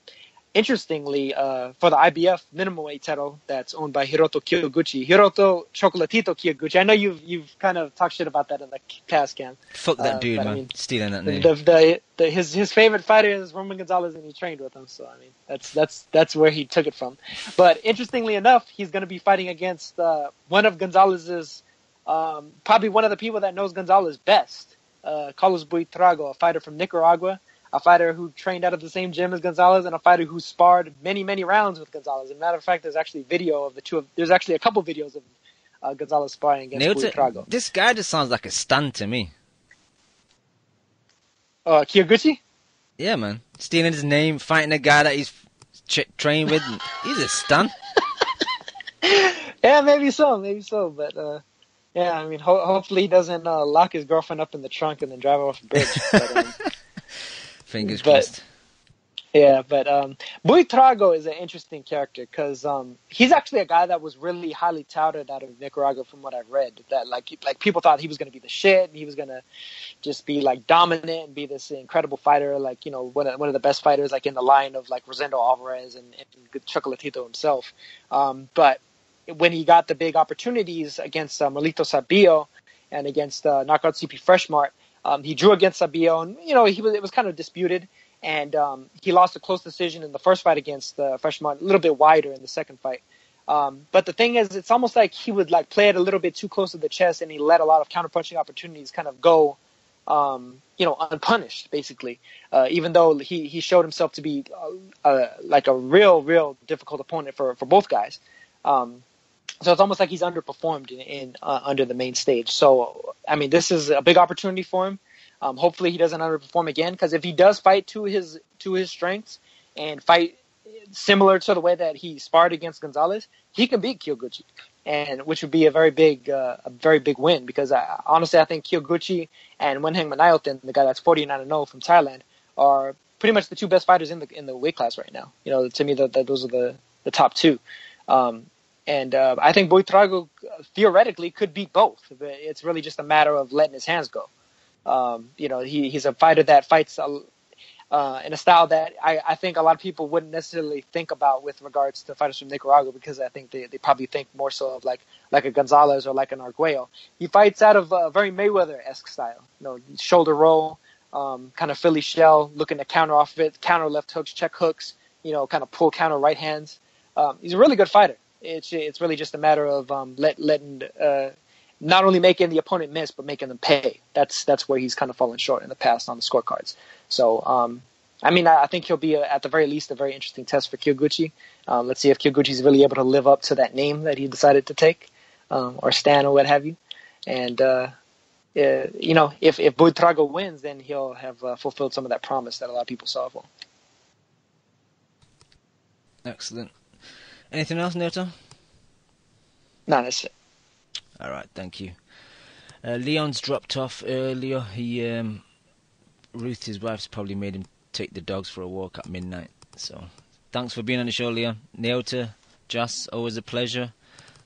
Interestingly, for the IBF minimum weight title that's owned by Hiroto Chocolatito Kiyoguchi. I know you've kind of talked shit about that in the past, Cam. Fuck that dude, man. I mean, stealing that name. His favorite fighter is Roman Gonzalez, and he trained with him. So I mean, that's where he took it from. But interestingly enough, he's going to be fighting against one of Gonzalez's, probably one of the people that knows Gonzalez best, Carlos Buitrago, a fighter from Nicaragua. A fighter who trained out of the same gym as Gonzalez, and a fighter who sparred many, many rounds with Gonzalez. As a matter of fact, there's actually video of the 2 of. There's actually a couple videos of Gonzalez sparring against Buitrago. This guy just sounds like a stun to me. Kiyoguchi? Yeah, man. Stealing his name, fighting a guy that he's trained with. He's a stun. Yeah, maybe so. But yeah, I mean, hopefully he doesn't lock his girlfriend up in the trunk and then drive her off the bridge. But, Fingers crossed. Yeah, but Buitrago is an interesting character because he's actually a guy that was really highly touted out of Nicaragua from what I've read. That like people thought he was going to be the shit, and he was going to just be like dominant and be this incredible fighter, like, you know, one of the best fighters, like in the line of like Rosendo Alvarez and Chocolatito himself. But when he got the big opportunities against Merlito Sabillo and against Knockout CP Freshmart, he drew against Sabillo, and you know it was kind of disputed. And he lost a close decision in the first fight against Freshmont, a little bit wider in the second fight. But the thing is, it's almost like he would like play it a little bit too close to the chest, and he let a lot of counterpunching opportunities kind of go, unpunished, basically. Even though he showed himself to be like a real difficult opponent for both guys. So it's almost like he's underperformed in under the main stage. So I mean, this is a big opportunity for him. Hopefully he doesn't underperform again, because if he does fight to his strengths and fight similar to the way that he sparred against Gonzalez, he can beat Kyoguchi, and which would be a very big win, because honestly I think Kyoguchi and Wenheng Manayoten, the guy that's 49-0 from Thailand, are pretty much the two best fighters in the weight class right now. You know, to me that those are the top two. And I think Buitrago theoretically could beat both. It's really just a matter of letting his hands go. He's a fighter that fights in a style that I think a lot of people wouldn't necessarily think about with regards to fighters from Nicaragua, because I think they probably think more so of like a Gonzalez or like an Arguello. He fights out of a very Mayweather-esque style, shoulder roll, kind of Philly shell, looking to counter off of it, counter left hooks, check hooks, kind of pull counter right hands. He's a really good fighter. It's really just a matter of letting not only making the opponent miss, but making them pay. That's where he's kind of fallen short in the past on the scorecards. So, I think he'll be, at the very least, a very interesting test for Kyoguchi. Let's see if Kyoguchi's really able to live up to that name that he decided to take, or Stan or what have you. And, if Buitrago wins, then he'll have fulfilled some of that promise that a lot of people saw for him. Excellent. Anything else, Nato? No, that's it. All right, thank you. Leon's dropped off earlier. Ruth, his wife's probably made him take the dogs for a walk at midnight. So, thanks for being on the show, Leon. Naota, Jas, always a pleasure.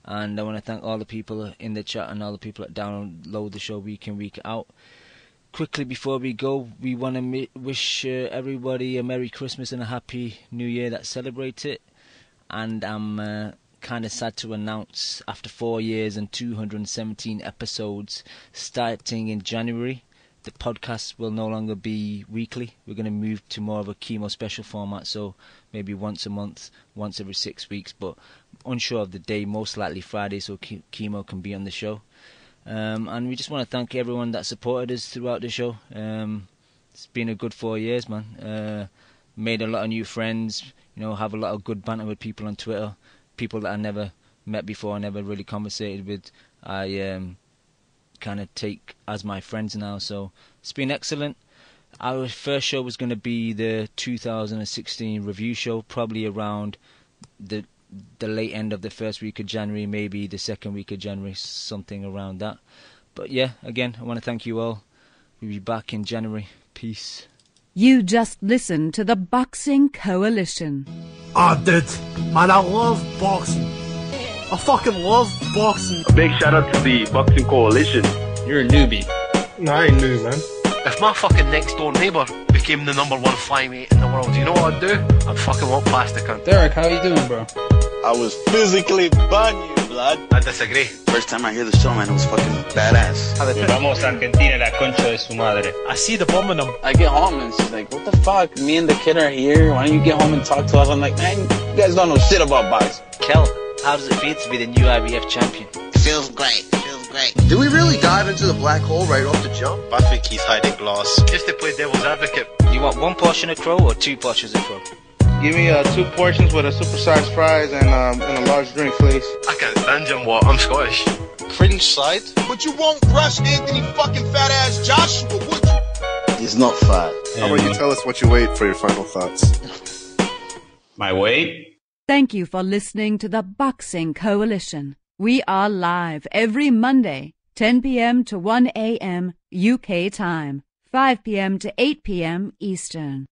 And I want to thank all the people in the chat and all the people that download the show week in, week out. Quickly before we go, we want to wish everybody a Merry Christmas and a Happy New Year that celebrate it. And I'm kind of sad to announce, after 4 years and 217 episodes, starting in January, the podcast will no longer be weekly. We're going to move to more of a chemo special format, so maybe once a month, once every 6 weeks, but unsure of the day, most likely Friday, so chemo can be on the show. And we just want to thank everyone that supported us throughout the show. It's been a good 4 years, man. Made a lot of new friends, have a lot of good banter with people on Twitter. People that I never met before, I never really conversated with, I kind of take as my friends now. So it's been excellent. Our first show was going to be the 2016 review show, probably around the late end of the first week of January, maybe the second week of January, something around that. But yeah, again, I want to thank you all. We'll be back in January. Peace. You just listened to the Boxing Coalition. Oh, dude, man, I love boxing. I fucking love boxing. A big shout out to the Boxing Coalition. You're a newbie. No, I ain't new, man. If my fucking next door neighbour became the #1 flyweight in the world, you know what I'd do? I'd fucking walk past the cunt. Derek, how you doing, bro? I was physically banging you, blood. I disagree. First time I hear the show, man, it was fucking badass. Vamos Argentina, la concha de su madre. I see the bomb in them. I get home and she's like, what the fuck? Me and the kid are here. Why don't you get home and talk to us? I'm like, man, you guys don't know shit about boxing. Kel, how does it feel to be the new IBF champion? Feels great. Did we really dive into the black hole right off the jump? I think he's hiding glass. Just to play devil's advocate. You want 1 portion of crow or 2 portions of crow? Give me 2 portions with a supersized fries and a large drink, please. I can't stand him, what? I'm Scottish. Cringe side? But you won't rush Anthony fucking fat ass Joshua, would you? He's not fat. How about you tell us what you weigh for your final thoughts? My weight? Thank you for listening to the Boxing Coalition. We are live every Monday, 10 p.m. to 1 a.m. UK time. 5 p.m. to 8 p.m. Eastern.